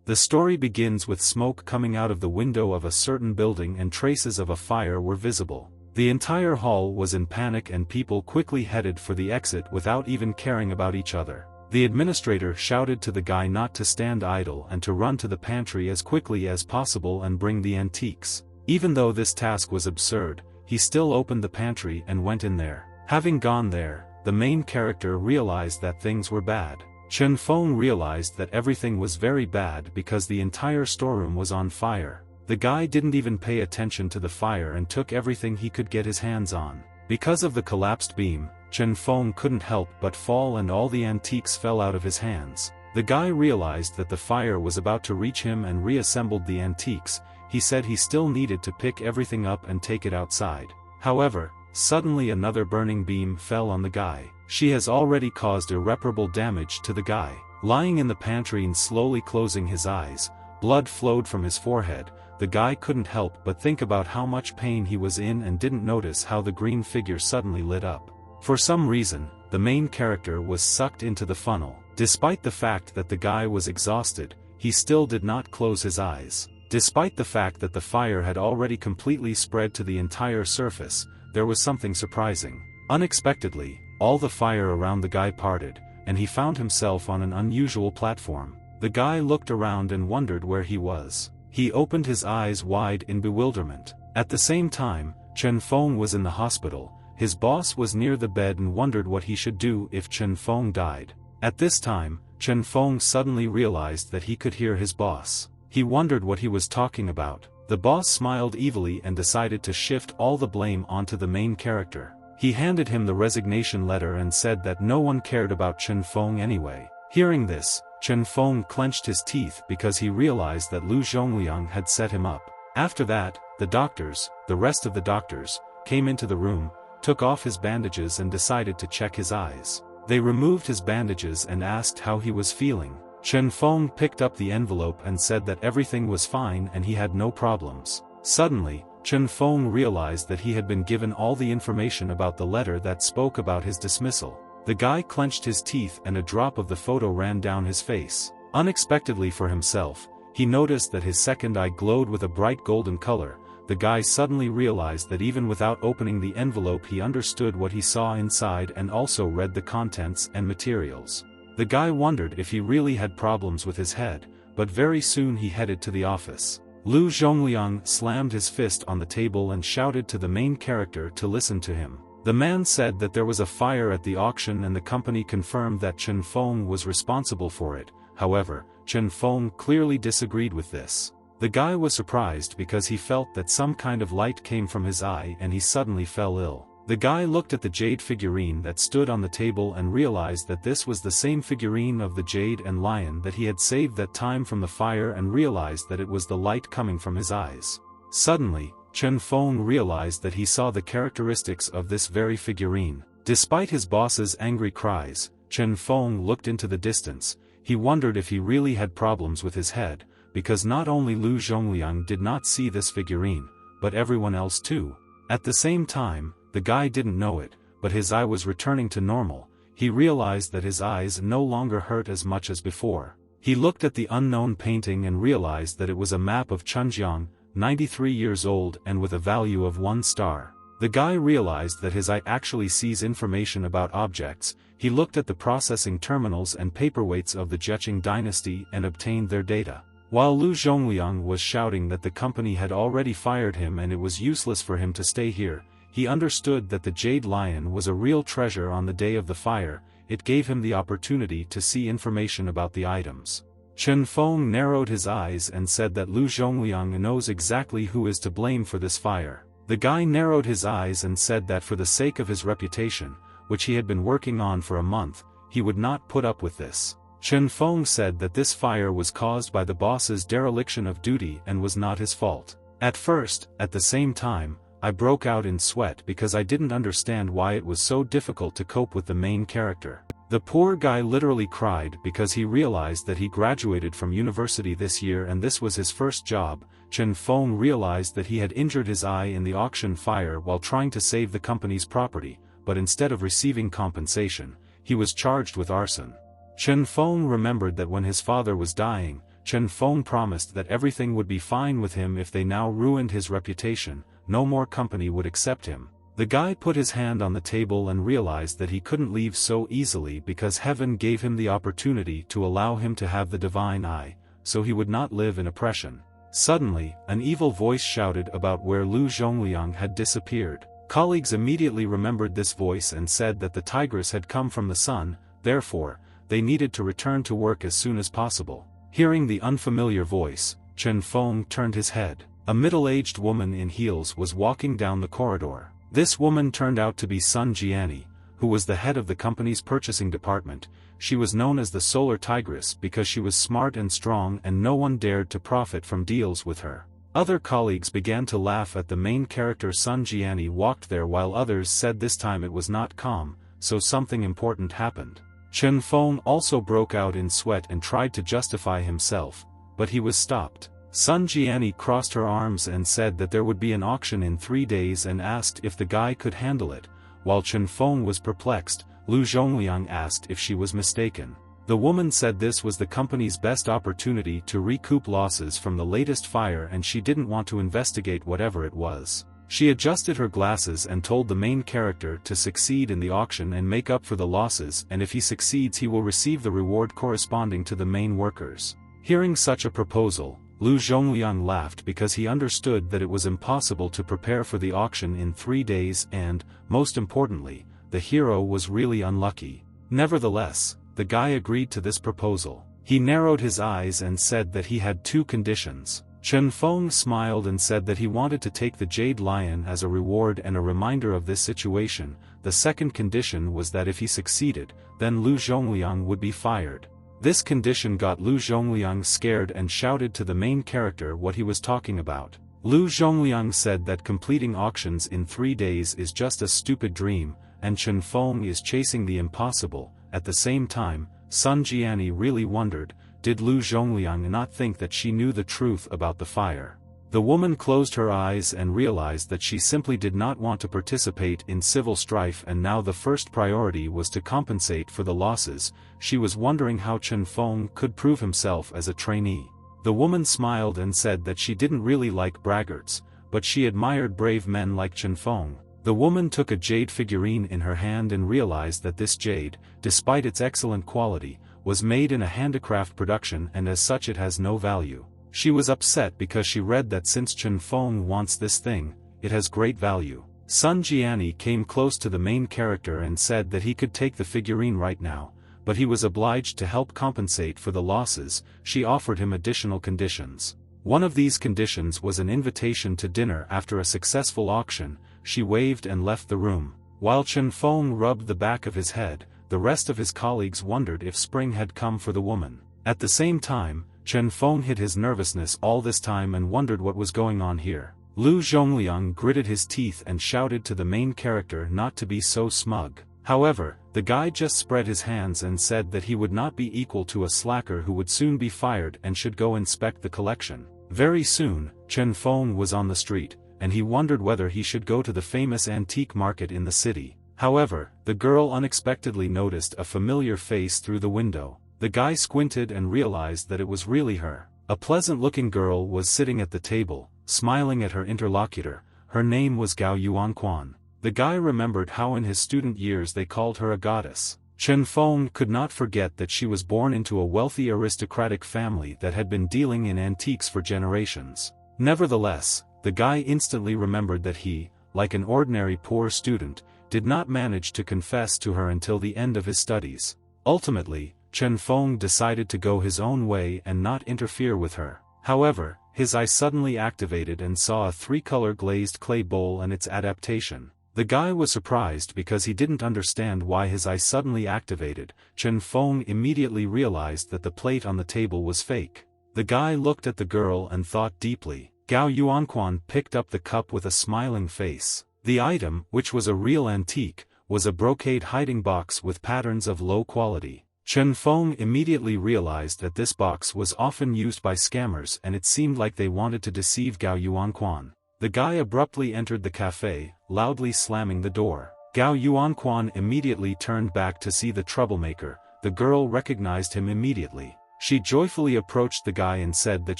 The story begins with smoke coming out of the window of a certain building and traces of a fire were visible. The entire hall was in panic and people quickly headed for the exit without even caring about each other. The administrator shouted to the guy not to stand idle and to run to the pantry as quickly as possible and bring the antiques. Even though this task was absurd, he still opened the pantry and went in there. Having gone there, the main character realized that things were bad. Chen Feng realized that everything was very bad because the entire storeroom was on fire. The guy didn't even pay attention to the fire and took everything he could get his hands on. Because of the collapsed beam, Chen Feng couldn't help but fall and all the antiques fell out of his hands. The guy realized that the fire was about to reach him and reassembled the antiques. He said he still needed to pick everything up and take it outside. However, suddenly another burning beam fell on the guy. She has already caused irreparable damage to the guy. Lying in the pantry and slowly closing his eyes, blood flowed from his forehead. The guy couldn't help but think about how much pain he was in and didn't notice how the green figure suddenly lit up. For some reason, the main character was sucked into the funnel. Despite the fact that the guy was exhausted, he still did not close his eyes. Despite the fact that the fire had already completely spread to the entire surface, there was something surprising. Unexpectedly, all the fire around the guy parted, and he found himself on an unusual platform. The guy looked around and wondered where he was. He opened his eyes wide in bewilderment. At the same time, Chen Feng was in the hospital. His boss was near the bed and wondered what he should do if Chen Feng died. At this time, Chen Feng suddenly realized that he could hear his boss. He wondered what he was talking about. The boss smiled evilly and decided to shift all the blame onto the main character. He handed him the resignation letter and said that no one cared about Chen Feng anyway. Hearing this, Chen Feng clenched his teeth because he realized that Lu Zhongliang had set him up. After that, the rest of the doctors, came into the room, took off his bandages and decided to check his eyes. They removed his bandages and asked how he was feeling. Chen Feng picked up the envelope and said that everything was fine and he had no problems. Suddenly, Chen Feng realized that he had been given all the information about the letter that spoke about his dismissal. The guy clenched his teeth and a drop of the photo ran down his face. Unexpectedly for himself, he noticed that his second eye glowed with a bright golden color. The guy suddenly realized that even without opening the envelope he understood what he saw inside and also read the contents and materials. The guy wondered if he really had problems with his head, but very soon he headed to the office. Lu Zhongliang slammed his fist on the table and shouted to the main character to listen to him. The man said that there was a fire at the auction and the company confirmed that Chen Feng was responsible for it. However, Chen Feng clearly disagreed with this. The guy was surprised because he felt that some kind of light came from his eye and he suddenly fell ill. The guy looked at the jade figurine that stood on the table and realized that this was the same figurine of the jade and lion that he had saved that time from the fire and realized that it was the light coming from his eyes. Suddenly, Chen Feng realized that he saw the characteristics of this very figurine. Despite his boss's angry cries, Chen Feng looked into the distance. He wondered if he really had problems with his head, because not only Lu Zhongliang did not see this figurine, but everyone else too. At the same time, the guy didn't know it, but his eye was returning to normal. He realized that his eyes no longer hurt as much as before. He looked at the unknown painting and realized that it was a map of Chunjiang, 93 years old and with a value of 1 star. The guy realized that his eye actually sees information about objects. He looked at the processing terminals and paperweights of the Zheqing dynasty and obtained their data. While Lu Zhongliang was shouting that the company had already fired him and it was useless for him to stay here, he understood that the Jade Lion was a real treasure on the day of the fire. It gave him the opportunity to see information about the items. Chen Feng narrowed his eyes and said that Lu Zhongliang knows exactly who is to blame for this fire. The guy narrowed his eyes and said that for the sake of his reputation, which he had been working on for a month, he would not put up with this. Chen Feng said that this fire was caused by the boss's dereliction of duty and was not his fault. At first, at the same time, I broke out in sweat because I didn't understand why it was so difficult to cope with the main character. The poor guy literally cried because he realized that he graduated from university this year and this was his first job. Chen Feng realized that he had injured his eye in the auction fire while trying to save the company's property, but instead of receiving compensation, he was charged with arson. Chen Feng remembered that when his father was dying, Chen Feng promised that everything would be fine with him if they now ruined his reputation, no more company would accept him. The guy put his hand on the table and realized that he couldn't leave so easily because heaven gave him the opportunity to allow him to have the divine eye, so he would not live in oppression. Suddenly, an evil voice shouted about where Lu Zhongliang had disappeared. Colleagues immediately remembered this voice and said that the tigress had come from the sun, therefore, they needed to return to work as soon as possible. Hearing the unfamiliar voice, Chen Feng turned his head. A middle-aged woman in heels was walking down the corridor. This woman turned out to be Sun Jiani, who was the head of the company's purchasing department. She was known as the Solar Tigress because she was smart and strong and no one dared to profit from deals with her. Other colleagues began to laugh at the main character. Sun Jiani walked there while others said this time it was not calm, so something important happened. Chen Feng also broke out in sweat and tried to justify himself, but he was stopped. Sun Jiani crossed her arms and said that there would be an auction in 3 days and asked if the guy could handle it. While Chen Feng was perplexed, Lu Zhongliang asked if she was mistaken. The woman said this was the company's best opportunity to recoup losses from the latest fire and she didn't want to investigate whatever it was. She adjusted her glasses and told the main character to succeed in the auction and make up for the losses, and if he succeeds he will receive the reward corresponding to the main workers. Hearing such a proposal, Lu Zhongliang laughed because he understood that it was impossible to prepare for the auction in 3 days and, most importantly, the hero was really unlucky. Nevertheless, the guy agreed to this proposal. He narrowed his eyes and said that he had 2 conditions. Chen Feng smiled and said that he wanted to take the Jade Lion as a reward and a reminder of this situation. The second condition was that if he succeeded, then Lu Zhongliang would be fired. This condition got Lu Zhongliang scared and shouted to the main character what he was talking about. Lu Zhongliang said that completing auctions in 3 days is just a stupid dream, and Chen Feng is chasing the impossible. At the same time, Sun Jiani really wondered, did Lu Zhongliang not think that she knew the truth about the fire? The woman closed her eyes and realized that she simply did not want to participate in civil strife and now the first priority was to compensate for the losses. She was wondering how Chen Feng could prove himself as a trainee. The woman smiled and said that she didn't really like braggarts, but she admired brave men like Chen Feng. The woman took a jade figurine in her hand and realized that this jade, despite its excellent quality, was made in a handicraft production and as such it has no value. She was upset because she read that since Chen Feng wants this thing, it has great value. Sun Jiani came close to the main character and said that he could take the figurine right now, but he was obliged to help compensate for the losses. She offered him additional conditions. One of these conditions was an invitation to dinner after a successful auction. She waved and left the room. While Chen Feng rubbed the back of his head, the rest of his colleagues wondered if spring had come for the woman. At the same time, Chen Feng hid his nervousness all this time and wondered what was going on here. Lu Zhongliang gritted his teeth and shouted to the main character not to be so smug. However, the guy just spread his hands and said that he would not be equal to a slacker who would soon be fired and should go inspect the collection. Very soon, Chen Feng was on the street, and he wondered whether he should go to the famous antique market in the city. However, the girl unexpectedly noticed a familiar face through the window. The guy squinted and realized that it was really her. A pleasant-looking girl was sitting at the table, smiling at her interlocutor. Her name was Gao Yuanquan. The guy remembered how in his student years they called her a goddess. Chen Feng could not forget that she was born into a wealthy aristocratic family that had been dealing in antiques for generations. Nevertheless, the guy instantly remembered that he, like an ordinary poor student, did not manage to confess to her until the end of his studies. Ultimately, Chen Feng decided to go his own way and not interfere with her. However, his eye suddenly activated and saw a 3-color glazed clay bowl and its adaptation. The guy was surprised because he didn't understand why his eye suddenly activated. Chen Feng immediately realized that the plate on the table was fake. The guy looked at the girl and thought deeply. Gao Yuanquan picked up the cup with a smiling face. The item, which was a real antique, was a brocade hiding box with patterns of low quality. Chen Feng immediately realized that this box was often used by scammers and it seemed like they wanted to deceive Gao Yuanquan. The guy abruptly entered the cafe, loudly slamming the door. Gao Yuanquan immediately turned back to see the troublemaker. The girl recognized him immediately. She joyfully approached the guy and said that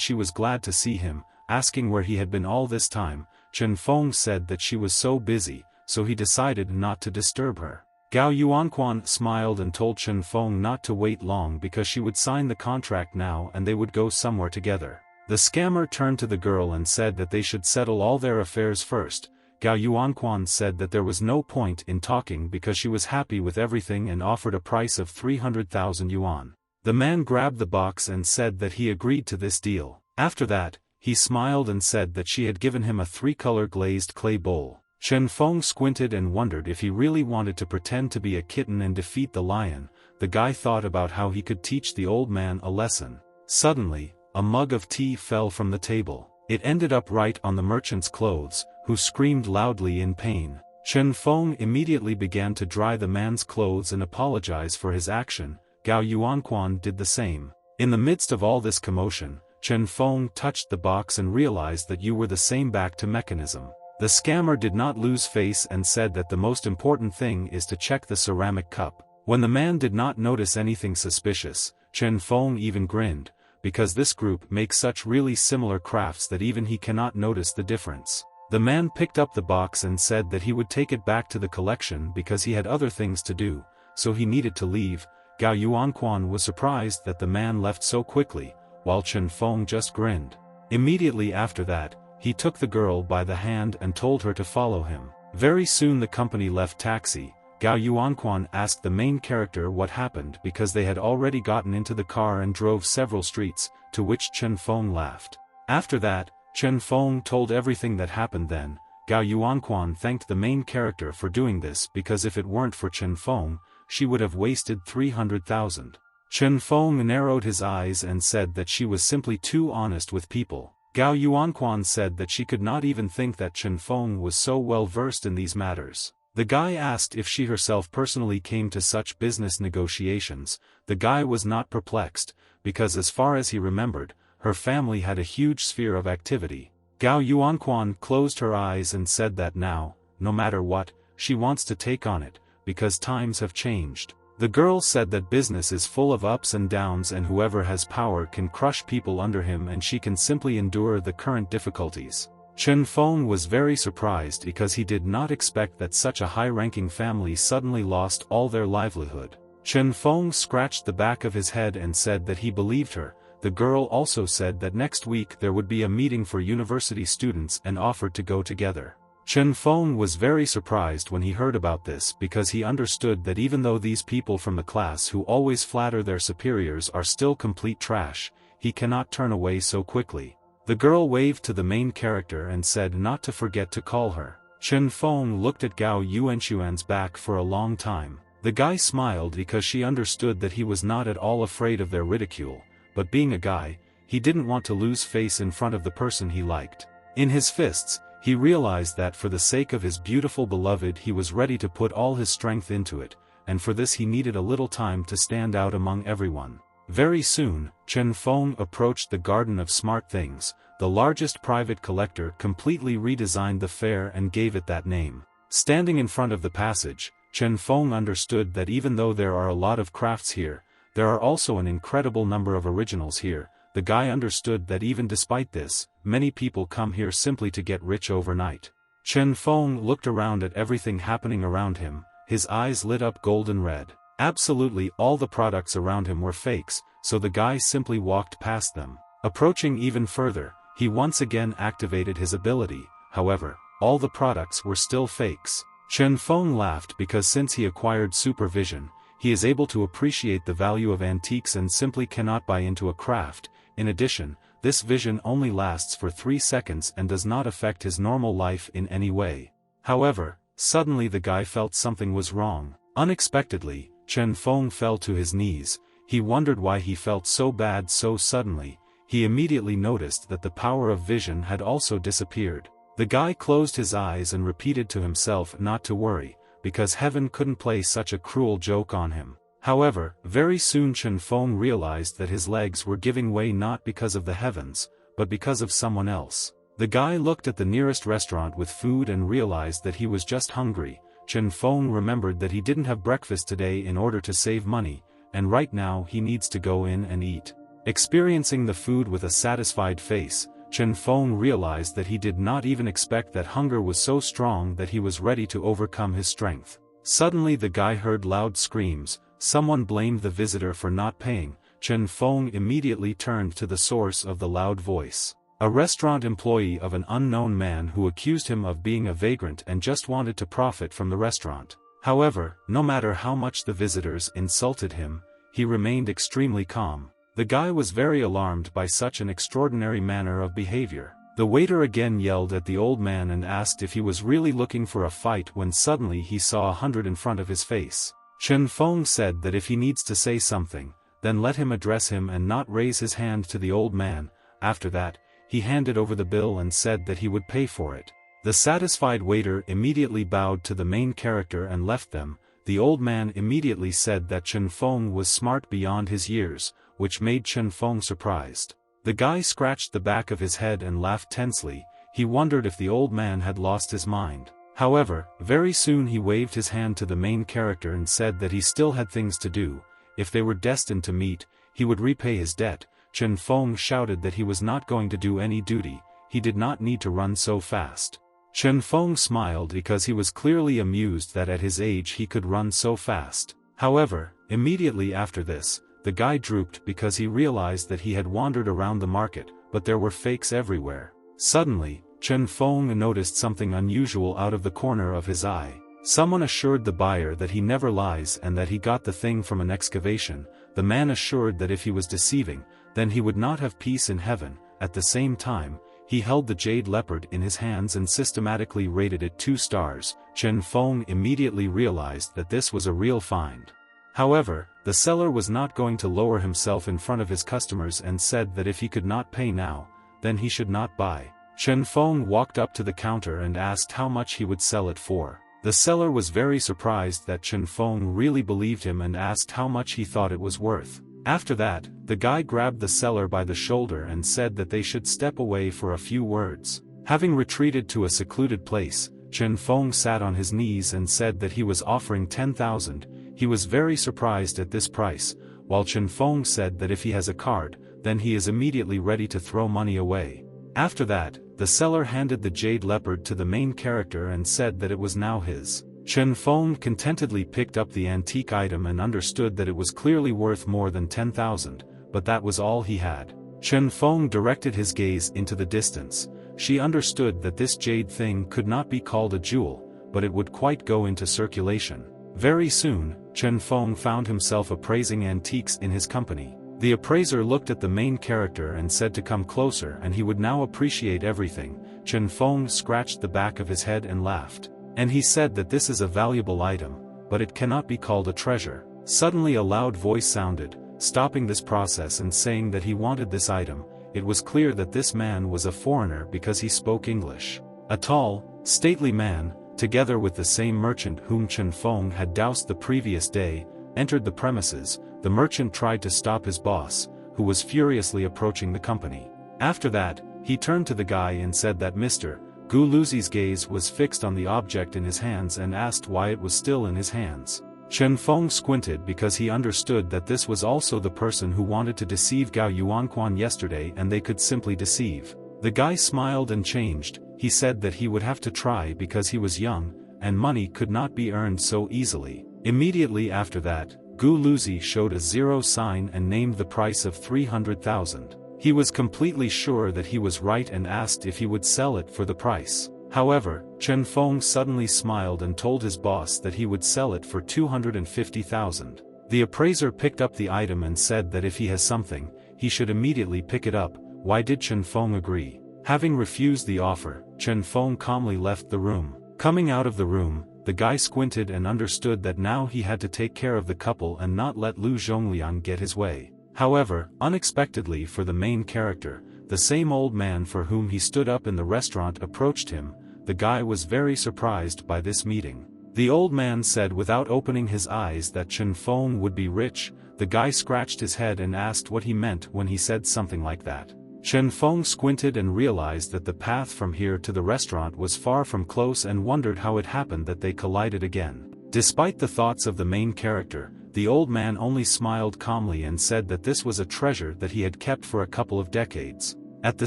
she was glad to see him, asking where he had been all this time. Chen Feng said that she was so busy, so he decided not to disturb her. Gao Yuanquan smiled and told Chen Feng not to wait long because she would sign the contract now and they would go somewhere together. The scammer turned to the girl and said that they should settle all their affairs first. Gao Yuanquan said that there was no point in talking because she was happy with everything and offered a price of 300,000 yuan. The man grabbed the box and said that he agreed to this deal. After that, he smiled and said that she had given him a 3-color glazed clay bowl. Chen Feng squinted and wondered if he really wanted to pretend to be a kitten and defeat the lion. The guy thought about how he could teach the old man a lesson. Suddenly, a mug of tea fell from the table. It ended up right on the merchant's clothes, who screamed loudly in pain. Chen Feng immediately began to dry the man's clothes and apologize for his action. Gao Yuanquan did the same. In the midst of all this commotion, Chen Feng touched the box and realized that you were the same back to mechanism. The scammer did not lose face and said that the most important thing is to check the ceramic cup. When the man did not notice anything suspicious, Chen Feng even grinned, because this group makes such really similar crafts that even he cannot notice the difference. The man picked up the box and said that he would take it back to the collection because he had other things to do, so he needed to leave. Gao Yuanquan was surprised that the man left so quickly, while Chen Feng just grinned. Immediately after that, he took the girl by the hand and told her to follow him. Very soon the company left taxi. Gao Yuanquan asked the main character what happened because they had already gotten into the car and drove several streets, to which Chen Feng laughed. After that, Chen Feng told everything that happened then. Gao Yuanquan thanked the main character for doing this because if it weren't for Chen Feng, she would have wasted 300,000. Chen Feng narrowed his eyes and said that she was simply too honest with people. Gao Yuanquan said that she could not even think that Chen Feng was so well versed in these matters. The guy asked if she herself personally came to such business negotiations. The guy was not perplexed, because as far as he remembered, her family had a huge sphere of activity. Gao Yuanquan closed her eyes and said that now, no matter what, she wants to take on it, because times have changed. The girl said that business is full of ups and downs and whoever has power can crush people under him and she can simply endure the current difficulties. Chen Feng was very surprised because he did not expect that such a high-ranking family suddenly lost all their livelihood. Chen Feng scratched the back of his head and said that he believed her. The girl also said that next week there would be a meeting for university students and offered to go together. Chen Feng was very surprised when he heard about this because he understood that even though these people from the class who always flatter their superiors are still complete trash, he cannot turn away so quickly. The girl waved to the main character and said not to forget to call her. Chen Feng looked at Gao Yuanquan's back for a long time. The guy smiled because she understood that he was not at all afraid of their ridicule, but being a guy, he didn't want to lose face in front of the person he liked. In his fists, he realized that for the sake of his beautiful beloved he was ready to put all his strength into it, and for this he needed a little time to stand out among everyone. Very soon, Chen Feng approached the Garden of Smart Things. The largest private collector completely redesigned the fair and gave it that name. Standing in front of the passage, Chen Feng understood that even though there are a lot of crafts here, there are also an incredible number of originals here. The guy understood that even despite this, many people come here simply to get rich overnight. Chen Feng looked around at everything happening around him, his eyes lit up golden red. Absolutely all the products around him were fakes, so the guy simply walked past them. Approaching even further, he once again activated his ability. However, all the products were still fakes. Chen Feng laughed because since he acquired supervision, he is able to appreciate the value of antiques and simply cannot buy into a craft. In addition, this vision only lasts for 3 seconds and does not affect his normal life in any way. However, suddenly the guy felt something was wrong. Unexpectedly, Chen Feng fell to his knees. He wondered why he felt so bad so suddenly. He immediately noticed that the power of vision had also disappeared. The guy closed his eyes and repeated to himself not to worry, because heaven couldn't play such a cruel joke on him. However, very soon Chen Feng realized that his legs were giving way not because of the heavens, but because of someone else. The guy looked at the nearest restaurant with food and realized that he was just hungry. Chen Feng remembered that he didn't have breakfast today in order to save money, and right now he needs to go in and eat. Experiencing the food with a satisfied face, Chen Feng realized that he did not even expect that hunger was so strong that he was ready to overcome his strength. Suddenly the guy heard loud screams, someone blamed the visitor for not paying. Chen Feng immediately turned to the source of the loud voice. A restaurant employee of an unknown man who accused him of being a vagrant and just wanted to profit from the restaurant. However, no matter how much the visitors insulted him, he remained extremely calm. The guy was very alarmed by such an extraordinary manner of behavior. The waiter again yelled at the old man and asked if he was really looking for a fight when suddenly he saw 100 in front of his face. Chen Feng said that if he needs to say something, then let him address him and not raise his hand to the old man. After that, he handed over the bill and said that he would pay for it. The satisfied waiter immediately bowed to the main character and left them. The old man immediately said that Chen Feng was smart beyond his years, which made Chen Feng surprised. The guy scratched the back of his head and laughed tensely. He wondered if the old man had lost his mind. However, very soon he waved his hand to the main character and said that he still had things to do. If they were destined to meet, he would repay his debt. Chen Feng shouted that he was not going to do any duty. He did not need to run so fast. Chen Feng smiled because he was clearly amused that at his age he could run so fast. However, immediately after this, the guy drooped because he realized that he had wandered around the market, but there were fakes everywhere. Suddenly, Chen Feng noticed something unusual out of the corner of his eye. Someone assured the buyer that he never lies and that he got the thing from an excavation. The man assured that if he was deceiving, then he would not have peace in heaven. At the same time, he held the jade leopard in his hands and systematically rated it 2 stars. Chen Feng immediately realized that this was a real find. However, the seller was not going to lower himself in front of his customers and said that if he could not pay now, then he should not buy. Chen Feng walked up to the counter and asked how much he would sell it for. The seller was very surprised that Chen Feng really believed him and asked how much he thought it was worth. After that, the guy grabbed the seller by the shoulder and said that they should step away for a few words. Having retreated to a secluded place, Chen Feng sat on his knees and said that he was offering 10,000. He was very surprised at this price, while Chen Feng said that if he has a card, then he is immediately ready to throw money away. After that, the seller handed the jade leopard to the main character and said that it was now his. Chen Feng contentedly picked up the antique item and understood that it was clearly worth more than 10,000, but that was all he had. Chen Feng directed his gaze into the distance. She understood that this jade thing could not be called a jewel, but it would quite go into circulation. Very soon, Chen Feng found himself appraising antiques in his company. The appraiser looked at the main character and said to come closer and he would now appreciate everything. Chen Feng scratched the back of his head and laughed. And he said that this is a valuable item, but it cannot be called a treasure. Suddenly a loud voice sounded, stopping this process and saying that he wanted this item. It was clear that this man was a foreigner because he spoke English. A tall, stately man, together with the same merchant whom Chen Feng had doused the previous day, entered the premises. The merchant tried to stop his boss, who was furiously approaching the company. After that, he turned to the guy and said that Mr. Gu Luzi's gaze was fixed on the object in his hands and asked why it was still in his hands. Chen Feng squinted because he understood that this was also the person who wanted to deceive Gao Yuanquan yesterday and they could simply deceive. The guy smiled and changed. He said that he would have to try because he was young, and money could not be earned so easily. Immediately after that, Gu Luzi showed a 0 sign and named the price of 300,000. He was completely sure that he was right and asked if he would sell it for the price. However, Chen Feng suddenly smiled and told his boss that he would sell it for 250,000. The appraiser picked up the item and said that if he has something, he should immediately pick it up. Why did Chen Feng agree? Having refused the offer, Chen Feng calmly left the room. Coming out of the room, the guy squinted and understood that now he had to take care of the couple and not let Lu Zhongliang get his way. However, unexpectedly for the main character, the same old man for whom he stood up in the restaurant approached him. The guy was very surprised by this meeting. The old man said without opening his eyes that Chen Feng would be rich. The guy scratched his head and asked what he meant when he said something like that. Chen Feng squinted and realized that the path from here to the restaurant was far from close and wondered how it happened that they collided again. Despite the thoughts of the main character, the old man only smiled calmly and said that this was a treasure that he had kept for a couple of decades. At the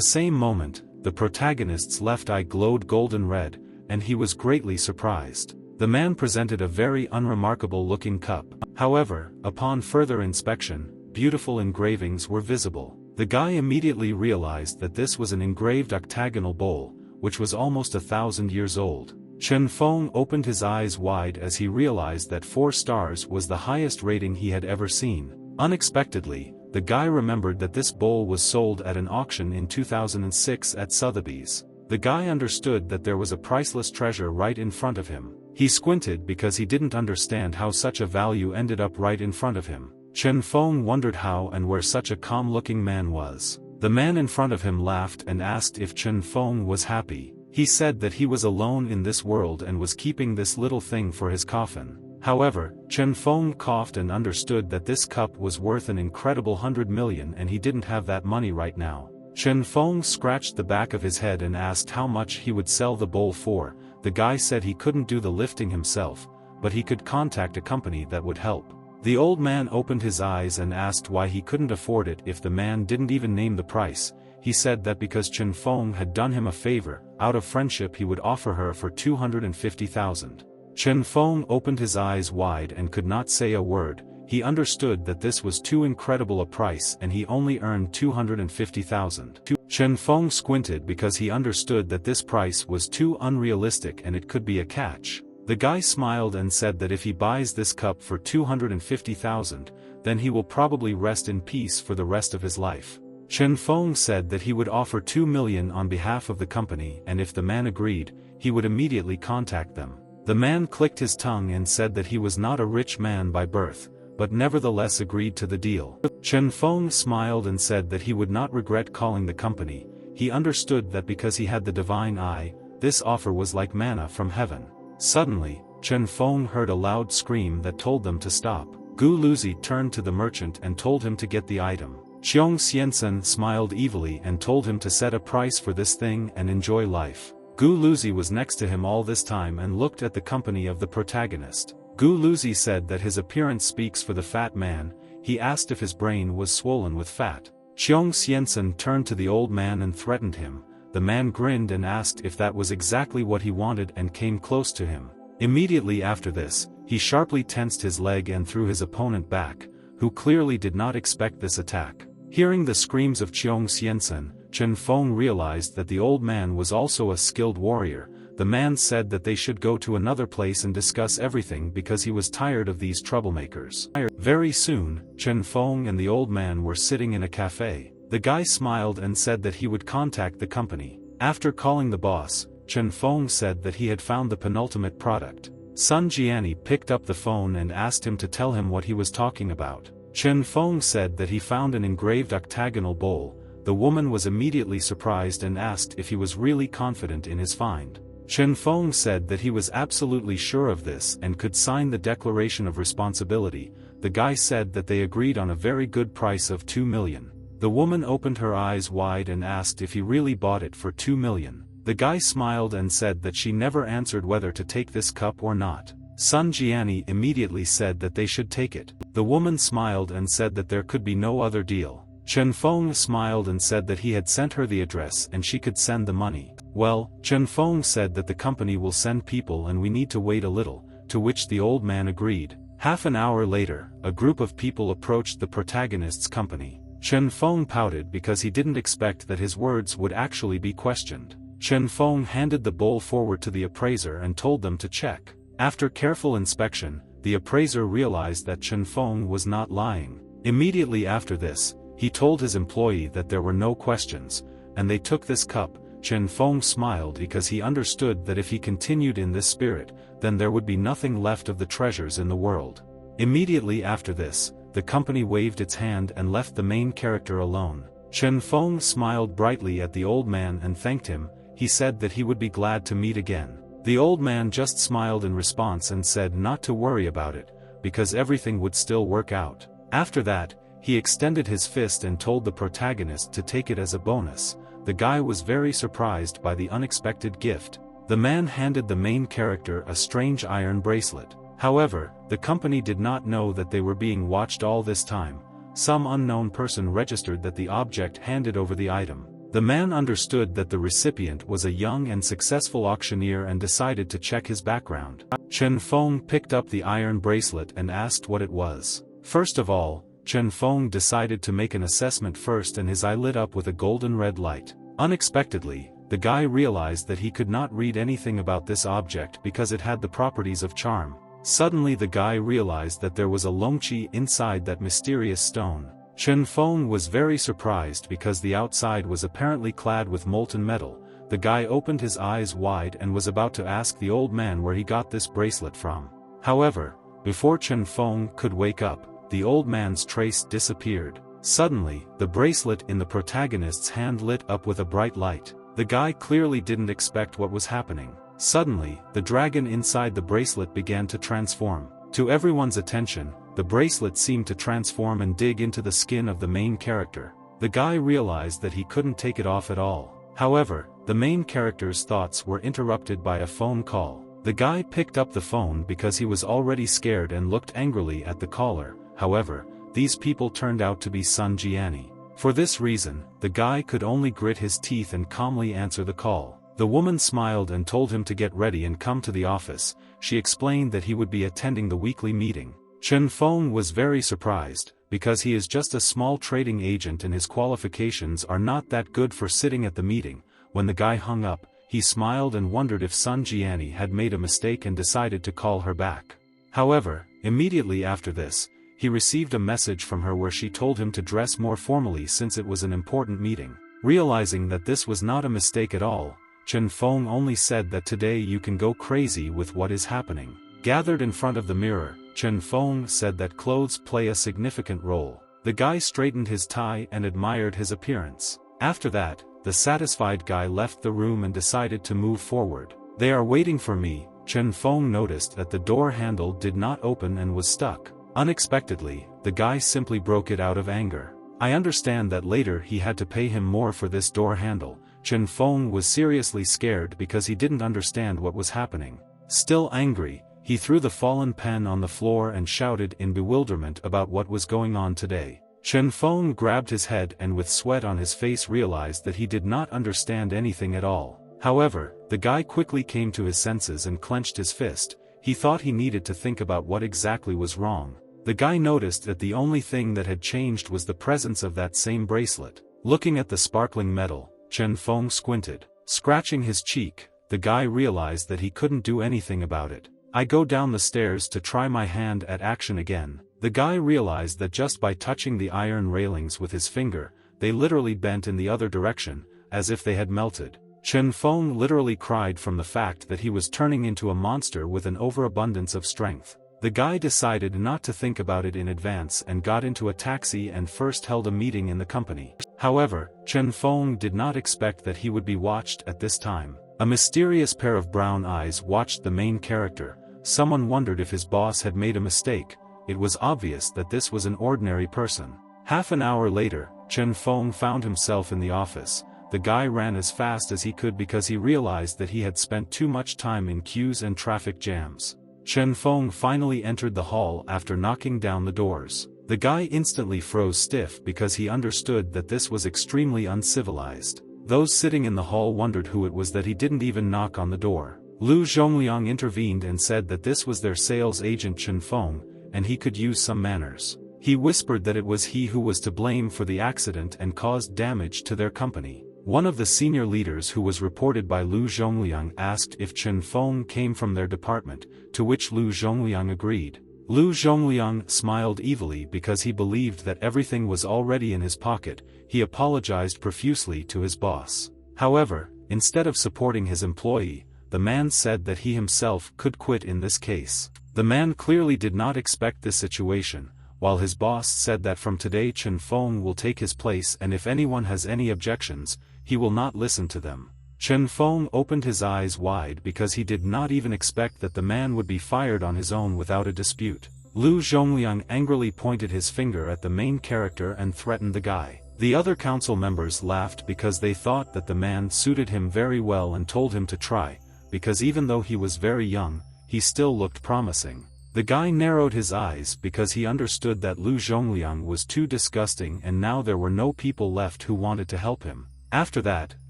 same moment, the protagonist's left eye glowed golden red, and he was greatly surprised. The man presented a very unremarkable-looking cup. However, upon further inspection, beautiful engravings were visible. The guy immediately realized that this was an engraved octagonal bowl, which was almost 1,000 years old. Chen Feng opened his eyes wide as he realized that 4 stars was the highest rating he had ever seen. Unexpectedly, the guy remembered that this bowl was sold at an auction in 2006 at Sotheby's. The guy understood that there was a priceless treasure right in front of him. He squinted because he didn't understand how such a value ended up right in front of him. Chen Feng wondered how and where such a calm-looking man was. The man in front of him laughed and asked if Chen Feng was happy. He said that he was alone in this world and was keeping this little thing for his coffin. However, Chen Feng coughed and understood that this cup was worth an incredible 100 million and he didn't have that money right now. Chen Feng scratched the back of his head and asked how much he would sell the bowl for. The guy said he couldn't do the lifting himself, but he could contact a company that would help. The old man opened his eyes and asked why he couldn't afford it if the man didn't even name the price. He said that because Chen Feng had done him a favor, out of friendship he would offer her for 250,000. Chen Feng opened his eyes wide and could not say a word. He understood that this was too incredible a price and he only earned 250,000. Chen Feng squinted because he understood that this price was too unrealistic and it could be a catch. The guy smiled and said that if he buys this cup for 250,000, then he will probably rest in peace for the rest of his life. Chen Feng said that he would offer 2 million on behalf of the company and if the man agreed, he would immediately contact them. The man clicked his tongue and said that he was not a rich man by birth, but nevertheless agreed to the deal. Chen Feng smiled and said that he would not regret calling the company. He understood that because he had the divine eye, this offer was like manna from heaven. Suddenly, Chen Feng heard a loud scream that told them to stop. Gu Luzi turned to the merchant and told him to get the item. Qiong Xiansen smiled evilly and told him to set a price for this thing and enjoy life. Gu Luzi was next to him all this time and looked at the company of the protagonist. Gu Luzi said that his appearance speaks for the fat man. He asked if his brain was swollen with fat. Qiong Xiansen turned to the old man and threatened him. The man grinned and asked if that was exactly what he wanted and came close to him. Immediately after this, he sharply tensed his leg and threw his opponent back, who clearly did not expect this attack. Hearing the screams of Qiong Xiansen, Chen Feng realized that the old man was also a skilled warrior. The man said that they should go to another place and discuss everything because he was tired of these troublemakers. Very soon, Chen Feng and the old man were sitting in a cafe. The guy smiled and said that he would contact the company. After calling the boss, Chen Feng said that he had found the penultimate product. Sun Jiani picked up the phone and asked him to tell him what he was talking about. Chen Feng said that he found an engraved octagonal bowl. The woman was immediately surprised and asked if he was really confident in his find. Chen Feng said that he was absolutely sure of this and could sign the declaration of responsibility. The guy said that they agreed on a very good price of 2 million. The woman opened her eyes wide and asked if he really bought it for 2 million. The guy smiled and said that she never answered whether to take this cup or not. Sun Jiani immediately said that they should take it. The woman smiled and said that there could be no other deal. Chen Feng smiled and said that he had sent her the address and she could send the money. Well, Chen Feng said that the company will send people and we need to wait a little, to which the old man agreed. Half an hour later, a group of people approached the protagonist's company. Chen Feng pouted because he didn't expect that his words would actually be questioned. Chen Feng handed the bowl forward to the appraiser and told them to check. After careful inspection, the appraiser realized that Chen Feng was not lying. Immediately after this, he told his employee that there were no questions, and they took this cup. Chen Feng smiled because he understood that if he continued in this spirit, then there would be nothing left of the treasures in the world. Immediately after this, the company waved its hand and left the main character alone. Chen Feng smiled brightly at the old man and thanked him. He said that he would be glad to meet again. The old man just smiled in response and said not to worry about it, because everything would still work out. After that, he extended his fist and told the protagonist to take it as a bonus. The guy was very surprised by the unexpected gift. The man handed the main character a strange iron bracelet. However, the company did not know that they were being watched all this time. Some unknown person registered that the object handed over the item. The man understood that the recipient was a young and successful auctioneer and decided to check his background. Chen Feng picked up the iron bracelet and asked what it was. First of all, Chen Feng decided to make an assessment first, and his eye lit up with a golden red light. Unexpectedly, the guy realized that he could not read anything about this object because it had the properties of charm. Suddenly the guy realized that there was a longqi inside that mysterious stone. Chen Feng was very surprised because the outside was apparently clad with molten metal. The guy opened his eyes wide and was about to ask the old man where he got this bracelet from. However, before Chen Feng could wake up, the old man's trace disappeared. Suddenly, the bracelet in the protagonist's hand lit up with a bright light. The guy clearly didn't expect what was happening. Suddenly, the dragon inside the bracelet began to transform. To everyone's attention, the bracelet seemed to transform and dig into the skin of the main character. The guy realized that he couldn't take it off at all. However, the main character's thoughts were interrupted by a phone call. The guy picked up the phone because he was already scared and looked angrily at the caller. However, these people turned out to be Sun Jiani. For this reason, the guy could only grit his teeth and calmly answer the call. The woman smiled and told him to get ready and come to the office. She explained that he would be attending the weekly meeting. Chen Feng was very surprised, because he is just a small trading agent and his qualifications are not that good for sitting at the meeting. When the guy hung up, he smiled and wondered if Sun Jiani had made a mistake and decided to call her back. However, immediately after this, he received a message from her where she told him to dress more formally since it was an important meeting. Realizing that this was not a mistake at all, Chen Feng only said that today you can go crazy with what is happening. Gathered in front of the mirror, Chen Feng said that clothes play a significant role. The guy straightened his tie and admired his appearance. After that, the satisfied guy left the room and decided to move forward. They are waiting for me. Chen Feng noticed that the door handle did not open and was stuck. Unexpectedly, the guy simply broke it out of anger. I understand that later he had to pay him more for this door handle. Chen Feng was seriously scared because he didn't understand what was happening. Still angry, he threw the fallen pen on the floor and shouted in bewilderment about what was going on today. Chen Feng grabbed his head and with sweat on his face realized that he did not understand anything at all. However, the guy quickly came to his senses and clenched his fist. He thought he needed to think about what exactly was wrong. The guy noticed that the only thing that had changed was the presence of that same bracelet. Looking at the sparkling metal, Chen Feng squinted. Scratching his cheek, the guy realized that he couldn't do anything about it. I go down the stairs to try my hand at action again. The guy realized that just by touching the iron railings with his finger, they literally bent in the other direction, as if they had melted. Chen Feng literally cried from the fact that he was turning into a monster with an overabundance of strength. The guy decided not to think about it in advance and got into a taxi and first held a meeting in the company. However, Chen Feng did not expect that he would be watched at this time. A mysterious pair of brown eyes watched the main character. Someone wondered if his boss had made a mistake. It was obvious that this was an ordinary person. Half an hour later, Chen Feng found himself in the office. The guy ran as fast as he could because he realized that he had spent too much time in queues and traffic jams. Chen Feng finally entered the hall after knocking down the doors. The guy instantly froze stiff because he understood that this was extremely uncivilized. Those sitting in the hall wondered who it was that he didn't even knock on the door. Lu Zhongliang intervened and said that this was their sales agent Chen Feng, and he could use some manners. He whispered that it was he who was to blame for the accident and caused damage to their company. One of the senior leaders who was reported by Lu Zhongliang asked if Chen Feng came from their department, to which Lu Zhongliang agreed. Lu Zhongliang smiled evilly because he believed that everything was already in his pocket. He apologized profusely to his boss. However, instead of supporting his employee, the man said that he himself could quit in this case. The man clearly did not expect this situation, while his boss said that from today Chen Feng will take his place and if anyone has any objections, he will not listen to them. Chen Feng opened his eyes wide because he did not even expect that the man would be fired on his own without a dispute. Lu Zhongliang angrily pointed his finger at the main character and threatened the guy. The other council members laughed because they thought that the man suited him very well and told him to try, because even though he was very young, he still looked promising. The guy narrowed his eyes because he understood that Lu Zhongliang was too disgusting and now there were no people left who wanted to help him. After that,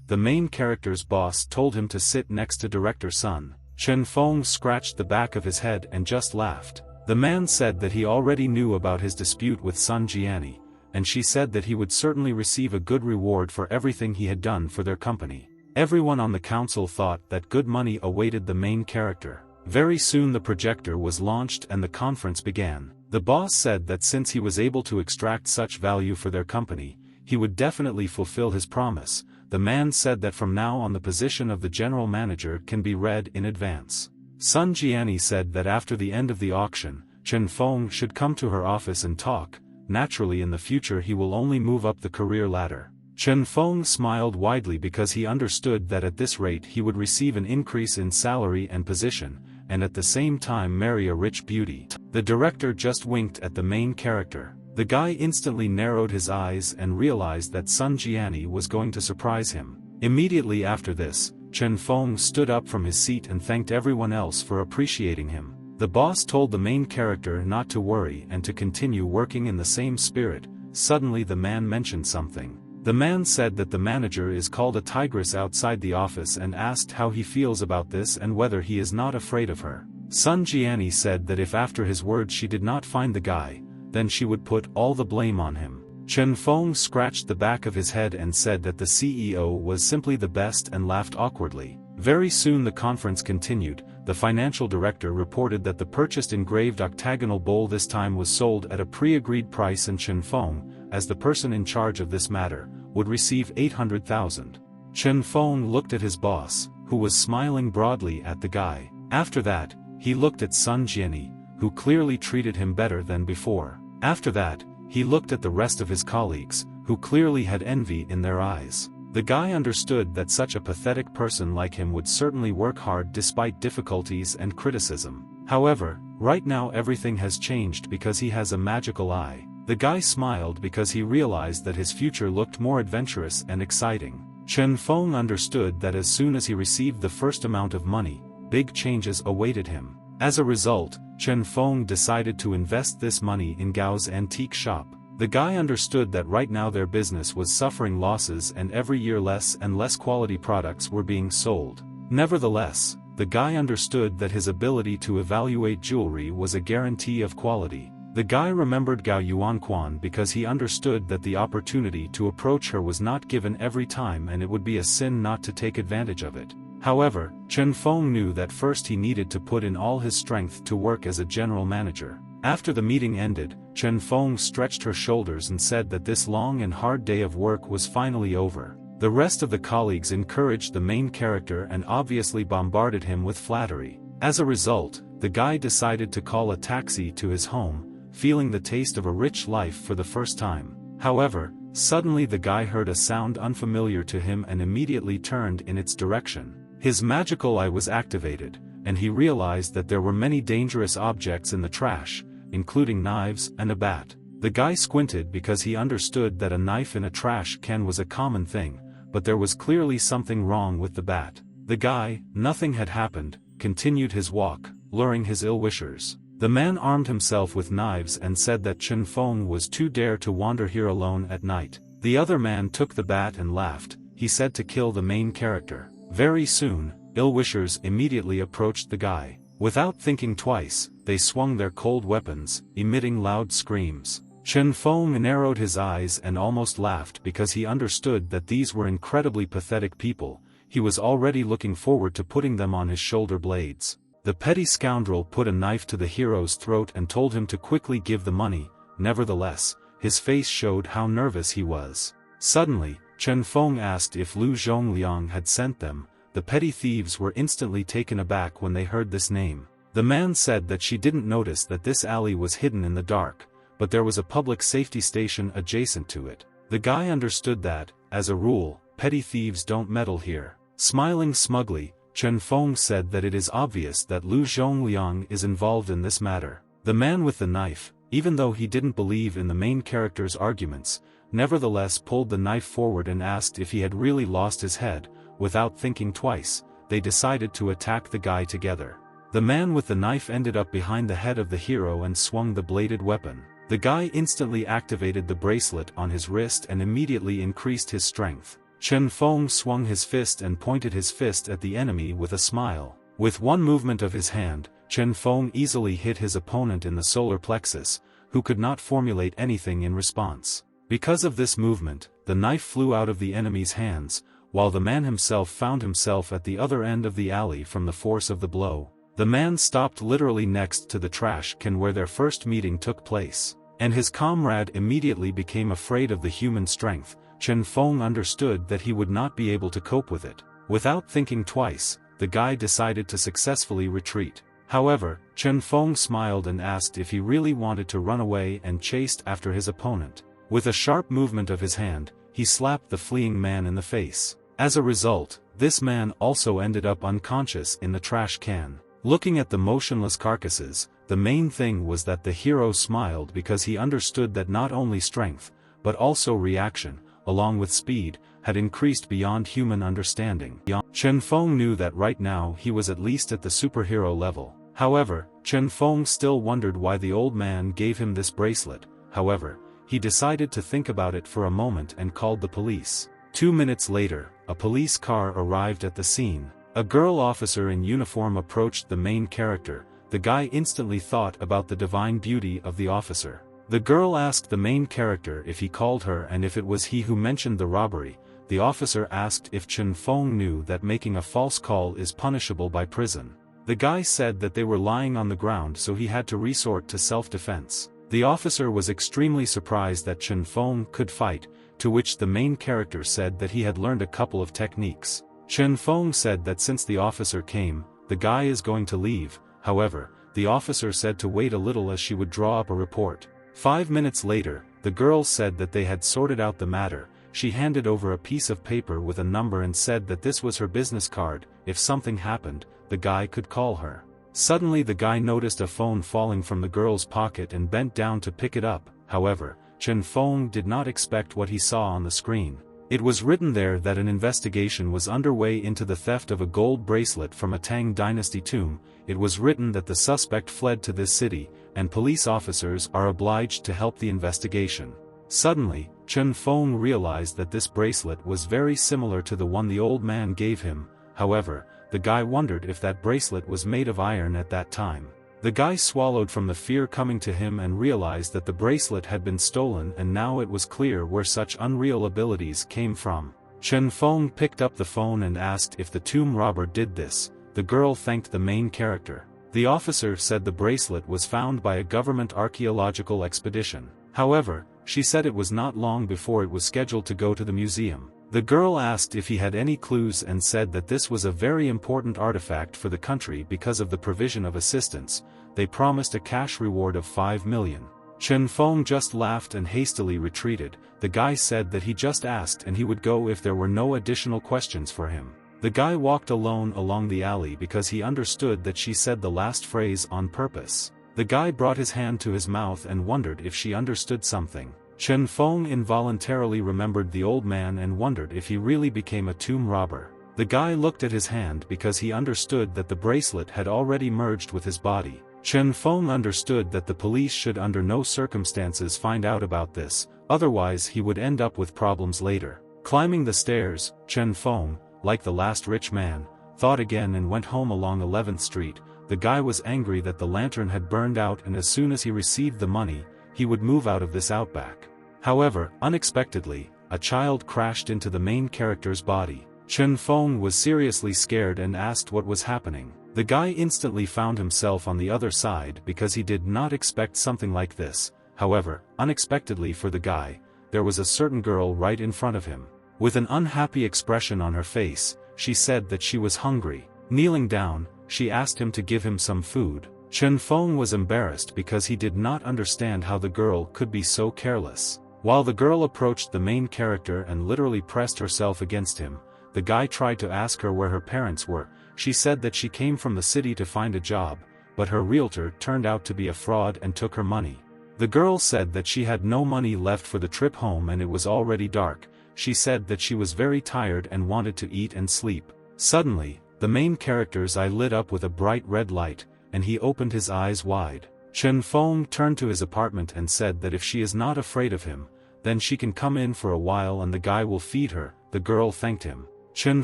the main character's boss told him to sit next to director Sun. Chen Feng scratched the back of his head and just laughed. The man said that he already knew about his dispute with Sun Jiani, and she said that he would certainly receive a good reward for everything he had done for their company. Everyone on the council thought that good money awaited the main character. Very soon the projector was launched and the conference began. The boss said that since he was able to extract such value for their company, he would definitely fulfill his promise. The man said that from now on the position of the general manager can be read in advance. Sun Jiani said that after the end of the auction, Chen Feng should come to her office and talk. Naturally in the future he will only move up the career ladder. Chen Feng smiled widely because he understood that at this rate he would receive an increase in salary and position, and at the same time marry a rich beauty. The director just winked at the main character. The guy instantly narrowed his eyes and realized that Sun Jiani was going to surprise him. Immediately after this, Chen Feng stood up from his seat and thanked everyone else for appreciating him. The boss told the main character not to worry and to continue working in the same spirit. Suddenly the man mentioned something. The man said that the manager is called a tigress outside the office and asked how he feels about this and whether he is not afraid of her. Sun Jiani said that if after his words she did not find the guy, then she would put all the blame on him. Chen Feng scratched the back of his head and said that the CEO was simply the best and laughed awkwardly. Very soon the conference continued. The financial director reported that the purchased engraved octagonal bowl this time was sold at a pre-agreed price and Chen Feng, as the person in charge of this matter, would receive 800,000. Chen Feng looked at his boss, who was smiling broadly at the guy. After that, he looked at Sun Jiani, who clearly treated him better than before. After that, he looked at the rest of his colleagues, who clearly had envy in their eyes. The guy understood that such a pathetic person like him would certainly work hard despite difficulties and criticism. However, right now everything has changed because he has a magical eye. The guy smiled because he realized that his future looked more adventurous and exciting. Chen Feng understood that as soon as he received the first amount of money, big changes awaited him. As a result, Chen Feng decided to invest this money in Gao's antique shop. The guy understood that right now their business was suffering losses and every year less and less quality products were being sold. Nevertheless, the guy understood that his ability to evaluate jewelry was a guarantee of quality. The guy remembered Gao Yuanquan because he understood that the opportunity to approach her was not given every time and it would be a sin not to take advantage of it. However, Chen Feng knew that first he needed to put in all his strength to work as a general manager. After the meeting ended, Chen Feng stretched her shoulders and said that this long and hard day of work was finally over. The rest of the colleagues encouraged the main character and obviously bombarded him with flattery. As a result, the guy decided to call a taxi to his home, feeling the taste of a rich life for the first time. However, suddenly the guy heard a sound unfamiliar to him and immediately turned in its direction. His magical eye was activated, and he realized that there were many dangerous objects in the trash, including knives and a bat. The guy squinted because he understood that a knife in a trash can was a common thing, but there was clearly something wrong with the bat. The guy, nothing had happened, continued his walk, luring his ill-wishers. The man armed himself with knives and said that Chen Feng was too dare to wander here alone at night. The other man took the bat and laughed. He said to kill the main character. Very soon, ill-wishers immediately approached the guy. Without thinking twice, they swung their cold weapons, emitting loud screams. Chen Feng narrowed his eyes and almost laughed because he understood that these were incredibly pathetic people. He was already looking forward to putting them on his shoulder blades. The petty scoundrel put a knife to the hero's throat and told him to quickly give the money. Nevertheless, his face showed how nervous he was. Suddenly, Chen Feng asked if Lu Zhongliang had sent them. The petty thieves were instantly taken aback when they heard this name. The man said that she didn't notice that this alley was hidden in the dark, but there was a public safety station adjacent to it. The guy understood that, as a rule, petty thieves don't meddle here. Smiling smugly, Chen Feng said that it is obvious that Lu Zhongliang is involved in this matter. The man with the knife, even though he didn't believe in the main character's arguments, nevertheless pulled the knife forward and asked if he had really lost his head. Without thinking twice, they decided to attack the guy together. The man with the knife ended up behind the head of the hero and swung the bladed weapon. The guy instantly activated the bracelet on his wrist and immediately increased his strength. Chen Feng swung his fist and pointed his fist at the enemy with a smile. With one movement of his hand, Chen Feng easily hit his opponent in the solar plexus, who could not formulate anything in response. Because of this movement, the knife flew out of the enemy's hands, while the man himself found himself at the other end of the alley from the force of the blow. The man stopped literally next to the trash can where their first meeting took place, and his comrade immediately became afraid of the human strength. Chen Feng understood that he would not be able to cope with it. Without thinking twice, the guy decided to successfully retreat. However, Chen Feng smiled and asked if he really wanted to run away and chased after his opponent. With a sharp movement of his hand, he slapped the fleeing man in the face. As a result, this man also ended up unconscious in the trash can. Looking at the motionless carcasses, the main thing was that the hero smiled because he understood that not only strength, but also reaction, along with speed, had increased beyond human understanding. Chen Feng knew that right now he was at least at the superhero level. However, Chen Feng still wondered why the old man gave him this bracelet. However, he decided to think about it for a moment and called the police. 2 minutes later, a police car arrived at the scene. A girl officer in uniform approached the main character. The guy instantly thought about the divine beauty of the officer. The girl asked the main character if he called her and if it was he who mentioned the robbery. The officer asked if Chen Feng knew that making a false call is punishable by prison. The guy said that they were lying on the ground, so he had to resort to self-defense. The officer was extremely surprised that Chen Feng could fight, to which the main character said that he had learned a couple of techniques. Chen Feng said that since the officer came, the guy is going to leave. However, the officer said to wait a little as she would draw up a report. 5 minutes later, the girl said that they had sorted out the matter. She handed over a piece of paper with a number and said that this was her business card. If something happened, the guy could call her. Suddenly the guy noticed a phone falling from the girl's pocket and bent down to pick it up. However, Chen Feng did not expect what he saw on the screen. It was written there that an investigation was underway into the theft of a gold bracelet from a Tang dynasty tomb. It was written that the suspect fled to this city, and police officers are obliged to help the investigation. Suddenly, Chen Feng realized that this bracelet was very similar to the one the old man gave him. However, the guy wondered if that bracelet was made of iron at that time. The guy swallowed from the fear coming to him and realized that the bracelet had been stolen, and now it was clear where such unreal abilities came from. Chen Feng picked up the phone and asked if the tomb robber did this. The girl thanked the main character. The officer said the bracelet was found by a government archaeological expedition. However, she said it was not long before it was scheduled to go to the museum. The girl asked if he had any clues and said that this was a very important artifact for the country because of the provision of assistance. They promised a cash reward of 5 million. Chen Feng just laughed and hastily retreated. The guy said that he just asked and he would go if there were no additional questions for him. The guy walked alone along the alley because he understood that she said the last phrase on purpose. The guy brought his hand to his mouth and wondered if she understood something. Chen Feng involuntarily remembered the old man and wondered if he really became a tomb robber. The guy looked at his hand because he understood that the bracelet had already merged with his body. Chen Feng understood that the police should under no circumstances find out about this, otherwise he would end up with problems later. Climbing the stairs, Chen Feng, like the last rich man, thought again and went home along 11th Street. The guy was angry that the lantern had burned out, and as soon as he received the money, he would move out of this outback. However, unexpectedly, a child crashed into the main character's body. Chen Feng was seriously scared and asked what was happening. The guy instantly found himself on the other side because he did not expect something like this. However, unexpectedly for the guy, there was a certain girl right in front of him. With an unhappy expression on her face, she said that she was hungry. Kneeling down, she asked him to give him some food. Chen Feng was embarrassed because he did not understand how the girl could be so careless. While the girl approached the main character and literally pressed herself against him, the guy tried to ask her where her parents were. She said that she came from the city to find a job, but her realtor turned out to be a fraud and took her money. The girl said that she had no money left for the trip home and it was already dark. She said that she was very tired and wanted to eat and sleep. Suddenly, The main character's eye lit up with a bright red light, and he opened his eyes wide. Chen Feng turned to his apartment and said that if she is not afraid of him, then she can come in for a while and the guy will feed her. The girl thanked him. Chen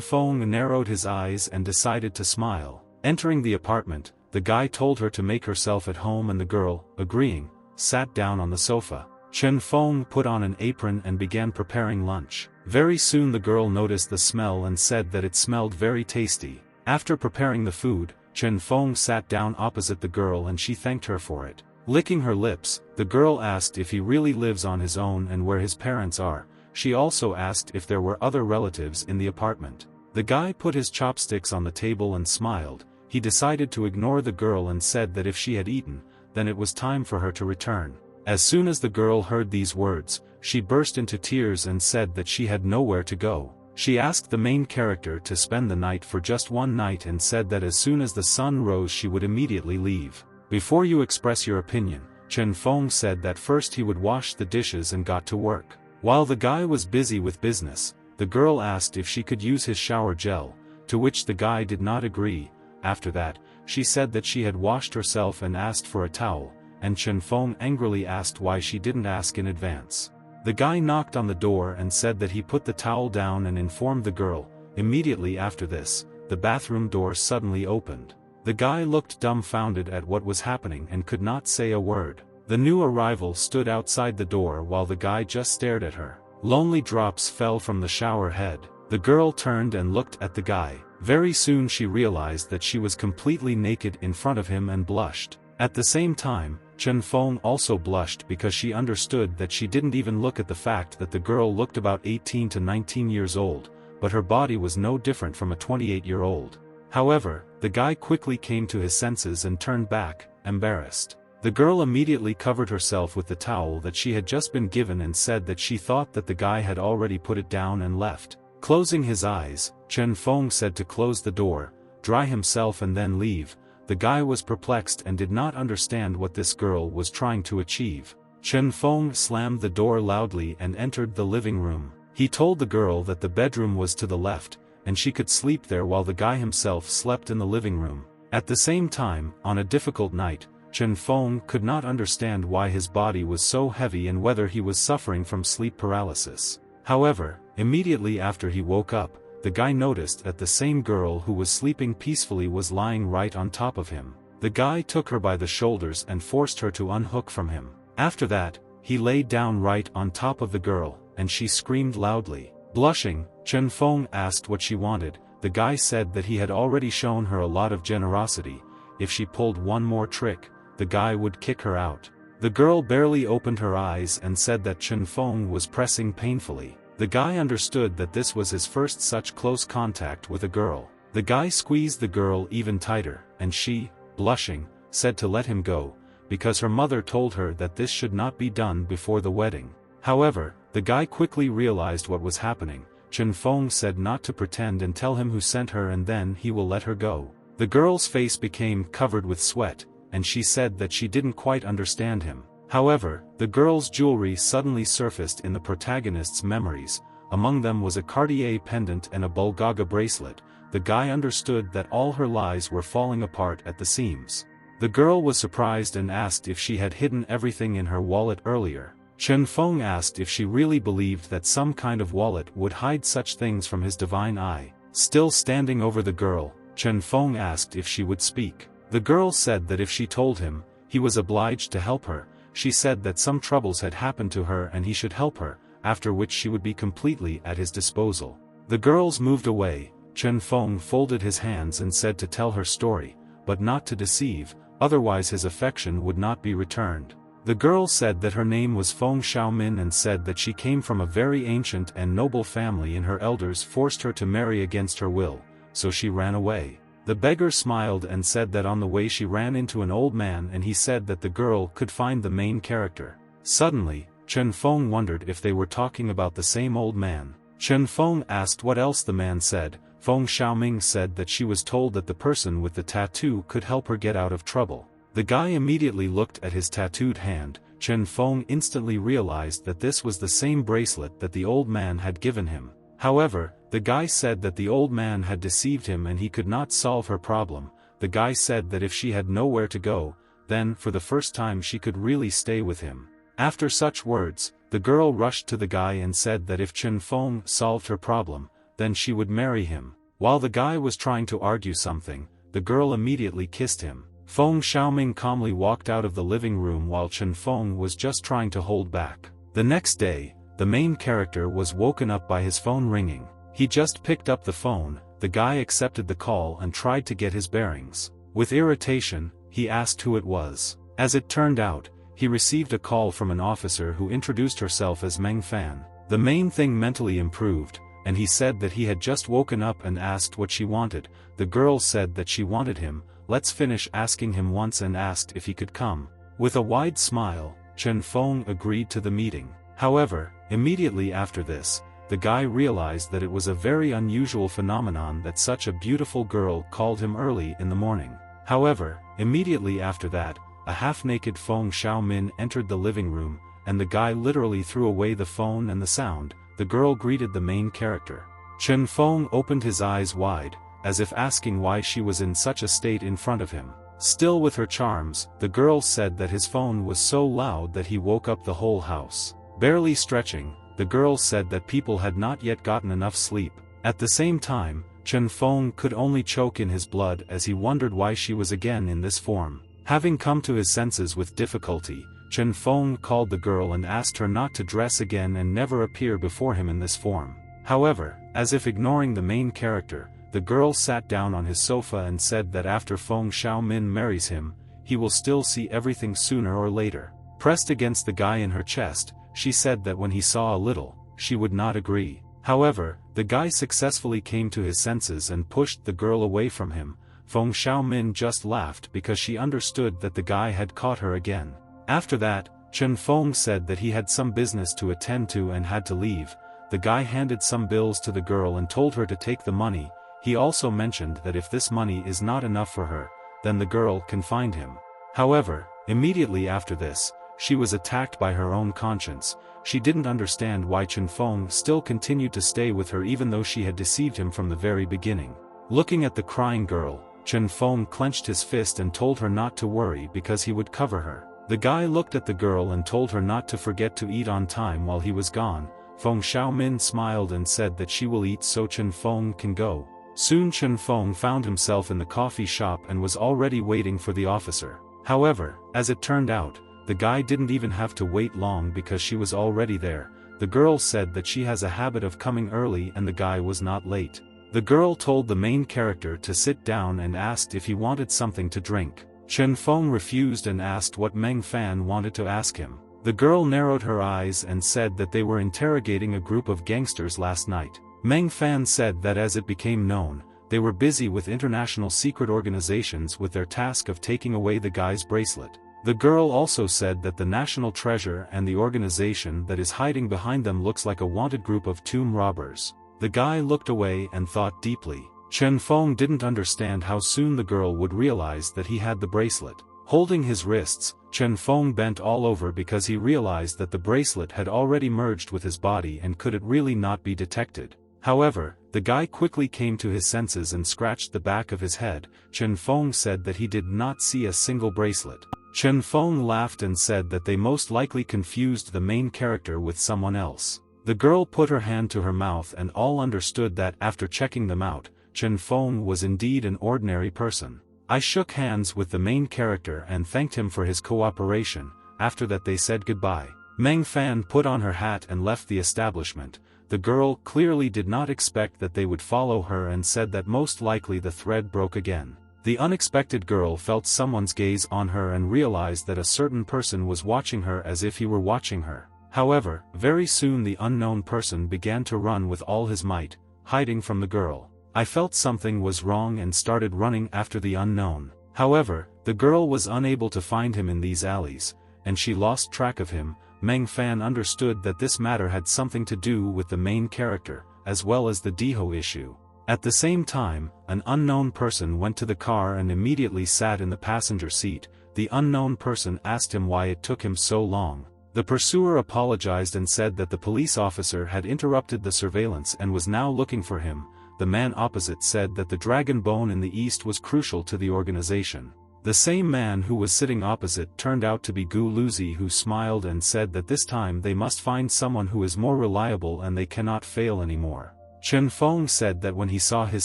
Feng narrowed his eyes and decided to smile. Entering the apartment, the guy told her to make herself at home and the girl, agreeing, sat down on the sofa. Chen Feng put on an apron and began preparing lunch. Very soon the girl noticed the smell and said that it smelled very tasty. After preparing the food, Chen Feng sat down opposite the girl and she thanked her for it. Licking her lips, the girl asked if he really lives on his own and where his parents are. She also asked if there were other relatives in the apartment. The guy put his chopsticks on the table and smiled. He decided to ignore the girl and said that if she had eaten, then it was time for her to return. As soon as the girl heard these words, she burst into tears and said that she had nowhere to go. She asked the main character to spend the night for just one night and said that as soon as the sun rose she would immediately leave. Before you express your opinion, Chen Feng said that first he would wash the dishes and got to work. While the guy was busy with business, the girl asked if she could use his shower gel, to which the guy did not agree. After that, she said that she had washed herself and asked for a towel, and Chen Feng angrily asked why she didn't ask in advance. The guy knocked on the door and said that he put the towel down and informed the girl. Immediately after this, the bathroom door suddenly opened. The guy looked dumbfounded at what was happening and could not say a word. The new arrival stood outside the door while the guy just stared at her. Lonely drops fell from the shower head. The girl turned and looked at the guy. Very soon she realized that she was completely naked in front of him and blushed. At the same time, Chen Feng also blushed because she understood that she didn't even look at the fact that the girl looked about 18 to 19 years old, but her body was no different from a 28-year-old. However, the guy quickly came to his senses and turned back, embarrassed. The girl immediately covered herself with the towel that she had just been given and said that she thought that the guy had already put it down and left. Closing his eyes, Chen Feng said to close the door, dry himself and then leave. The guy was perplexed and did not understand what this girl was trying to achieve. Chen Feng slammed the door loudly and entered the living room. He told the girl that the bedroom was to the left, and she could sleep there while the guy himself slept in the living room. At the same time, on a difficult night, Chen Feng could not understand why his body was so heavy and whether he was suffering from sleep paralysis. However, immediately after he woke up, the guy noticed that the same girl who was sleeping peacefully was lying right on top of him. The guy took her by the shoulders and forced her to unhook from him. After that, he lay down right on top of the girl, and she screamed loudly. Blushing, Chen Feng asked what she wanted. The guy said that he had already shown her a lot of generosity. If she pulled one more trick, the guy would kick her out. The girl barely opened her eyes and said that Chen Feng was pressing painfully. The guy understood that this was his first such close contact with a girl. The guy squeezed the girl even tighter, and she, blushing, said to let him go, because her mother told her that this should not be done before the wedding. However, the guy quickly realized what was happening. Chen Feng said not to pretend and tell him who sent her and then he will let her go. The girl's face became covered with sweat, and she said that she didn't quite understand him. However, the girl's jewelry suddenly surfaced in the protagonist's memories. Among them was a Cartier pendant and a Bulgaga bracelet. The guy understood that all her lies were falling apart at the seams. The girl was surprised and asked if she had hidden everything in her wallet earlier. Chen Feng asked if she really believed that some kind of wallet would hide such things from his divine eye. Still standing over the girl, Chen Feng asked if she would speak. The girl said that if she told him, he was obliged to help her. She said that some troubles had happened to her and he should help her, after which she would be completely at his disposal. The girls moved away. Chen Feng folded his hands and said to tell her story, but not to deceive, otherwise his affection would not be returned. The girl said that her name was Feng Xiaomin and said that she came from a very ancient and noble family and her elders forced her to marry against her will, so she ran away. The beggar smiled and said that on the way she ran into an old man and he said that the girl could find the main character. Suddenly, Chen Feng wondered if they were talking about the same old man. Chen Feng asked what else the man said. Feng Xiaoming said that she was told that the person with the tattoo could help her get out of trouble. The guy immediately looked at his tattooed hand. Chen Feng instantly realized that this was the same bracelet that the old man had given him. However, the guy said that the old man had deceived him and he could not solve her problem. The guy said that if she had nowhere to go, then for the first time she could really stay with him. After such words, the girl rushed to the guy and said that if Chen Feng solved her problem, then she would marry him. While the guy was trying to argue something, the girl immediately kissed him. Feng Xiaoming calmly walked out of the living room while Chen Feng was just trying to hold back. The next day, the main character was woken up by his phone ringing. He just picked up the phone, the guy accepted the call and tried to get his bearings. With irritation, he asked who it was. As it turned out, he received a call from an officer who introduced herself as Meng Fan. The main thing mentally improved, and he said that he had just woken up and asked what she wanted. The girl said that she wanted him. Let's finish asking him once and asked if he could come. With a wide smile, Chen Feng agreed to the meeting. However, immediately after this, the guy realized that it was a very unusual phenomenon that such a beautiful girl called him early in the morning. However, immediately after that, a half-naked Feng Xiaomin entered the living room, and the guy literally threw away the phone and the sound. The girl greeted the main character. Chen Feng opened his eyes wide, as if asking why she was in such a state in front of him. Still with her charms, the girl said that his phone was so loud that he woke up the whole house. Barely stretching, the girl said that people had not yet gotten enough sleep. At the same time, Chen Feng could only choke in his blood as he wondered why she was again in this form. Having come to his senses with difficulty, Chen Feng called the girl and asked her not to dress again and never appear before him in this form. However, as if ignoring the main character, the girl sat down on his sofa and said that after Feng Xiaomin marries him, he will still see everything sooner or later. Pressed against the guy in her chest, she said that when he saw a little, she would not agree. However, the guy successfully came to his senses and pushed the girl away from him. Feng Xiaomin just laughed because she understood that the guy had caught her again. After that, Chen Feng said that he had some business to attend to and had to leave. The guy handed some bills to the girl and told her to take the money. He also mentioned that if this money is not enough for her, then the girl can find him. However, immediately after this, she was attacked by her own conscience. She didn't understand why Chen Feng still continued to stay with her even though she had deceived him from the very beginning. Looking at the crying girl, Chen Feng clenched his fist and told her not to worry because he would cover her. The guy looked at the girl and told her not to forget to eat on time while he was gone. Feng Xiaomin smiled and said that she will eat so Chen Feng can go. Soon Chen Feng found himself in the coffee shop and was already waiting for the officer. However, as it turned out, the guy didn't even have to wait long because she was already there. The girl said that she has a habit of coming early and the guy was not late. The girl told the main character to sit down and asked if he wanted something to drink. Chen Feng refused and asked what Meng Fan wanted to ask him. The girl narrowed her eyes and said that they were interrogating a group of gangsters last night. Meng Fan said that as it became known, they were busy with international secret organizations with their task of taking away the guy's bracelet. The girl also said that the national treasure and the organization that is hiding behind them looks like a wanted group of tomb robbers. The guy looked away and thought deeply. Chen Feng didn't understand how soon the girl would realize that he had the bracelet. Holding his wrists, Chen Feng bent all over because he realized that the bracelet had already merged with his body and could it really not be detected. However, the guy quickly came to his senses and scratched the back of his head. Chen Feng said that he did not see a single bracelet. Chen Feng laughed and said that they most likely confused the main character with someone else. The girl put her hand to her mouth and all understood that after checking them out, Chen Feng was indeed an ordinary person. I shook hands with the main character and thanked him for his cooperation. After that they said goodbye. Meng Fan put on her hat and left the establishment. The girl clearly did not expect that they would follow her and said that most likely the thread broke again. The unexpected girl felt someone's gaze on her and realized that a certain person was watching her as if he were watching her. However, very soon the unknown person began to run with all his might, hiding from the girl. I felt something was wrong and started running after the unknown. However, the girl was unable to find him in these alleys, and she lost track of him. Meng Fan understood that this matter had something to do with the main character, as well as the Diho issue. At the same time, an unknown person went to the car and immediately sat in the passenger seat. The unknown person asked him why it took him so long. The pursuer apologized and said that the police officer had interrupted the surveillance and was now looking for him. The man opposite said that the dragon bone in the east was crucial to the organization. The same man who was sitting opposite turned out to be Gu Luzi, who smiled and said that this time they must find someone who is more reliable and they cannot fail anymore. Chen Feng said that when he saw his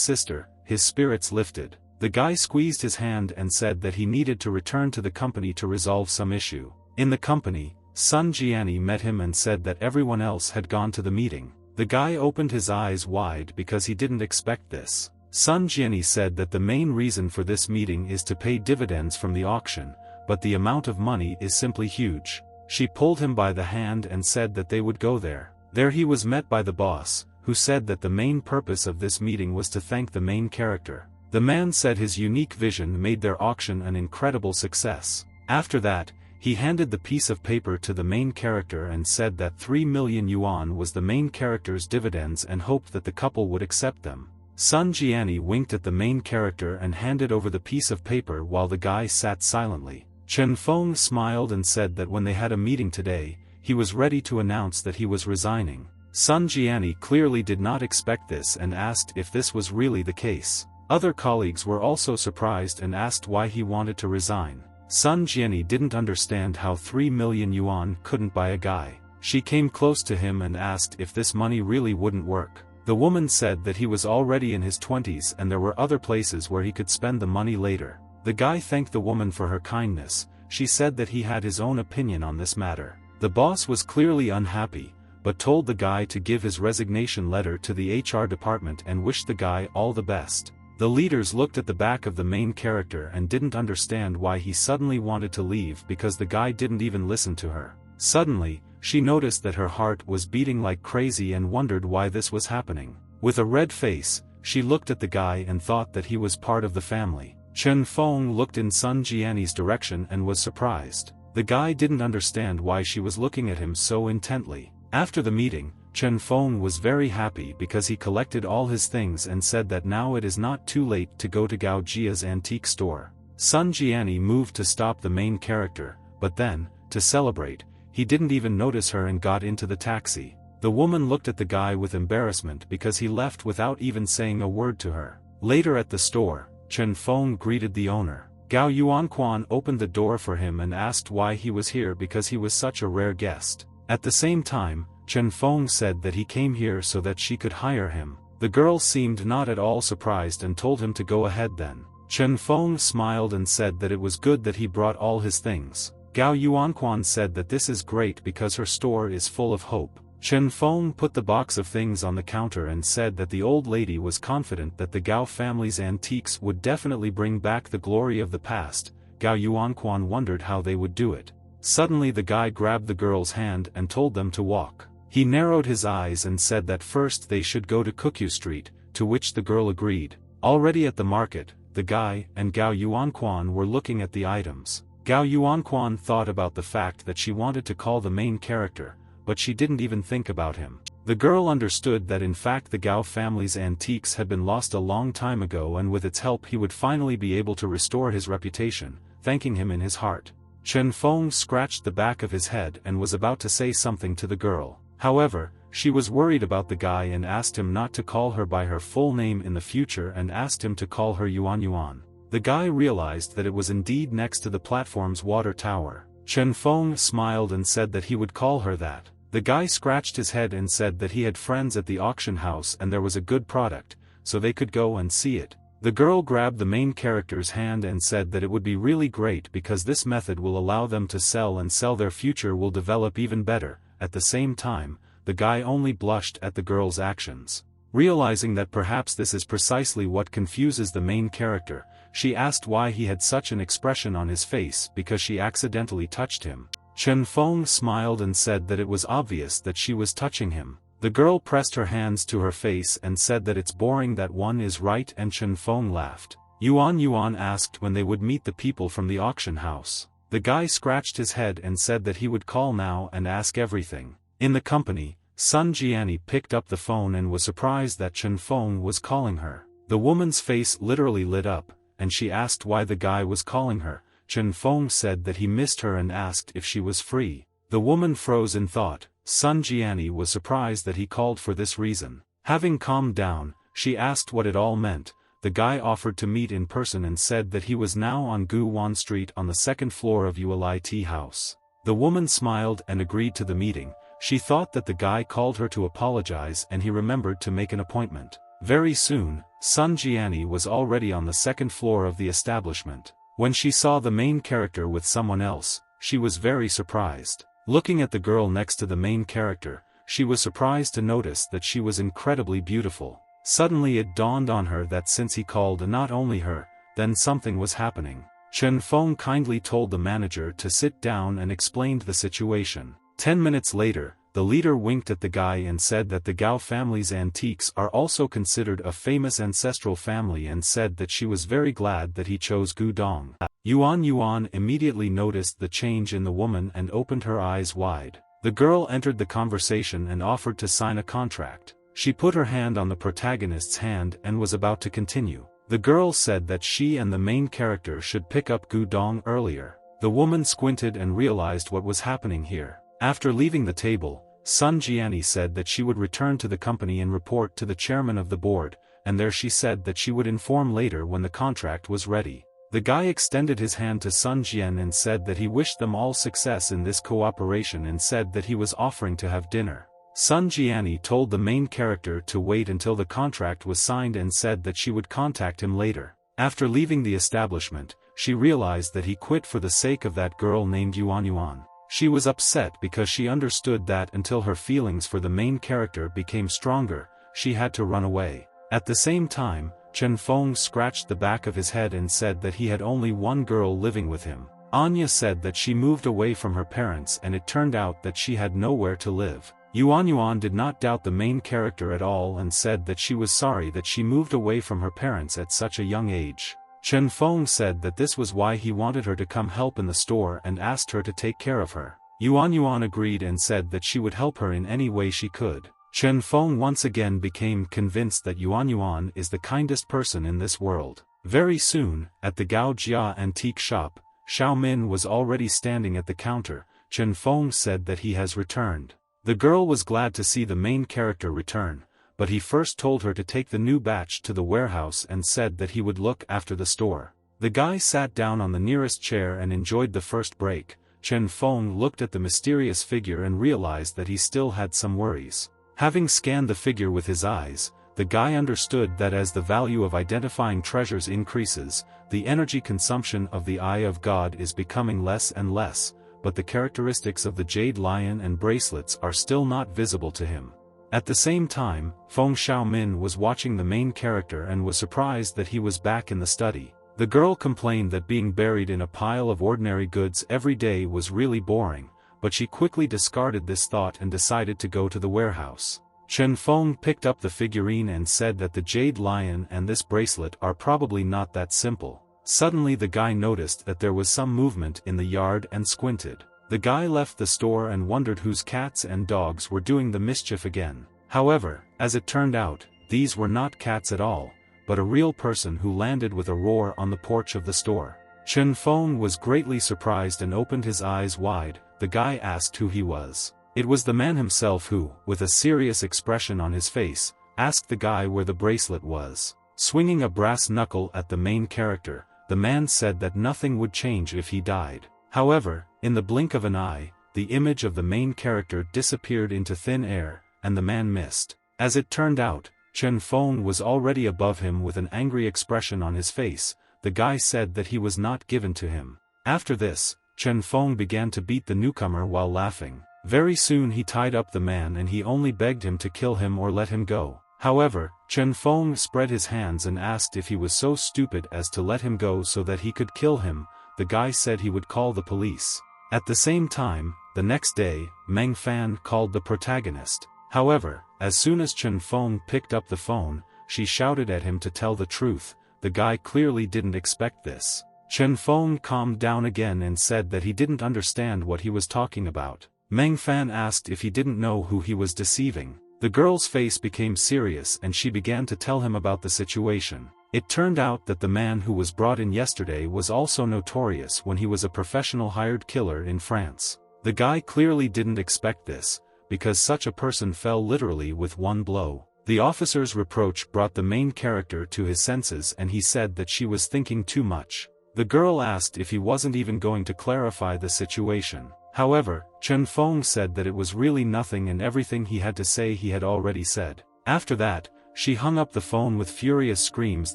sister, his spirits lifted. The guy squeezed his hand and said that he needed to return to the company to resolve some issue. In the company, Sun Jiani met him and said that everyone else had gone to the meeting. The guy opened his eyes wide because he didn't expect this. Sun Jiani said that the main reason for this meeting is to pay dividends from the auction, but the amount of money is simply huge. She pulled him by the hand and said that they would go there. There he was met by the boss, who said that the main purpose of this meeting was to thank the main character. The man said his unique vision made their auction an incredible success. After that, he handed the piece of paper to the main character and said that 3 million yuan was the main character's dividends and hoped that the couple would accept them. Sun Jiani winked at the main character and handed over the piece of paper while the guy sat silently. Chen Feng smiled and said that when they had a meeting today, he was ready to announce that he was resigning. Sun Jiani clearly did not expect this and asked if this was really the case. Other colleagues were also surprised and asked why he wanted to resign. Sun Jiani didn't understand how 3 million yuan couldn't buy a guy. She came close to him and asked if this money really wouldn't work. The woman said that he was already in his 20s and there were other places where he could spend the money later. The guy thanked the woman for her kindness. She said that he had his own opinion on this matter. The boss was clearly unhappy, but told the guy to give his resignation letter to the HR department and wished the guy all the best. The leaders looked at the back of the main character and didn't understand why he suddenly wanted to leave because the guy didn't even listen to her. Suddenly, she noticed that her heart was beating like crazy and wondered why this was happening. With a red face, she looked at the guy and thought that he was part of the family. Chen Feng looked in Sun Jiani's direction and was surprised. The guy didn't understand why she was looking at him so intently. After the meeting, Chen Feng was very happy because he collected all his things and said that now it is not too late to go to Gao Jia's antique store. Sun Jiani moved to stop the main character, but then, to celebrate, he didn't even notice her and got into the taxi. The woman looked at the guy with embarrassment because he left without even saying a word to her. Later at the store, Chen Feng greeted the owner. Gao Yuanquan opened the door for him and asked why he was here because he was such a rare guest. At the same time, Chen Feng said that he came here so that she could hire him. The girl seemed not at all surprised and told him to go ahead then. Chen Feng smiled and said that it was good that he brought all his things. Gao Yuanquan said that this is great because her store is full of hope. Chen Feng put the box of things on the counter and said that the old lady was confident that the Gao family's antiques would definitely bring back the glory of the past. Gao Yuanquan wondered how they would do it. Suddenly the guy grabbed the girl's hand and told them to walk. He narrowed his eyes and said that first they should go to Kukyu Street, to which the girl agreed. Already at the market, the guy and Gao Yuanquan were looking at the items. Gao Yuanquan thought about the fact that she wanted to call the main character, but she didn't even think about him. The girl understood that in fact the Gao family's antiques had been lost a long time ago and with its help he would finally be able to restore his reputation, thanking him in his heart. Chen Feng scratched the back of his head and was about to say something to the girl. However, she was worried about the guy and asked him not to call her by her full name in the future and asked him to call her Yuan Yuan. The guy realized that it was indeed next to the platform's water tower. Chen Feng smiled and said that he would call her that. The guy scratched his head and said that he had friends at the auction house and there was a good product, so they could go and see it. The girl grabbed the main character's hand and said that it would be really great because this method will allow them to sell and their future will develop even better. At the same time, the guy only blushed at the girl's actions. Realizing that perhaps this is precisely what confuses the main character, she asked why he had such an expression on his face because she accidentally touched him. Chen Feng smiled and said that it was obvious that she was touching him. The girl pressed her hands to her face and said that it's boring that one is right and Chen Feng laughed. Yuan Yuan asked when they would meet the people from the auction house. The guy scratched his head and said that he would call now and ask everything. In the company, Sun Jiani picked up the phone and was surprised that Chen Feng was calling her. The woman's face literally lit up, and she asked why the guy was calling her. Chen Feng said that he missed her and asked if she was free. The woman froze in thought. Sun Jiani was surprised that he called for this reason. Having calmed down, she asked what it all meant. The guy offered to meet in person and said that he was now on Gu Wan Street on the second floor of Ulit House. The woman smiled and agreed to the meeting. She thought that the guy called her to apologize and he remembered to make an appointment. Very soon, Sun Jiani was already on the second floor of the establishment. When she saw the main character with someone else, she was very surprised. Looking at the girl next to the main character, she was surprised to notice that she was incredibly beautiful. Suddenly it dawned on her that since he called not only her, then something was happening. Chen Feng kindly told the manager to sit down and explained the situation. 10 minutes later, the leader winked at the guy and said that the Gao family's antiques are also considered a famous ancestral family and said that she was very glad that he chose Gu Dong. Yuan immediately noticed the change in the woman and opened her eyes wide. The girl entered the conversation and offered to sign a contract. She put her hand on the protagonist's hand and was about to continue. The girl said that she and the main character should pick up Gu Dong earlier. The woman squinted and realized what was happening here. After leaving the table, Sun Jiani said that she would return to the company and report to the chairman of the board, and there she said that she would inform later when the contract was ready. The guy extended his hand to Sun Jian and said that he wished them all success in this cooperation and said that he was offering to have dinner. Sun Jiani told the main character to wait until the contract was signed and said that she would contact him later. After leaving the establishment, she realized that he quit for the sake of that girl named Yuan. She was upset because she understood that until her feelings for the main character became stronger, she had to run away. At the same time, Chen Feng scratched the back of his head and said that he had only one girl living with him. Anya said that she moved away from her parents and it turned out that she had nowhere to live. Yuan did not doubt the main character at all and said that she was sorry that she moved away from her parents at such a young age. Chen Feng said that this was why he wanted her to come help in the store and asked her to take care of her. Yuan agreed and said that she would help her in any way she could. Chen Feng once again became convinced that Yuan is the kindest person in this world. Very soon, at the Gao Jia antique shop, Xiao Min was already standing at the counter. Chen Feng said that he has returned. The girl was glad to see the main character return, but he first told her to take the new batch to the warehouse and said that he would look after the store. The guy sat down on the nearest chair and enjoyed the first break. Chen Feng looked at the mysterious figure and realized that he still had some worries. Having scanned the figure with his eyes, the guy understood that as the value of identifying treasures increases, the energy consumption of the Eye of God is becoming less and less, but the characteristics of the jade lion and bracelets are still not visible to him. At the same time, Feng Xiaomin was watching the main character and was surprised that he was back in the study. The girl complained that being buried in a pile of ordinary goods every day was really boring, but she quickly discarded this thought and decided to go to the warehouse. Chen Feng picked up the figurine and said that the jade lion and this bracelet are probably not that simple. Suddenly the guy noticed that there was some movement in the yard and squinted. The guy left the store and wondered whose cats and dogs were doing the mischief again. However, as it turned out, these were not cats at all, but a real person who landed with a roar on the porch of the store. Chen Feng was greatly surprised and opened his eyes wide. The guy asked who he was. It was the man himself who, with a serious expression on his face, asked the guy where the bracelet was. Swinging a brass knuckle at the main character, the man said that nothing would change if he died. However, in the blink of an eye, the image of the main character disappeared into thin air, and the man missed. As it turned out, Chen Feng was already above him with an angry expression on his face. The guy said that he was not given to him. After this, Chen Feng began to beat the newcomer while laughing. Very soon he tied up the man and he only begged him to kill him or let him go. However, Chen Feng spread his hands and asked if he was so stupid as to let him go so that he could kill him. The guy said he would call the police. At the same time, the next day, Meng Fan called the protagonist. However, as soon as Chen Feng picked up the phone, she shouted at him to tell the truth. The guy clearly didn't expect this. Chen Feng calmed down again and said that he didn't understand what he was talking about. Meng Fan asked if he didn't know who he was deceiving. The girl's face became serious and she began to tell him about the situation. It turned out that the man who was brought in yesterday was also notorious when he was a professional hired killer in France. The guy clearly didn't expect this, because such a person fell literally with one blow. The officer's reproach brought the main character to his senses and he said that she was thinking too much. The girl asked if he wasn't even going to clarify the situation. However, Chen Feng said that it was really nothing and everything he had to say he had already said. After that, she hung up the phone with furious screams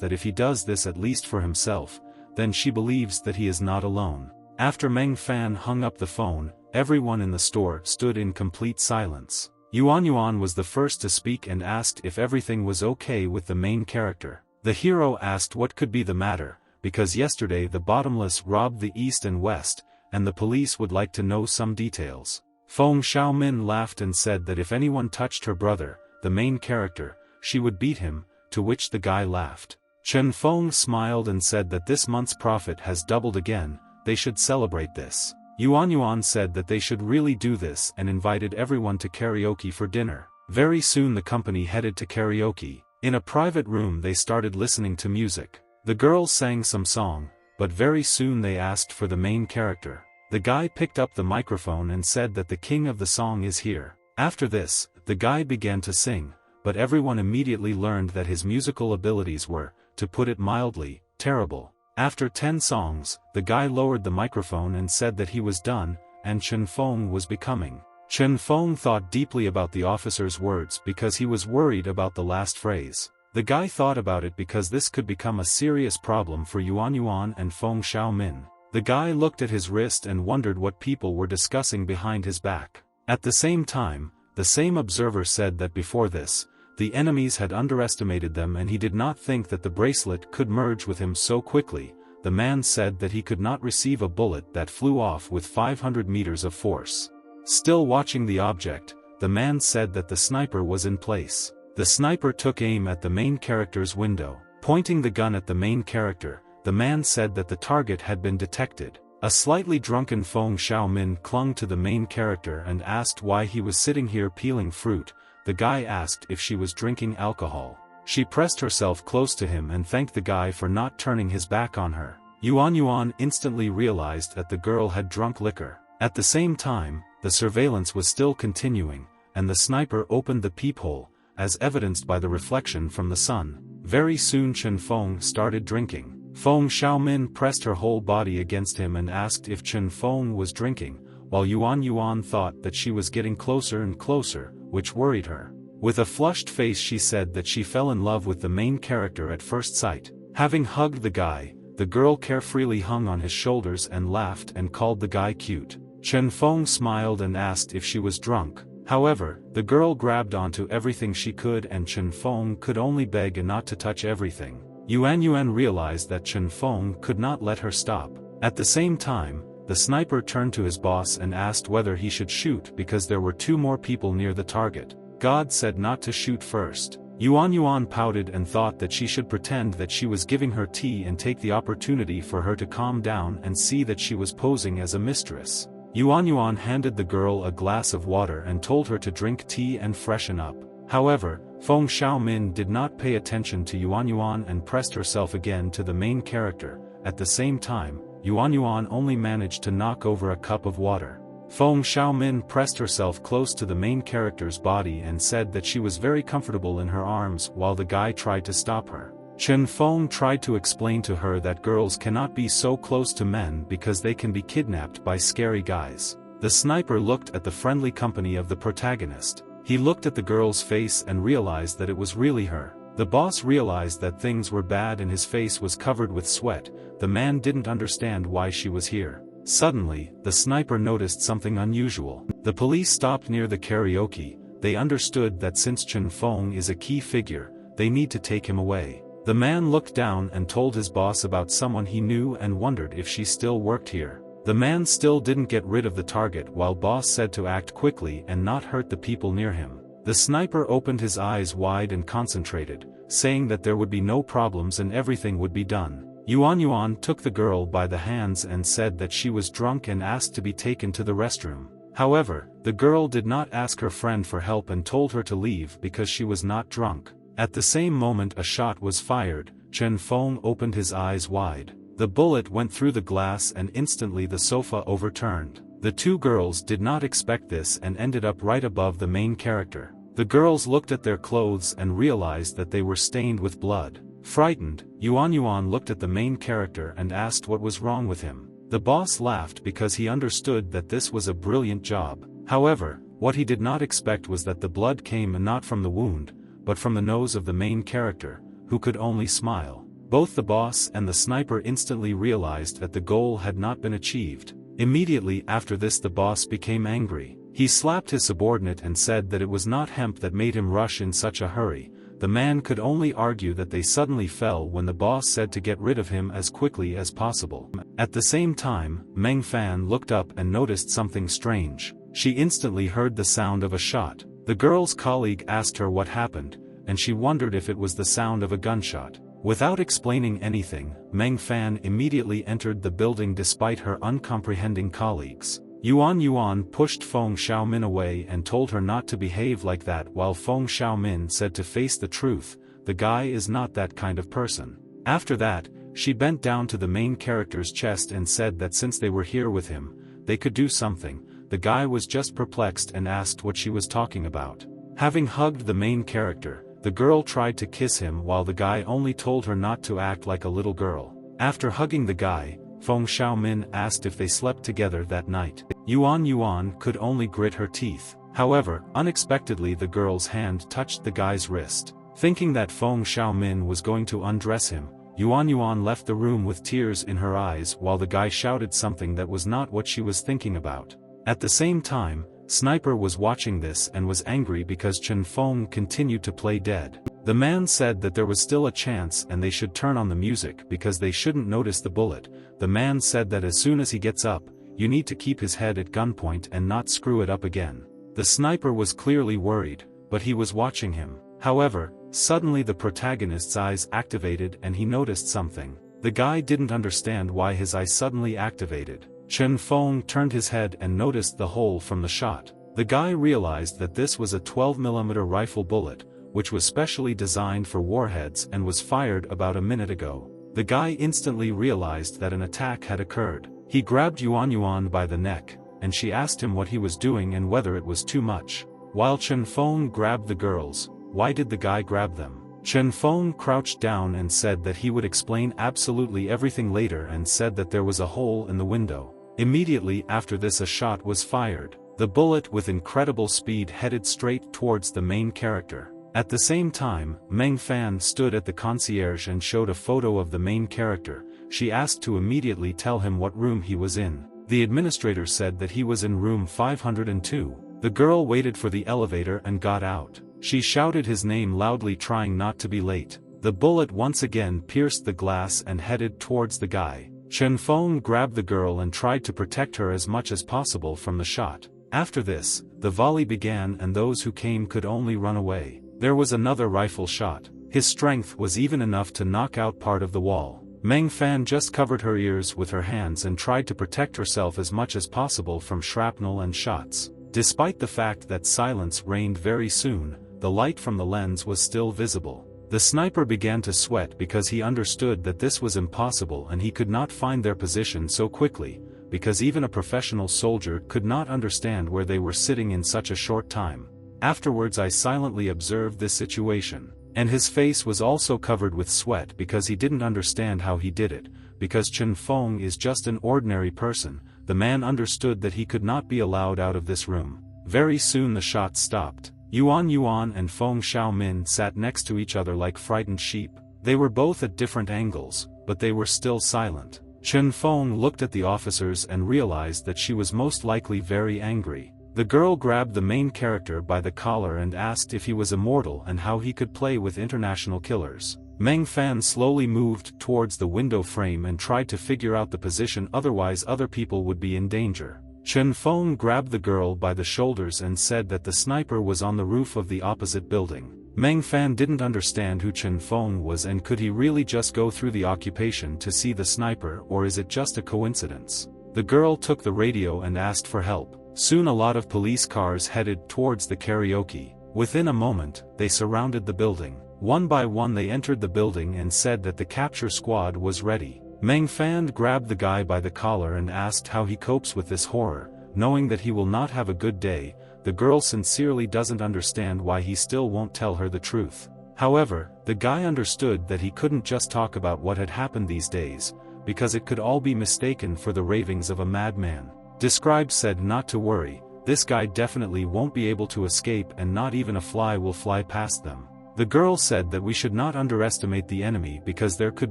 that if he does this at least for himself, then she believes that he is not alone. After Meng Fan hung up the phone, everyone in the store stood in complete silence. Yuan Yuan was the first to speak and asked if everything was okay with the main character. The hero asked what could be the matter, because yesterday the bottomless robbed the east and west, and the police would like to know some details. Feng Xiaomin laughed and said that if anyone touched her brother, the main character, she would beat him, to which the guy laughed. Chen Feng smiled and said that this month's profit has doubled again, they should celebrate this. Yuan Yuan said that they should really do this and invited everyone to karaoke for dinner. Very soon the company headed to karaoke. In a private room they started listening to music. The girls sang some song, but very soon they asked for the main character. The guy picked up the microphone and said that the king of the song is here. After this, the guy began to sing, but everyone immediately learned that his musical abilities were, to put it mildly, terrible. After 10 songs, the guy lowered the microphone and said that he was done, and Chen Feng was becoming. Chen Feng thought deeply about the officer's words because he was worried about the last phrase. The guy thought about it because this could become a serious problem for Yuan Yuan and Feng Xiaomin. The guy looked at his wrist and wondered what people were discussing behind his back. At the same time, the same observer said that before this, the enemies had underestimated them and he did not think that the bracelet could merge with him so quickly. The man said that he could not receive a bullet that flew off with 500 meters of force. Still watching the object, the man said that the sniper was in place. The sniper took aim at the main character's window. Pointing the gun at the main character, the man said that the target had been detected. A slightly drunken Feng Xiaomin clung to the main character and asked why he was sitting here peeling fruit. The guy asked if she was drinking alcohol. She pressed herself close to him and thanked the guy for not turning his back on her. Yuan Yuan instantly realized that the girl had drunk liquor. At the same time, the surveillance was still continuing, and the sniper opened the peephole, as evidenced by the reflection from the sun. Very soon Chen Feng started drinking. Feng Xiaomin pressed her whole body against him and asked if Chen Feng was drinking, while Yuan Yuan thought that she was getting closer and closer, which worried her. With a flushed face she said that she fell in love with the main character at first sight. Having hugged the guy, the girl carefreely hung on his shoulders and laughed and called the guy cute. Chen Feng smiled and asked if she was drunk. However, the girl grabbed onto everything she could and Chen Feng could only beg not to touch everything. Yuan Yuan realized that Chen Feng could not let her stop. At the same time, the sniper turned to his boss and asked whether he should shoot because there were 2 more people near the target. God said not to shoot first. Yuan Yuan pouted and thought that she should pretend that she was giving her tea and take the opportunity for her to calm down and see that she was posing as a mistress. Yuan Yuan handed the girl a glass of water and told her to drink tea and freshen up. However, Feng Xiaomin did not pay attention to Yuan Yuan and pressed herself again to the main character. At the same time, Yuan Yuan only managed to knock over a cup of water. Feng Xiaomin pressed herself close to the main character's body and said that she was very comfortable in her arms while the guy tried to stop her. Chen Feng tried to explain to her that girls cannot be so close to men because they can be kidnapped by scary guys. The sniper looked at the friendly company of the protagonist. He looked at the girl's face and realized that it was really her. The boss realized that things were bad and his face was covered with sweat. The man didn't understand why she was here. Suddenly, the sniper noticed something unusual. The police stopped near the karaoke. They understood that since Chen Feng is a key figure, they need to take him away. The man looked down and told his boss about someone he knew and wondered if she still worked here. The man still didn't get rid of the target while boss said to act quickly and not hurt the people near him. The sniper opened his eyes wide and concentrated, saying that there would be no problems and everything would be done. Yuan Yuan took the girl by the hands and said that she was drunk and asked to be taken to the restroom. However, the girl did not ask her friend for help and told her to leave because she was not drunk. At the same moment a shot was fired. Chen Feng opened his eyes wide. The bullet went through the glass and instantly the sofa overturned. The two girls did not expect this and ended up right above the main character. The girls looked at their clothes and realized that they were stained with blood. Frightened, Yuan looked at the main character and asked what was wrong with him. The boss laughed because he understood that this was a brilliant job. However, what he did not expect was that the blood came not from the wound, but from the nose of the main character, who could only smile. Both the boss and the sniper instantly realized that the goal had not been achieved. Immediately after this, the boss became angry. He slapped his subordinate and said that it was not hemp that made him rush in such a hurry. The man could only argue that they suddenly fell when the boss said to get rid of him as quickly as possible. At the same time, Meng Fan looked up and noticed something strange. She instantly heard the sound of a shot. The girl's colleague asked her what happened, and she wondered if it was the sound of a gunshot. Without explaining anything, Meng Fan immediately entered the building despite her uncomprehending colleagues. Yuan pushed Feng Xiaomin away and told her not to behave like that, while Feng Xiaomin said to face the truth, the guy is not that kind of person. After that, she bent down to the main character's chest and said that since they were here with him, they could do something. The guy was just perplexed and asked what she was talking about. Having hugged the main character, the girl tried to kiss him while the guy only told her not to act like a little girl. After hugging the guy, Feng Xiaomin asked if they slept together that night. Yuan could only grit her teeth. However, unexpectedly the girl's hand touched the guy's wrist. Thinking that Feng Xiaomin was going to undress him, Yuan left the room with tears in her eyes while the guy shouted something that was not what she was thinking about. At the same time, Sniper was watching this and was angry because Chen Feng continued to play dead. The man said that there was still a chance and they should turn on the music because they shouldn't notice the bullet. The man said that as soon as he gets up, you need to keep his head at gunpoint and not screw it up again. The sniper was clearly worried, but he was watching him. However, suddenly the protagonist's eyes activated and he noticed something. The guy didn't understand why his eye suddenly activated. Chen Feng turned his head and noticed the hole from the shot. The guy realized that this was a 12mm rifle bullet, which was specially designed for warheads and was fired about a minute ago. The guy instantly realized that an attack had occurred. He grabbed Yuan by the neck, and she asked him what he was doing and whether it was too much. While Chen Feng grabbed the girls, why did the guy grab them? Chen Feng crouched down and said that he would explain absolutely everything later and said that there was a hole in the window. Immediately after this, a shot was fired. The bullet with incredible speed headed straight towards the main character. At the same time, Meng Fan stood at the concierge and showed a photo of the main character. She asked to immediately tell him what room he was in. The administrator said that he was in room 502. The girl waited for the elevator and got out. She shouted his name loudly, trying not to be late. The bullet once again pierced the glass and headed towards the guy. Chen Feng grabbed the girl and tried to protect her as much as possible from the shot. After this, the volley began and those who came could only run away. There was another rifle shot. His strength was even enough to knock out part of the wall. Meng Fan just covered her ears with her hands and tried to protect herself as much as possible from shrapnel and shots. Despite the fact that silence reigned very soon, the light from the lens was still visible. The sniper began to sweat because he understood that this was impossible and he could not find their position so quickly, because even a professional soldier could not understand where they were sitting in such a short time. Afterwards, I silently observed this situation, and his face was also covered with sweat because he didn't understand how he did it, because Chen Feng is just an ordinary person. The man understood that he could not be allowed out of this room. Very soon the shot stopped. Yuan and Feng Xiaomin sat next to each other like frightened sheep. They were both at different angles, but they were still silent. Chen Feng looked at the officers and realized that she was most likely very angry. The girl grabbed the main character by the collar and asked if he was immortal and how he could play with international killers. Meng Fan slowly moved towards the window frame and tried to figure out the position, otherwise other people would be in danger. Chen Feng grabbed the girl by the shoulders and said that the sniper was on the roof of the opposite building. Meng Fan didn't understand who Chen Feng was and could he really just go through the occupation to see the sniper, or is it just a coincidence? The girl took the radio and asked for help. Soon a lot of police cars headed towards the karaoke. Within a moment, they surrounded the building. One by one they entered the building and said that the capture squad was ready. Meng Fan grabbed the guy by the collar and asked how he copes with this horror. knowing that he will not have a good day. The girl sincerely doesn't understand why he still won't tell her the truth. However, the guy understood that he couldn't just talk about what had happened these days, because it could all be mistaken for the ravings of a madman. Describe said not to worry, this guy definitely won't be able to escape and not even a fly will fly past them. The girl said that we should not underestimate the enemy because there could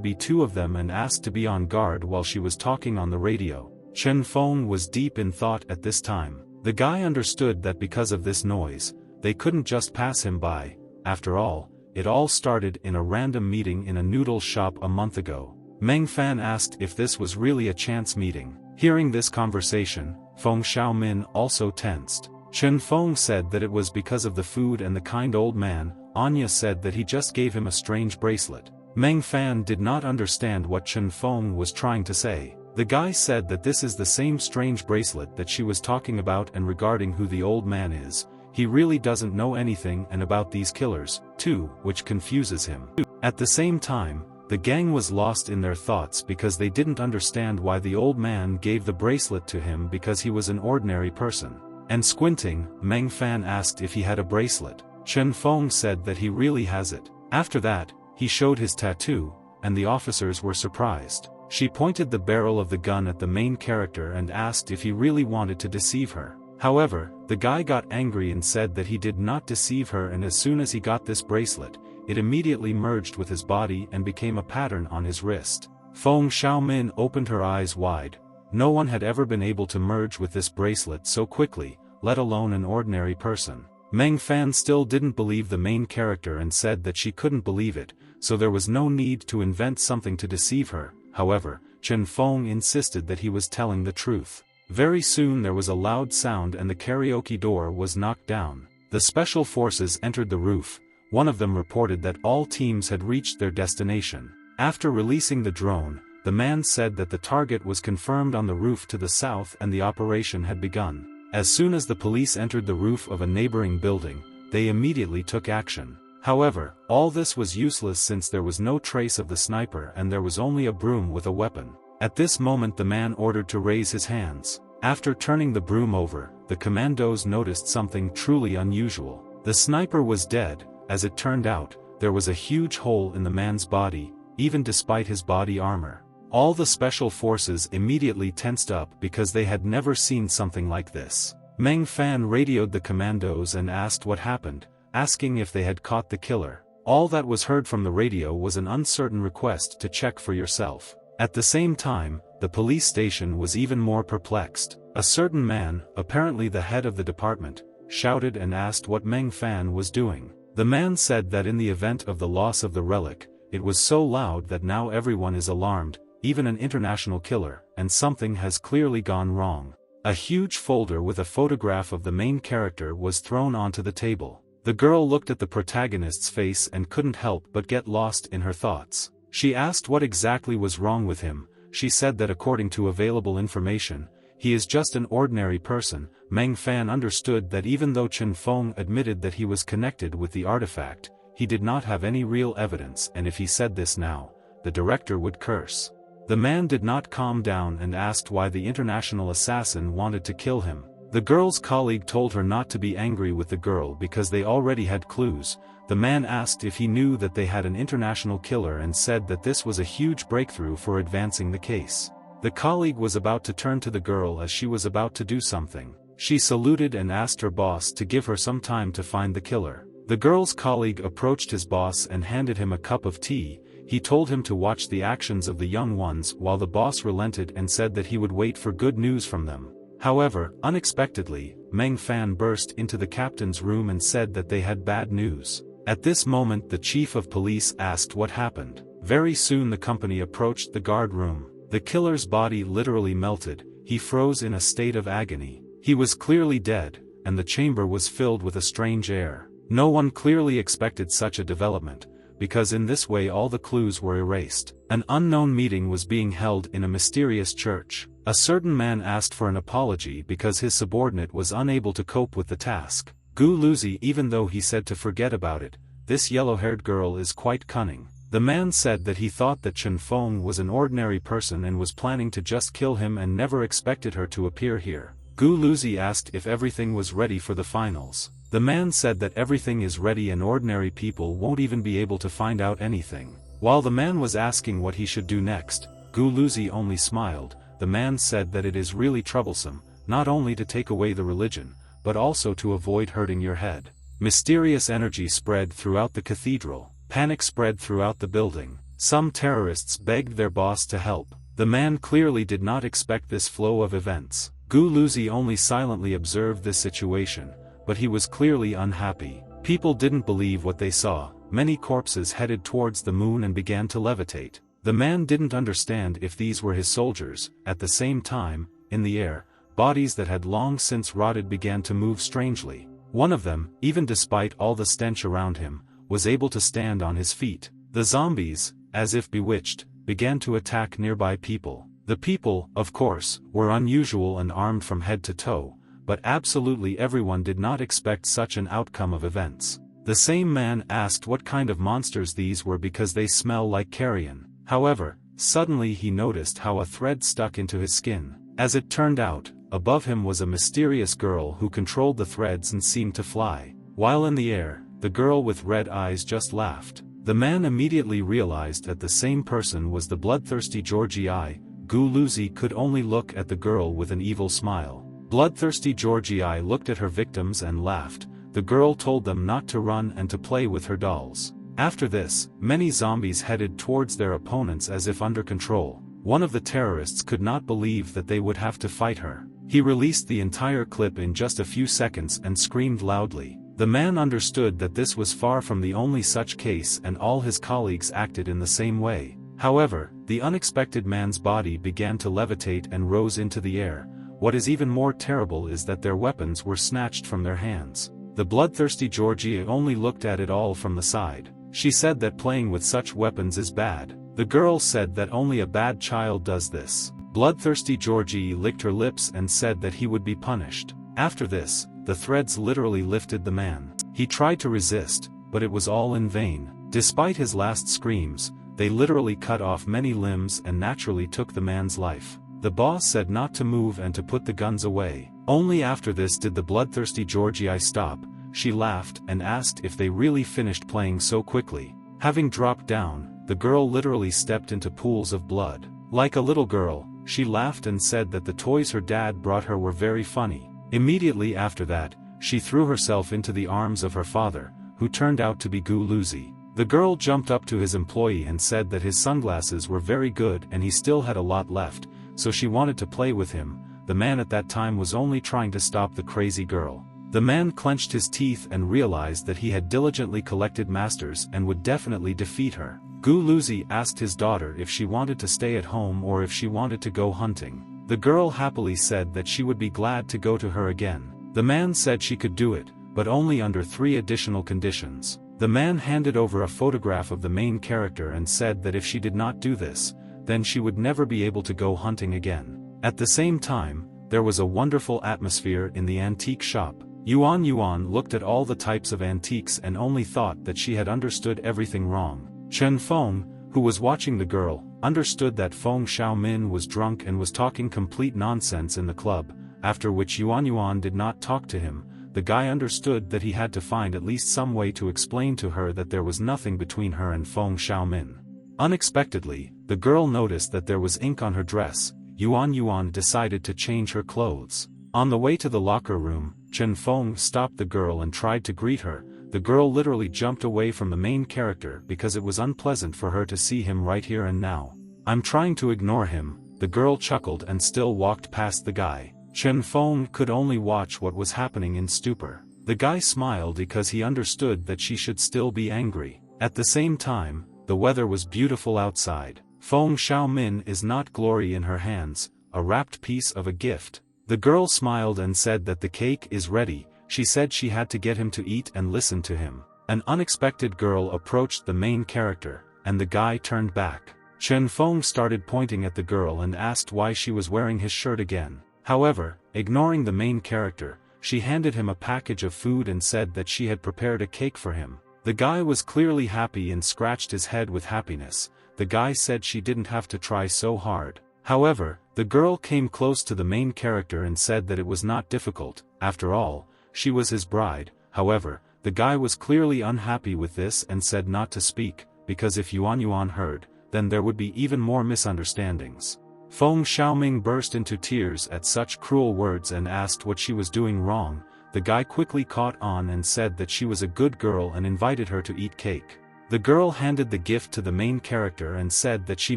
be two of them and asked to be on guard while she was talking on the radio. Chen Feng was deep in thought at this time. The guy understood that because of this noise, they couldn't just pass him by. After all, it all started in a random meeting in a noodle shop a month ago. Meng Fan asked if this was really a chance meeting. Hearing this conversation, Feng Xiaomin also tensed. Chen Feng said that it was because of the food and the kind old man. Anya said that he just gave him a strange bracelet. Meng Fan did not understand what Chen Feng was trying to say. The guy said that this is the same strange bracelet that she was talking about, and regarding who the old man is, he really doesn't know anything, and about these killers, too, which confuses him. At the same time, the gang was lost in their thoughts because they didn't understand why the old man gave the bracelet to him because he was an ordinary person. And squinting, Meng Fan asked if he had a bracelet. Chen Feng said that he really has it. After that, he showed his tattoo, and the officers were surprised. She pointed the barrel of the gun at the main character and asked if he really wanted to deceive her. However, the guy got angry and said that he did not deceive her, and as soon as he got this bracelet, it immediately merged with his body and became a pattern on his wrist. Feng Xiaomin opened her eyes wide. No one had ever been able to merge with this bracelet so quickly, let alone an ordinary person. Meng Fan still didn't believe the main character and said that she couldn't believe it, so there was no need to invent something to deceive her. However, Chen Feng insisted that he was telling the truth. Very soon there was a loud sound and the karaoke door was knocked down. The special forces entered the roof. One of them reported that all teams had reached their destination. After releasing the drone, the man said that the target was confirmed on the roof to the south and the operation had begun. As soon as the police entered the roof of a neighboring building, they immediately took action. However, all this was useless since there was no trace of the sniper and there was only a broom with a weapon. At this moment the man ordered to raise his hands. After turning the broom over, the commandos noticed something truly unusual. The sniper was dead. As it turned out, there was a huge hole in the man's body, even despite his body armor. All the special forces immediately tensed up because they had never seen something like this. Meng Fan radioed the commandos and asked what happened, asking if they had caught the killer. All that was heard from the radio was an uncertain request to check for yourself. At the same time, the police station was even more perplexed. A certain man, apparently the head of the department, shouted and asked what Meng Fan was doing. The man said that in the event of the loss of the relic, it was so loud that now everyone is alarmed, even an international killer, and something has clearly gone wrong. A huge folder with a photograph of the main character was thrown onto the table. The girl looked at the protagonist's face and couldn't help but get lost in her thoughts. She asked what exactly was wrong with him. She said that according to available information, he is just an ordinary person. Meng Fan understood that even though Chen Feng admitted that he was connected with the artifact, he did not have any real evidence, and if he said this now, the director would curse. The man did not calm down and asked why the international assassin wanted to kill him. The girl's colleague told her not to be angry with the girl because they already had clues. The man asked if he knew that they had an international killer and said that this was a huge breakthrough for advancing the case. The colleague was about to turn to the girl as she was about to do something. She saluted and asked her boss to give her some time to find the killer. The girl's colleague approached his boss and handed him a cup of tea. He told him to watch the actions of the young ones while the boss relented and said that he would wait for good news from them. However, unexpectedly, Meng Fan burst into the captain's room and said that they had bad news. At this moment the chief of police asked what happened. Very soon the company approached the guard room. The killer's body literally melted. He froze in a state of agony. He was clearly dead, and the chamber was filled with a strange air. No one clearly expected such a development, because in this way all the clues were erased. An unknown meeting was being held in a mysterious church. A certain man asked for an apology because his subordinate was unable to cope with the task. Gu Luzi, even though he said to forget about it, this yellow-haired girl is quite cunning. The man said that he thought that Chen Feng was an ordinary person and was planning to just kill him and never expected her to appear here. Gu Luzi asked if everything was ready for the finals. The man said that everything is ready and ordinary people won't even be able to find out anything. While the man was asking what he should do next, Gu Luzi only smiled. The man said that it is really troublesome, not only to take away the religion, but also to avoid hurting your head. Mysterious energy spread throughout the cathedral. Panic spread throughout the building. Some terrorists begged their boss to help. The man clearly did not expect this flow of events. Gu Luzi only silently observed this situation, but he was clearly unhappy. People didn't believe what they saw. Many corpses headed towards the moon and began to levitate. The man didn't understand if these were his soldiers. At the same time, in the air, bodies that had long since rotted began to move strangely. One of them, even despite all the stench around him, was able to stand on his feet. The zombies, as if bewitched, began to attack nearby people. The people, of course, were unusual and armed from head to toe, but absolutely everyone did not expect such an outcome of events. The same man asked what kind of monsters these were because they smell like carrion. However, suddenly he noticed how a thread stuck into his skin. As it turned out, above him was a mysterious girl who controlled the threads and seemed to fly. While in the air, the girl with red eyes just laughed. The man immediately realized that the same person was the bloodthirsty Georgie I. Gu Luzi could only look at the girl with an evil smile. Bloodthirsty Georgie I looked at her victims and laughed. The girl told them not to run and to play with her dolls. After this, many zombies headed towards their opponents as if under control. One of the terrorists could not believe that they would have to fight her. He released the entire clip in just a few seconds and screamed loudly. The man understood that this was far from the only such case and all his colleagues acted in the same way. However, the unexpected man's body began to levitate and rose into the air. What is even more terrible is that their weapons were snatched from their hands. The bloodthirsty Georgie only looked at it all from the side. She said that playing with such weapons is bad. The girl said that only a bad child does this. Bloodthirsty Georgie licked her lips and said that he would be punished. After this, the threads literally lifted the man. He tried to resist, but it was all in vain. Despite his last screams, they literally cut off many limbs and naturally took the man's life. The boss said not to move and to put the guns away. Only after this did the bloodthirsty Georgie stop. She laughed and asked if they really finished playing so quickly. Having dropped down, the girl literally stepped into pools of blood. Like a little girl, she laughed and said that the toys her dad brought her were very funny. Immediately after that, she threw herself into the arms of her father, who turned out to be Gu Luzi. The girl jumped up to his employee and said that his sunglasses were very good and he still had a lot left, so she wanted to play with him. The man at that time was only trying to stop the crazy girl. The man clenched his teeth and realized that he had diligently collected masters and would definitely defeat her. Gu Luzi asked his daughter if she wanted to stay at home or if she wanted to go hunting. The girl happily said that she would be glad to go to her again. The man said she could do it, but only under 3 additional conditions. The man handed over a photograph of the main character and said that if she did not do this, then she would never be able to go hunting again. At the same time, there was a wonderful atmosphere in the antique shop. Yuan looked at all the types of antiques and only thought that she had understood everything wrong. Chen Feng, who was watching the girl, understood that Feng Xiaomin was drunk and was talking complete nonsense in the club, after which Yuan did not talk to him. The guy understood that he had to find at least some way to explain to her that there was nothing between her and Feng Xiaomin. Unexpectedly, the girl noticed that there was ink on her dress. Yuan decided to change her clothes. On the way to the locker room, Chen Feng stopped the girl and tried to greet her. The girl literally jumped away from the main character because it was unpleasant for her to see him right here and now. "I'm trying to ignore him," the girl chuckled and still walked past the guy. Chen Feng could only watch what was happening in stupor. The guy smiled because he understood that she should still be angry. At the same time, the weather was beautiful outside. Feng Xiaomin is not glory in her hands, a wrapped piece of a gift. The girl smiled and said that the cake is ready. She said she had to get him to eat and listen to him. An unexpected girl approached the main character, and the guy turned back. Chen Feng started pointing at the girl and asked why she was wearing his shirt again. However, ignoring the main character, she handed him a package of food and said that she had prepared a cake for him. The guy was clearly happy and scratched his head with happiness. The guy said she didn't have to try so hard. However, the girl came close to the main character and said that it was not difficult. After all, she was his bride. However, the guy was clearly unhappy with this and said not to speak, because if Yuan heard, then there would be even more misunderstandings. Feng Xiaoming burst into tears at such cruel words and asked what she was doing wrong. The guy quickly caught on and said that she was a good girl and invited her to eat cake. The girl handed the gift to the main character and said that she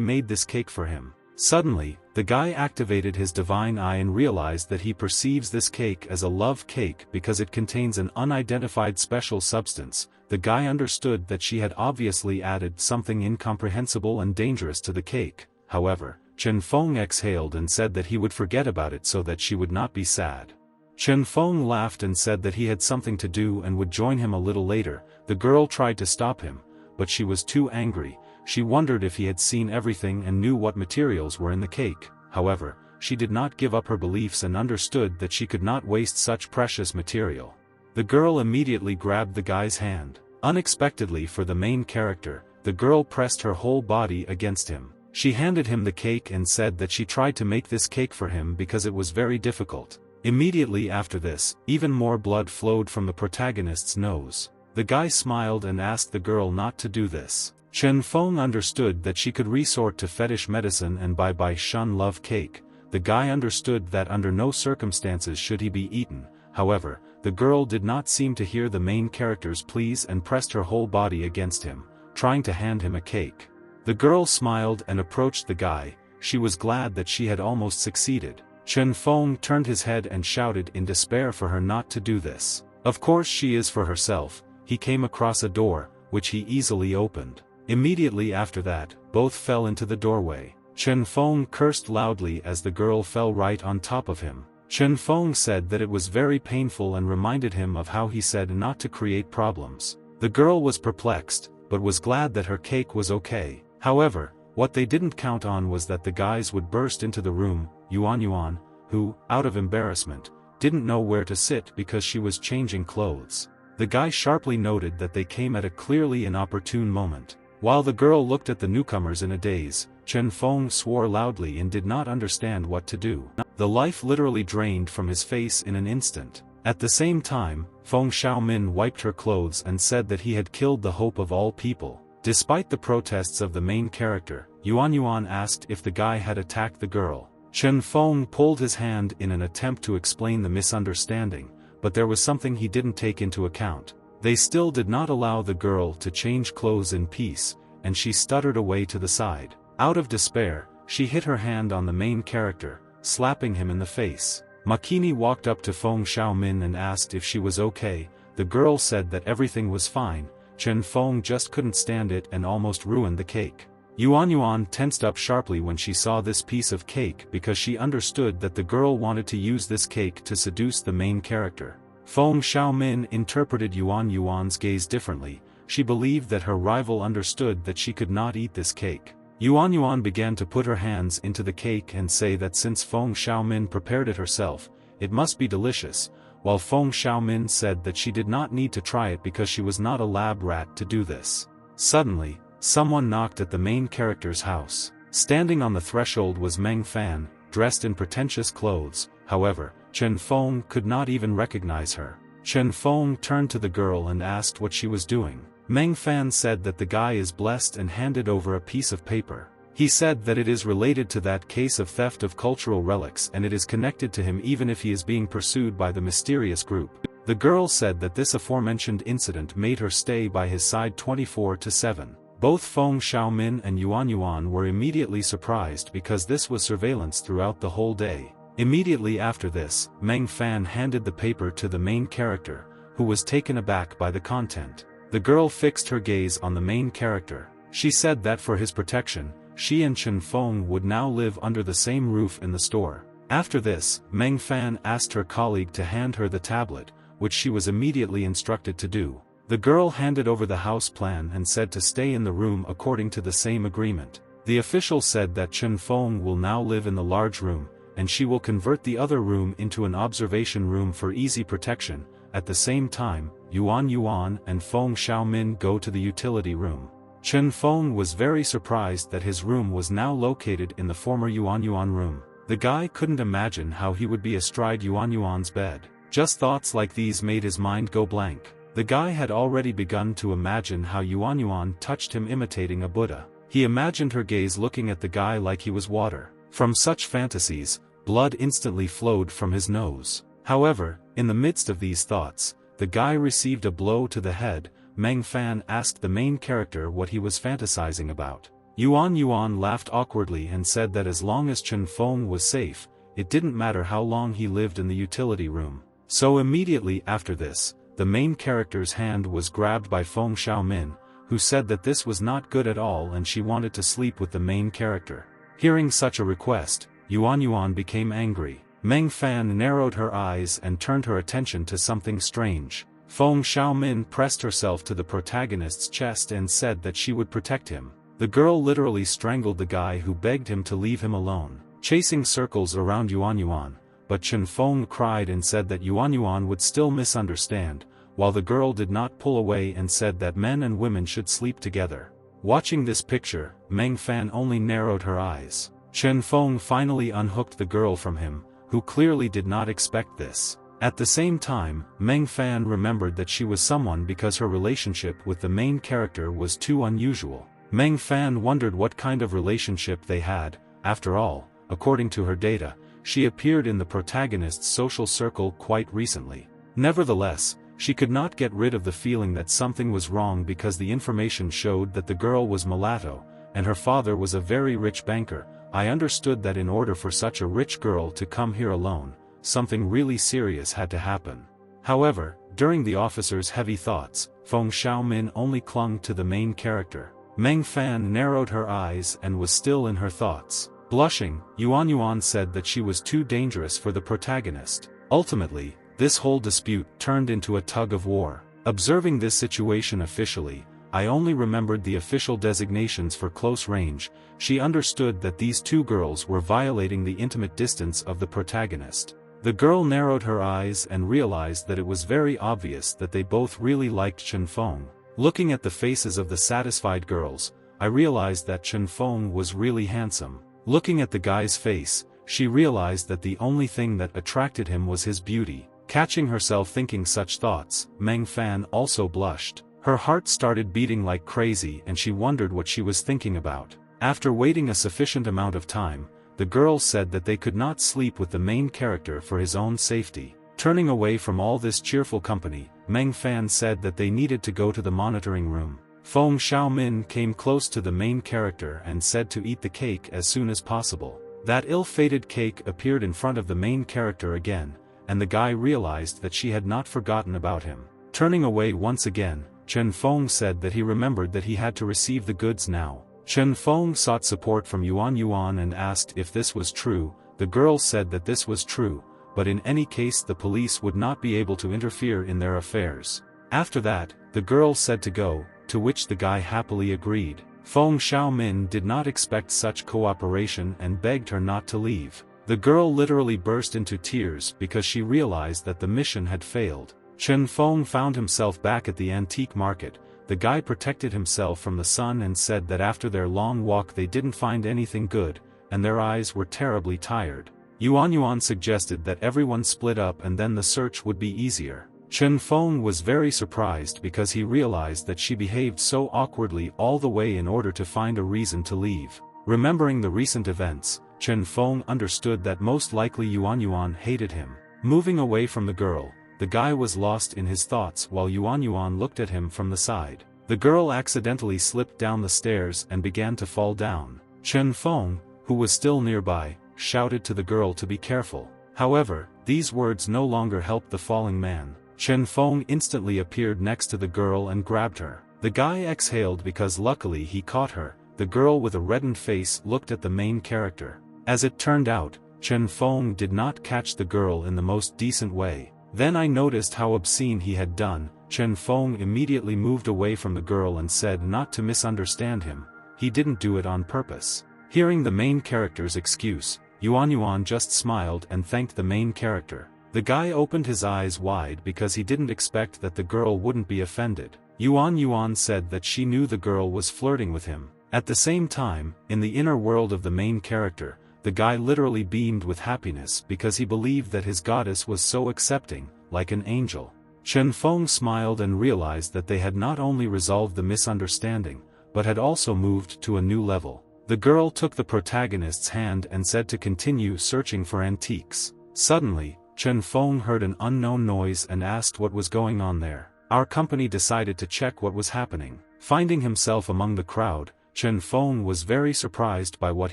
made this cake for him. Suddenly, the guy activated his divine eye and realized that he perceives this cake as a love cake because it contains an unidentified special substance. The guy understood that she had obviously added something incomprehensible and dangerous to the cake. However, Chen Feng exhaled and said that he would forget about it so that she would not be sad. Chen Feng laughed and said that he had something to do and would join him a little later. The girl tried to stop him, but she was too angry. She wondered if he had seen everything and knew what materials were in the cake. However, she did not give up her beliefs and understood that she could not waste such precious material. The girl immediately grabbed the guy's hand. Unexpectedly for the main character, the girl pressed her whole body against him. She handed him the cake and said that she tried to make this cake for him because it was very difficult. Immediately after this, even more blood flowed from the protagonist's nose. The guy smiled and asked the girl not to do this. Chen Feng understood that she could resort to fetish medicine and buy shun love cake. The guy understood that under no circumstances should he be eaten. However, the girl did not seem to hear the main character's pleas and pressed her whole body against him, trying to hand him a cake. The girl smiled and approached the guy. She was glad that she had almost succeeded. Chen Feng turned his head and shouted in despair for her not to do this. Of course she is for herself. He came across a door, which he easily opened. Immediately after that, both fell into the doorway. Chen Feng cursed loudly as the girl fell right on top of him. Chen Feng said that it was very painful and reminded him of how he said not to create problems. The girl was perplexed, but was glad that her cake was okay. However, what they didn't count on was that the guys would burst into the room. Yuan, who, out of embarrassment, didn't know where to sit because she was changing clothes. The guy sharply noted that they came at a clearly inopportune moment. While the girl looked at the newcomers in a daze, Chen Feng swore loudly and did not understand what to do. The life literally drained from his face in an instant. At the same time, Feng Xiaomin wiped her clothes and said that he had killed the hope of all people. Despite the protests of the main character, Yuan asked if the guy had attacked the girl. Chen Feng pulled his hand in an attempt to explain the misunderstanding, but there was something he didn't take into account. They still did not allow the girl to change clothes in peace, and she stuttered away to the side. Out of despair, she hit her hand on the main character, slapping him in the face. Makini walked up to Feng Xiaomin and asked if she was okay. The girl said that everything was fine. Chen Feng just couldn't stand it and almost ruined the cake. Yuan tensed up sharply when she saw this piece of cake because she understood that the girl wanted to use this cake to seduce the main character. Feng Xiaomin interpreted Yuan's gaze differently. She believed that her rival understood that she could not eat this cake. Yuan began to put her hands into the cake and say that since Feng Xiaomin prepared it herself, it must be delicious, while Feng Xiaomin said that she did not need to try it because she was not a lab rat to do this. Suddenly, someone knocked at the main character's house. Standing on the threshold was Meng Fan, dressed in pretentious clothes. However, Chen Feng could not even recognize her. Chen Feng turned to the girl and asked what she was doing. Meng Fan said that the guy is blessed and handed over a piece of paper. He said that it is related to that case of theft of cultural relics and it is connected to him even if he is being pursued by the mysterious group. The girl said that this aforementioned incident made her stay by his side 24/7. Both Feng Xiaomin and Yuan were immediately surprised because this was surveillance throughout the whole day. Immediately after this, Meng Fan handed the paper to the main character, who was taken aback by the content. The girl fixed her gaze on the main character. She said that for his protection, she and Chen Feng would now live under the same roof in the store. After this, Meng Fan asked her colleague to hand her the tablet, which she was immediately instructed to do. The girl handed over the house plan and said to stay in the room according to the same agreement. The official said that Chen Feng will now live in the large room, and she will convert the other room into an observation room for easy protection. At the same time, Yuan and Feng Xiaomin go to the utility room. Chen Feng was very surprised that his room was now located in the former Yuan Yuan room. The guy couldn't imagine how he would be astride Yuan Yuan's bed. Just thoughts like these made his mind go blank. The guy had already begun to imagine how Yuan Yuan touched him imitating a Buddha. He imagined her gaze looking at the guy like he was water. From such fantasies, blood instantly flowed from his nose. However, in the midst of these thoughts, the guy received a blow to the head. Meng Fan asked the main character what he was fantasizing about. Yuan Yuan laughed awkwardly and said that as long as Chen Feng was safe, it didn't matter how long he lived in the utility room. So immediately after this, the main character's hand was grabbed by Feng Xiaomin, who said that this was not good at all and she wanted to sleep with the main character. Hearing such a request, Yuan Yuan became angry. Meng Fan narrowed her eyes and turned her attention to something strange. Feng Xiaomin pressed herself to the protagonist's chest and said that she would protect him. The girl literally strangled the guy who begged him to leave him alone, chasing circles around Yuan Yuan, but Chen Feng cried and said that Yuan Yuan would still misunderstand, while the girl did not pull away and said that men and women should sleep together. Watching this picture, Meng Fan only narrowed her eyes. Chen Feng finally unhooked the girl from him, who clearly did not expect this. At the same time, Meng Fan remembered that she was someone because her relationship with the main character was too unusual. Meng Fan wondered what kind of relationship they had. After all, according to her data, she appeared in the protagonist's social circle quite recently. Nevertheless, she could not get rid of the feeling that something was wrong because the information showed that the girl was mulatto, and her father was a very rich banker. I understood that in order for such a rich girl to come here alone, something really serious had to happen. However, during the officer's heavy thoughts, Feng Xiaomin only clung to the main character. Meng Fan narrowed her eyes and was still in her thoughts. Blushing, Yuan Yuan said that she was too dangerous for the protagonist. Ultimately, this whole dispute turned into a tug of war. Observing this situation officially, I only remembered the official designations for close range. She understood that these two girls were violating the intimate distance of the protagonist. The girl narrowed her eyes and realized that it was very obvious that they both really liked Chen Feng. Looking at the faces of the satisfied girls, I realized that Chen Feng was really handsome. Looking at the guy's face, she realized that the only thing that attracted him was his beauty. Catching herself thinking such thoughts, Meng Fan also blushed. Her heart started beating like crazy and she wondered what she was thinking about. After waiting a sufficient amount of time, the girls said that they could not sleep with the main character for his own safety. Turning away from all this cheerful company, Meng Fan said that they needed to go to the monitoring room. Feng Xiaomin came close to the main character and said to eat the cake as soon as possible. That ill-fated cake appeared in front of the main character again, and the guy realized that she had not forgotten about him. Turning away once again, Chen Feng said that he remembered that he had to receive the goods now. Chen Feng sought support from Yuan Yuan and asked if this was true. The girl said that this was true, but in any case the police would not be able to interfere in their affairs. After that, the girl said to go, to which the guy happily agreed. Feng Xiaomin did not expect such cooperation and begged her not to leave. The girl literally burst into tears because she realized that the mission had failed. Chen Feng found himself back at the antique market. The guy protected himself from the sun and said that after their long walk they didn't find anything good, and their eyes were terribly tired. Yuan Yuan suggested that everyone split up and then the search would be easier. Chen Feng was very surprised because he realized that she behaved so awkwardly all the way in order to find a reason to leave. Remembering the recent events, Chen Feng understood that most likely Yuan Yuan hated him. Moving away from the girl, the guy was lost in his thoughts while Yuan Yuan looked at him from the side. The girl accidentally slipped down the stairs and began to fall down. Chen Feng, who was still nearby, shouted to the girl to be careful. However, these words no longer helped the falling man. Chen Feng instantly appeared next to the girl and grabbed her. The guy exhaled because luckily he caught her. The girl with a reddened face looked at the main character. As it turned out, Chen Feng did not catch the girl in the most decent way. Then I noticed how obscene he had done. Chen Feng immediately moved away from the girl and said not to misunderstand him. He didn't do it on purpose. Hearing the main character's excuse, Yuan Yuan just smiled and thanked the main character. The guy opened his eyes wide because he didn't expect that the girl wouldn't be offended. Yuan said that she knew the girl was flirting with him. At the same time, in the inner world of the main character, the guy literally beamed with happiness because he believed that his goddess was so accepting, like an angel. Chen Feng smiled and realized that they had not only resolved the misunderstanding, but had also moved to a new level. The girl took the protagonist's hand and said to continue searching for antiques. Suddenly, Chen Feng heard an unknown noise and asked what was going on there. Our company decided to check what was happening. Finding himself among the crowd, Chen Feng was very surprised by what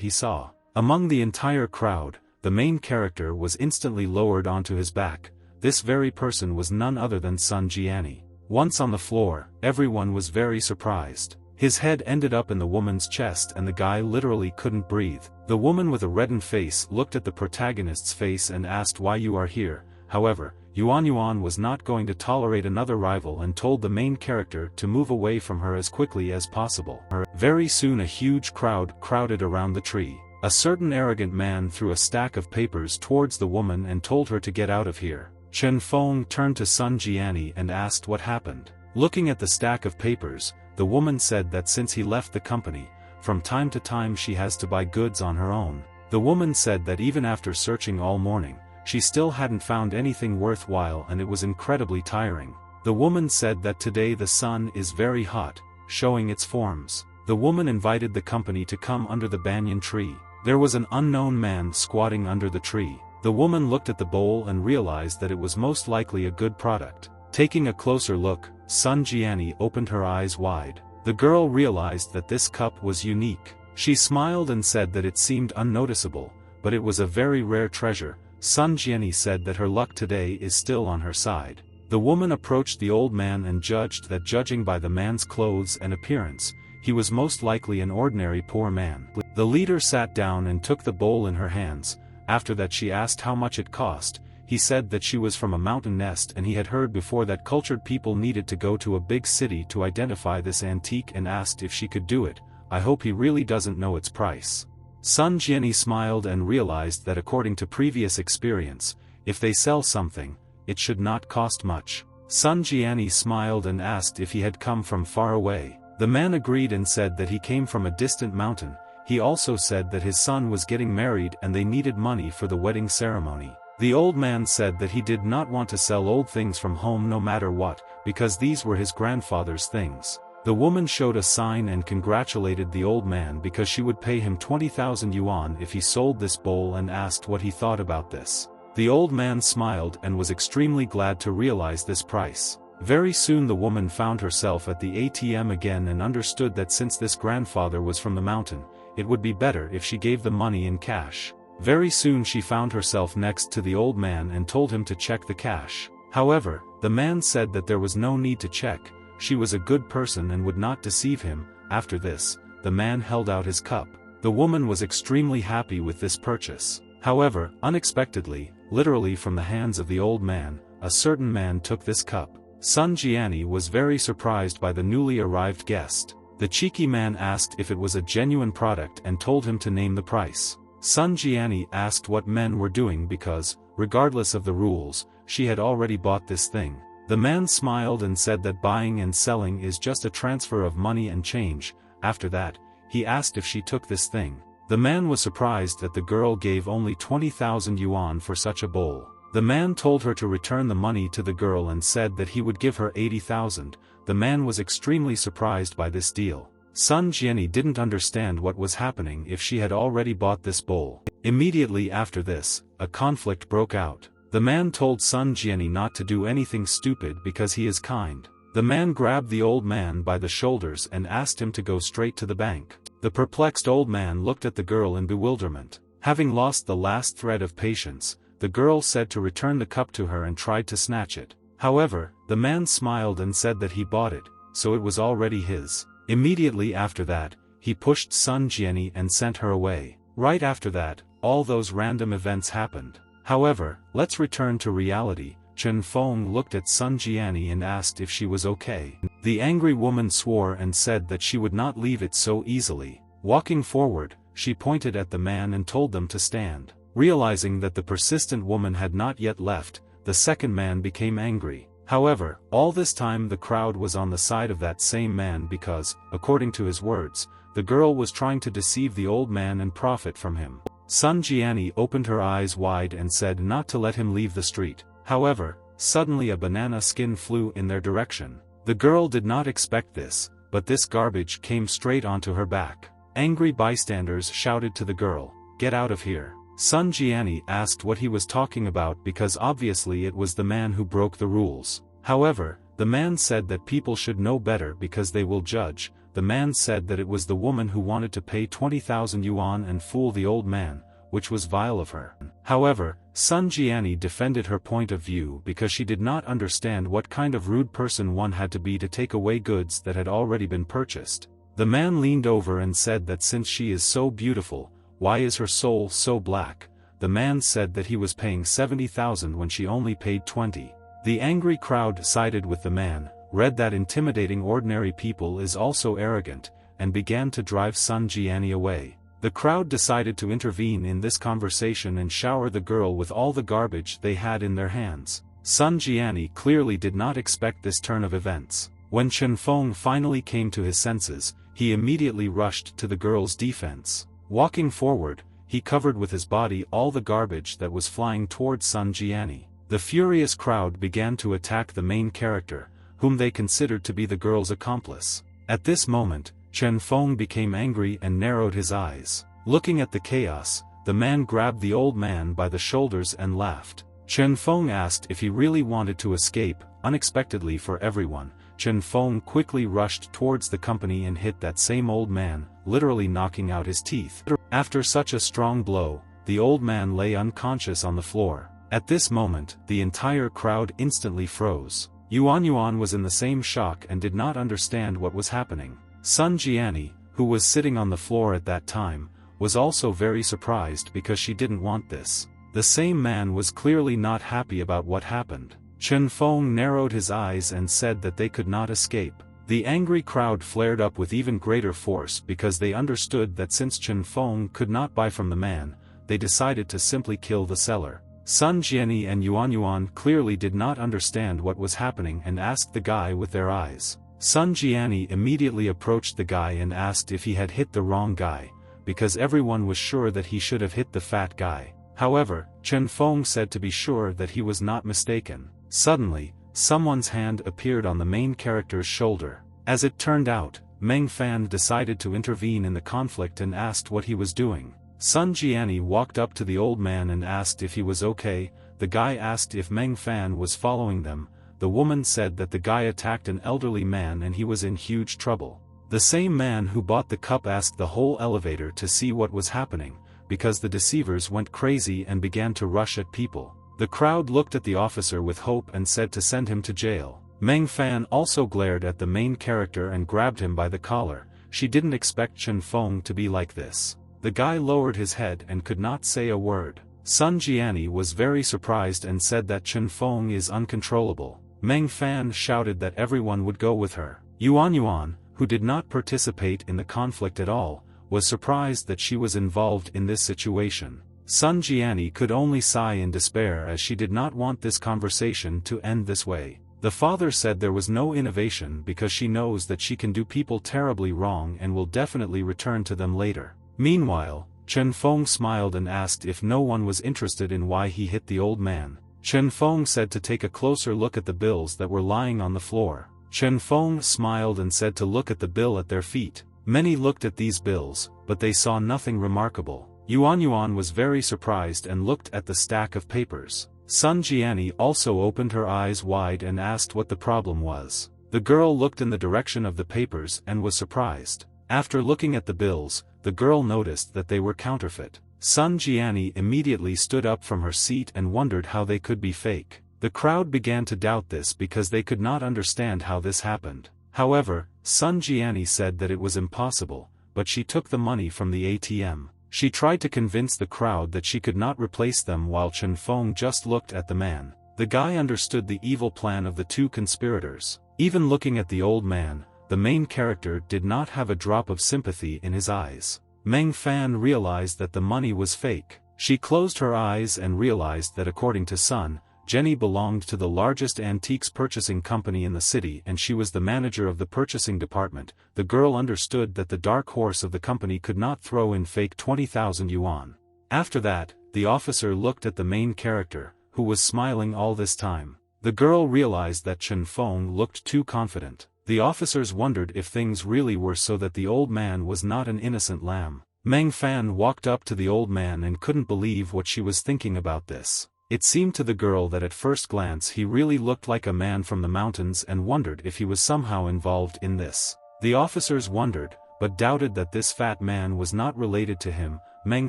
he saw. Among the entire crowd, the main character was instantly lowered onto his back. This very person was none other than Sun Jiani. Once on the floor, everyone was very surprised. His head ended up in the woman's chest and the guy literally couldn't breathe. The woman with a reddened face looked at the protagonist's face and asked why you are here. However, Yuan was not going to tolerate another rival and told the main character to move away from her as quickly as possible. Very soon a huge crowd crowded around the tree. A certain arrogant man threw a stack of papers towards the woman and told her to get out of here. Chen Feng turned to Sun Jiani and asked what happened. Looking at the stack of papers, the woman said that since he left the company, from time to time she has to buy goods on her own. The woman said that even after searching all morning, she still hadn't found anything worthwhile and it was incredibly tiring. The woman said that today the sun is very hot, showing its forms. The woman invited the company to come under the banyan tree. There was an unknown man squatting under the tree. The woman looked at the bowl and realized that it was most likely a good product. Taking a closer look, Sun Jiani opened her eyes wide. The girl realized that this cup was unique. She smiled and said that it seemed unnoticeable, but it was a very rare treasure. Sun Jiani said that her luck today is still on her side. The woman approached the old man and judged that judging by the man's clothes and appearance, he was most likely an ordinary poor man. The leader sat down and took the bowl in her hands. After that she asked how much it cost. He said that she was from a mountain nest and he had heard before that cultured people needed to go to a big city to identify this antique and asked if she could do it. I hope he really doesn't know its price. Sun Jiani smiled and realized that according to previous experience, if they sell something, it should not cost much. Sun Jiani smiled and asked if he had come from far away. The man agreed and said that he came from a distant mountain. He also said that his son was getting married and they needed money for the wedding ceremony. The old man said that he did not want to sell old things from home no matter what, because these were his grandfather's things. The woman showed a sign and congratulated the old man because she would pay him 20,000 yuan if he sold this bowl and asked what he thought about this. The old man smiled and was extremely glad to realize this price. Very soon the woman found herself at the ATM again and understood that since this grandfather was from the mountain, it would be better if she gave the money in cash. Very soon she found herself next to the old man and told him to check the cash. However, the man said that there was no need to check. She was a good person and would not deceive him. After this, the man held out his cup. The woman was extremely happy with this purchase. However, unexpectedly, literally from the hands of the old man, a certain man took this cup. Sun Jiani was very surprised by the newly arrived guest. The cheeky man asked if it was a genuine product and told him to name the price. Sun Jiani asked what men were doing because, regardless of the rules, she had already bought this thing. The man smiled and said that buying and selling is just a transfer of money and change. After that, he asked if she took this thing. The man was surprised that the girl gave only 20,000 yuan for such a bowl. The man told her to return the money to the girl and said that he would give her 80,000. The man was extremely surprised by this deal. Sun Jiani didn't understand what was happening if she had already bought this bowl. Immediately after this, a conflict broke out. The man told Sun Jiani not to do anything stupid because he is kind. The man grabbed the old man by the shoulders and asked him to go straight to the bank. The perplexed old man looked at the girl in bewilderment. Having lost the last thread of patience, the girl said to return the cup to her and tried to snatch it. However, the man smiled and said that he bought it, so it was already his. Immediately after that, he pushed Sun Jiani and sent her away. Right after that, all those random events happened. However, let's return to reality. Chen Feng looked at Sun Jiani and asked if she was okay. The angry woman swore and said that she would not leave it so easily. Walking forward, she pointed at the man and told them to stand. Realizing that the persistent woman had not yet left, the second man became angry. However, all this time the crowd was on the side of that same man because, according to his words, the girl was trying to deceive the old man and profit from him. Sun Jiani opened her eyes wide and said not to let him leave the street. However, suddenly a banana skin flew in their direction. The girl did not expect this, but this garbage came straight onto her back. Angry bystanders shouted to the girl, "Get out of here." Sun Jiani asked what he was talking about because obviously it was the man who broke the rules. However, the man said that people should know better because they will judge. The man said that it was the woman who wanted to pay 20,000 yuan and fool the old man, which was vile of her. However, Sun Jiani defended her point of view because she did not understand what kind of rude person one had to be to take away goods that had already been purchased. The man leaned over and said that since she is so beautiful, why is her soul so black? The man said that he was paying 70,000 when she only paid 20. The angry crowd sided with the man, read that intimidating ordinary people is also arrogant, and began to drive Sun Jiani away. The crowd decided to intervene in this conversation and shower the girl with all the garbage they had in their hands. Sun Jiani clearly did not expect this turn of events. When Chen Feng finally came to his senses, he immediately rushed to the girl's defense. Walking forward, he covered with his body all the garbage that was flying towards Sun Jiani. The furious crowd began to attack the main character, whom they considered to be the girl's accomplice. At this moment, Chen Feng became angry and narrowed his eyes. Looking at the chaos, the man grabbed the old man by the shoulders and laughed. Chen Feng asked if he really wanted to escape. Unexpectedly for everyone, Chen Feng quickly rushed towards the company and hit that same old man, literally knocking out his teeth. After such a strong blow, the old man lay unconscious on the floor. At this moment, the entire crowd instantly froze. Yuan was in the same shock and did not understand what was happening. Sun Jiani, who was sitting on the floor at that time, was also very surprised because she didn't want this. The same man was clearly not happy about what happened. Chen Feng narrowed his eyes and said that they could not escape. The angry crowd flared up with even greater force because they understood that since Chen Feng could not buy from the man, they decided to simply kill the seller. Sun Jiani and Yuan clearly did not understand what was happening and asked the guy with their eyes. Sun Jiani immediately approached the guy and asked if he had hit the wrong guy, because everyone was sure that he should have hit the fat guy. However, Chen Feng said to be sure that he was not mistaken. Suddenly, someone's hand appeared on the main character's shoulder. As it turned out, Meng Fan decided to intervene in the conflict and asked what he was doing. Sun Jiani walked up to the old man and asked if he was okay. The guy asked if Meng Fan was following them. The woman said that the guy attacked an elderly man and he was in huge trouble. The same man who bought the cup asked the whole elevator to see what was happening, because the deceivers went crazy and began to rush at people. The crowd looked at the officer with hope and said to send him to jail. Meng Fan also glared at the main character and grabbed him by the collar. She didn't expect Chen Feng to be like this. The guy lowered his head and could not say a word. Sun Jiani was very surprised and said that Chen Feng is uncontrollable. Meng Fan shouted that everyone would go with her. Yuan, who did not participate in the conflict at all, was surprised that she was involved in this situation. Sun Jiani could only sigh in despair as she did not want this conversation to end this way. The father said there was no innovation because she knows that she can do people terribly wrong and will definitely return to them later. Meanwhile, Chen Feng smiled and asked if no one was interested in why he hit the old man. Chen Feng said to take a closer look at the bills that were lying on the floor. Chen Feng smiled and said to look at the bill at their feet. Many looked at these bills, but they saw nothing remarkable. Yuan was very surprised and looked at the stack of papers. Sun Jiani also opened her eyes wide and asked what the problem was. The girl looked in the direction of the papers and was surprised. After looking at the bills, the girl noticed that they were counterfeit. Sun Jiani immediately stood up from her seat and wondered how they could be fake. The crowd began to doubt this because they could not understand how this happened. However, Sun Jiani said that it was impossible, but she took the money from the ATM. She tried to convince the crowd that she could not replace them while Chen Feng just looked at the man. The guy understood the evil plan of the two conspirators. Even looking at the old man, the main character did not have a drop of sympathy in his eyes. Meng Fan realized that the money was fake. She closed her eyes and realized that according to Sun Jenny belonged to the largest antiques purchasing company in the city and she was the manager of the purchasing department. The girl understood that the dark horse of the company could not throw in fake 20,000 yuan. After that, the officer looked at the main character, who was smiling all this time. The girl realized that Chen Feng looked too confident. The officers wondered if things really were so that the old man was not an innocent lamb. Meng Fan walked up to the old man and couldn't believe what she was thinking about this. It seemed to the girl that at first glance he really looked like a man from the mountains and wondered if he was somehow involved in this. The officers wondered, but doubted that this fat man was not related to him. Meng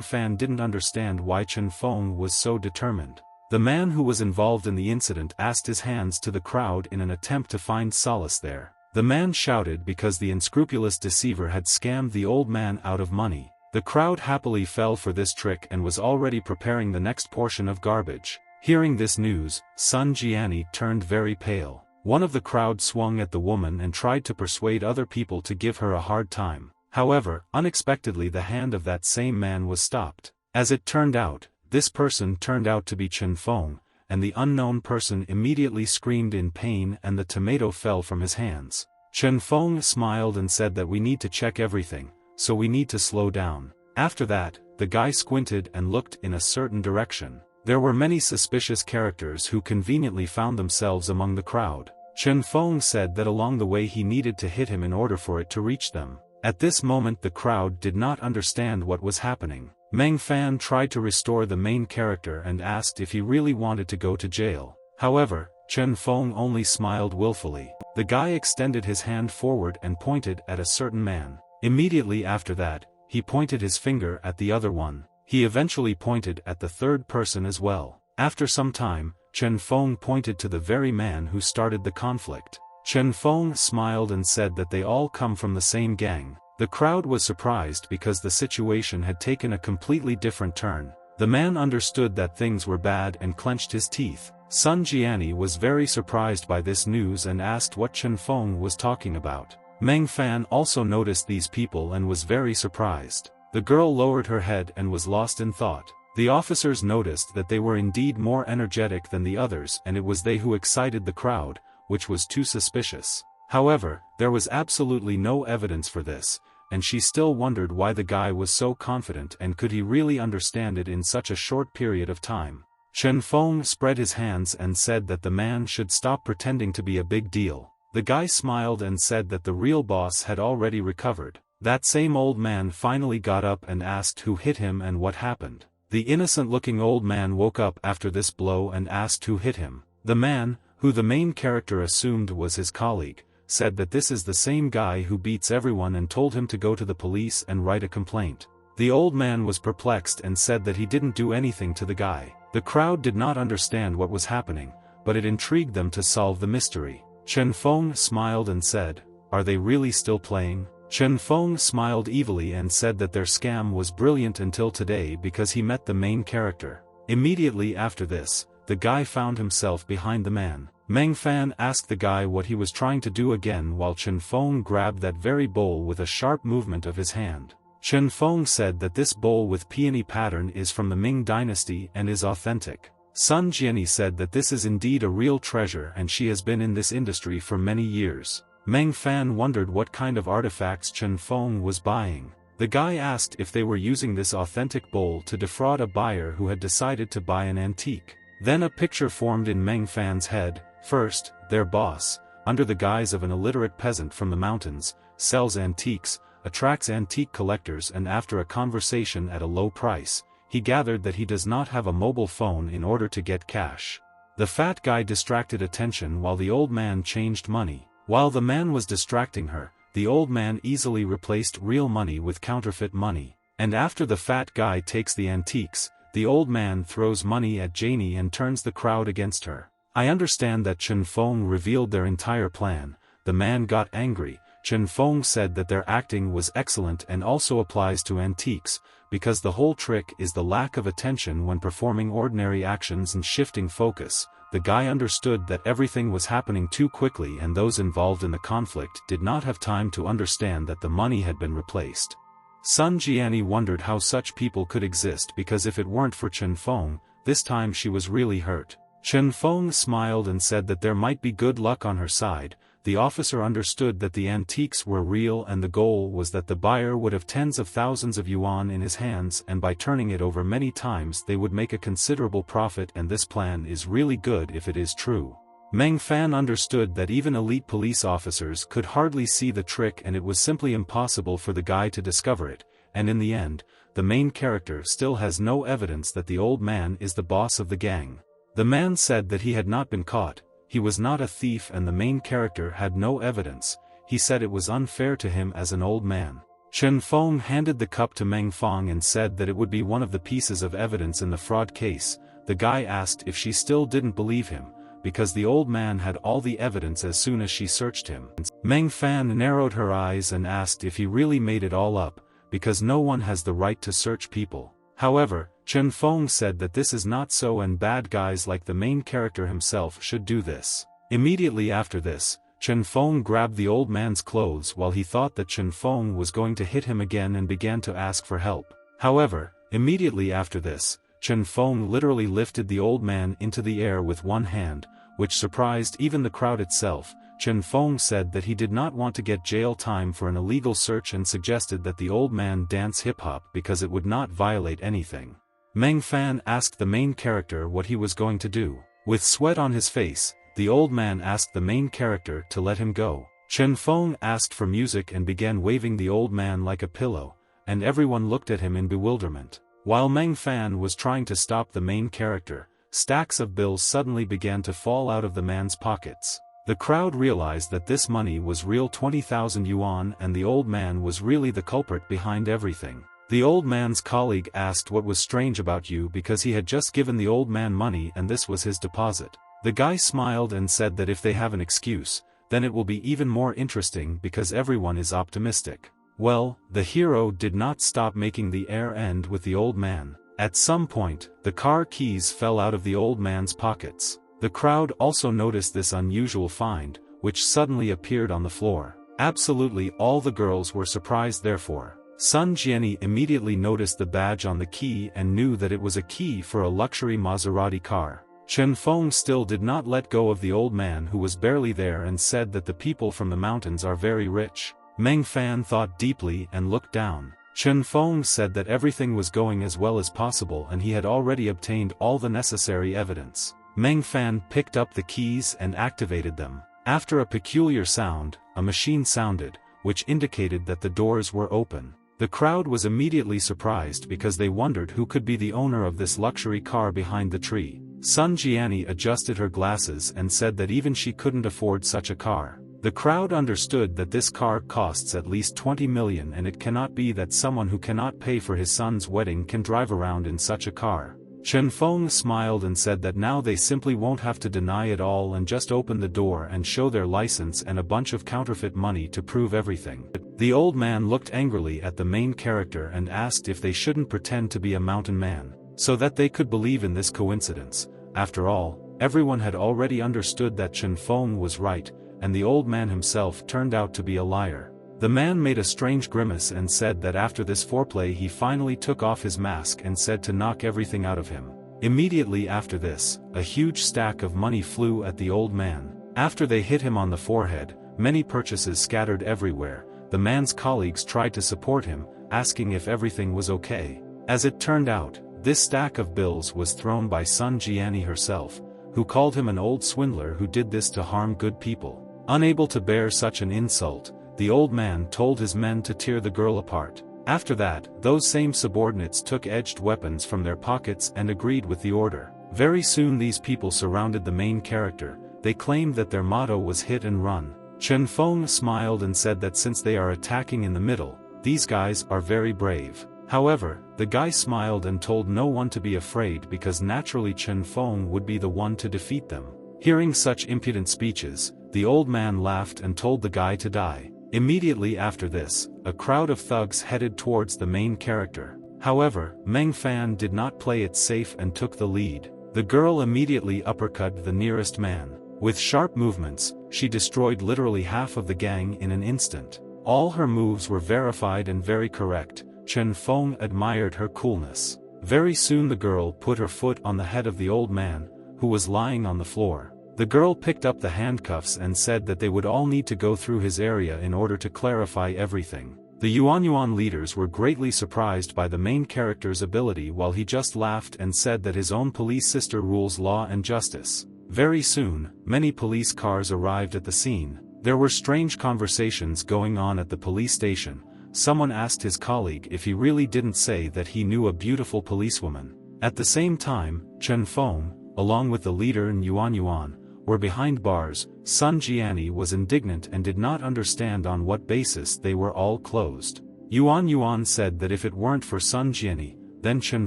Fan didn't understand why Chen Feng was so determined. The man who was involved in the incident asked his hands to the crowd in an attempt to find solace there. The man shouted because the unscrupulous deceiver had scammed the old man out of money. The crowd happily fell for this trick and was already preparing the next portion of garbage. Hearing this news, Sun Jiani turned very pale. One of the crowd swung at the woman and tried to persuade other people to give her a hard time. However, unexpectedly the hand of that same man was stopped. As it turned out, this person turned out to be Chen Feng, and the unknown person immediately screamed in pain and the tomato fell from his hands. Chen Feng smiled and said that we need to check everything, so we need to slow down. After that, the guy squinted and looked in a certain direction. There were many suspicious characters who conveniently found themselves among the crowd. Chen Feng said that along the way he needed to hit him in order for it to reach them. At this moment the crowd did not understand what was happening. Meng Fan tried to restore the main character and asked if he really wanted to go to jail. However, Chen Feng only smiled willfully. The guy extended his hand forward and pointed at a certain man. Immediately after that, he pointed his finger at the other one. He eventually pointed at the third person as well. After some time, Chen Feng pointed to the very man who started the conflict. Chen Feng smiled and said that they all come from the same gang. The crowd was surprised because the situation had taken a completely different turn. The man understood that things were bad and clenched his teeth. Sun Jiani was very surprised by this news and asked what Chen Feng was talking about. Meng Fan also noticed these people and was very surprised. The girl lowered her head and was lost in thought. The officers noticed that they were indeed more energetic than the others and it was they who excited the crowd, which was too suspicious. However, there was absolutely no evidence for this, and she still wondered why the guy was so confident and could he really understand it in such a short period of time. Chen Feng spread his hands and said that the man should stop pretending to be a big deal. The guy smiled and said that the real boss had already recovered. That same old man finally got up and asked who hit him and what happened. The innocent-looking old man woke up after this blow and asked who hit him. The man, who the main character assumed was his colleague, said that this is the same guy who beats everyone and told him to go to the police and write a complaint. The old man was perplexed and said that he didn't do anything to the guy. The crowd did not understand what was happening, but it intrigued them to solve the mystery. Chen Feng smiled and said, "Are they really still playing?" Chen Feng smiled evilly and said that their scam was brilliant until today because he met the main character. Immediately after this, the guy found himself behind the man. Meng Fan asked the guy what he was trying to do again while Chen Feng grabbed that very bowl with a sharp movement of his hand. Chen Feng said that this bowl with peony pattern is from the Ming dynasty and is authentic. Sun Jiani said that this is indeed a real treasure and she has been in this industry for many years. Meng Fan wondered what kind of artifacts Chen Feng was buying. The guy asked if they were using this authentic bowl to defraud a buyer who had decided to buy an antique. Then a picture formed in Meng Fan's head. First, their boss, under the guise of an illiterate peasant from the mountains, sells antiques, attracts antique collectors and after a conversation at a low price, he gathered that he does not have a mobile phone in order to get cash. The fat guy distracted attention while the old man changed money. While the man was distracting her, the old man easily replaced real money with counterfeit money. And after the fat guy takes the antiques, the old man throws money at Janie and turns the crowd against her. I understand that Chen Feng revealed their entire plan. The man got angry. Chen Feng said that their acting was excellent and also applies to antiques, because the whole trick is the lack of attention when performing ordinary actions and shifting focus. The guy understood that everything was happening too quickly and those involved in the conflict did not have time to understand that the money had been replaced. Sun Jiani wondered how such people could exist because if it weren't for Chen Feng, this time she was really hurt. Chen Feng smiled and said that there might be good luck on her side. The officer understood that the antiques were real and the goal was that the buyer would have tens of thousands of yuan in his hands, and by turning it over many times they would make a considerable profit, and this plan is really good if it is true. Meng Fan understood that even elite police officers could hardly see the trick, and it was simply impossible for the guy to discover it, and in the end, the main character still has no evidence that the old man is the boss of the gang. The man said that he had not been caught. He was not a thief, and the main character had no evidence. He said it was unfair to him as an old man. Chen Feng handed the cup to Meng Fang and said that it would be one of the pieces of evidence in the fraud case. The guy asked if she still didn't believe him, because the old man had all the evidence as soon as she searched him. Meng Fan narrowed her eyes and asked if he really made it all up, because no one has the right to search people. However, Chen Feng said that this is not so, and bad guys like the main character himself should do this. Immediately after this, Chen Feng grabbed the old man's clothes while he thought that Chen Feng was going to hit him again and began to ask for help. However, immediately after this, Chen Feng literally lifted the old man into the air with one hand, which surprised even the crowd itself. Chen Feng said that he did not want to get jail time for an illegal search and suggested that the old man dance hip-hop because it would not violate anything. Meng Fan asked the main character what he was going to do. With sweat on his face, the old man asked the main character to let him go. Chen Feng asked for music and began waving the old man like a pillow, and everyone looked at him in bewilderment. While Meng Fan was trying to stop the main character, stacks of bills suddenly began to fall out of the man's pockets. The crowd realized that this money was real 20,000 yuan, and the old man was really the culprit behind everything. The old man's colleague asked what was strange about you, because he had just given the old man money and this was his deposit. The guy smiled and said that if they have an excuse, then it will be even more interesting because everyone is optimistic. Well, the hero did not stop making the air end with the old man. At some point, the car keys fell out of the old man's pockets. The crowd also noticed this unusual find, which suddenly appeared on the floor. Absolutely all the girls were surprised therefore. Sun Jianni immediately noticed the badge on the key and knew that it was a key for a luxury Maserati car. Chen Feng still did not let go of the old man who was barely there and said that the people from the mountains are very rich. Meng Fan thought deeply and looked down. Chen Feng said that everything was going as well as possible and he had already obtained all the necessary evidence. Meng Fan picked up the keys and activated them. After a peculiar sound, a machine sounded, which indicated that the doors were open. The crowd was immediately surprised because they wondered who could be the owner of this luxury car behind the tree. Sun Jianni adjusted her glasses and said that even she couldn't afford such a car. The crowd understood that this car costs at least 20 million and it cannot be that someone who cannot pay for his son's wedding can drive around in such a car. Chen Feng smiled and said that now they simply won't have to deny it all and just open the door and show their license and a bunch of counterfeit money to prove everything. The old man looked angrily at the main character and asked if they shouldn't pretend to be a mountain man, so that they could believe in this coincidence. After all, everyone had already understood that Chen Feng was right, and the old man himself turned out to be a liar. The man made a strange grimace and said that after this foreplay he finally took off his mask and said to knock everything out of him. Immediately after this, a huge stack of money flew at the old man. After they hit him on the forehead, many purchases scattered everywhere. The man's colleagues tried to support him, asking if everything was okay. As it turned out, this stack of bills was thrown by Sun Jianni herself, who called him an old swindler who did this to harm good people. Unable to bear such an insult, the old man told his men to tear the girl apart. After that, those same subordinates took edged weapons from their pockets and agreed with the order. Very soon these people surrounded the main character. They claimed that their motto was hit and run. Chen Feng smiled and said that since they are attacking in the middle, these guys are very brave. However, the guy smiled and told no one to be afraid because naturally Chen Feng would be the one to defeat them. Hearing such impudent speeches, the old man laughed and told the guy to die. Immediately after this, a crowd of thugs headed towards the main character. However, Meng Fan did not play it safe and took the lead. The girl immediately uppercut the nearest man. With sharp movements, she destroyed literally half of the gang in an instant. All her moves were verified and very correct. Chen Feng admired her coolness. Very soon the girl put her foot on the head of the old man, who was lying on the floor. The girl picked up the handcuffs and said that they would all need to go through his area in order to clarify everything. The Yuan leaders were greatly surprised by the main character's ability, while he just laughed and said that his own police sister rules law and justice. Very soon, many police cars arrived at the scene. There were strange conversations going on at the police station. Someone asked his colleague if he really didn't say that he knew a beautiful policewoman. At the same time, Chen Feng, along with the leader and Yuan, were behind bars. Sun Jiani was indignant and did not understand on what basis they were all closed. Yuan said that if it weren't for Sun Jiani, then Chen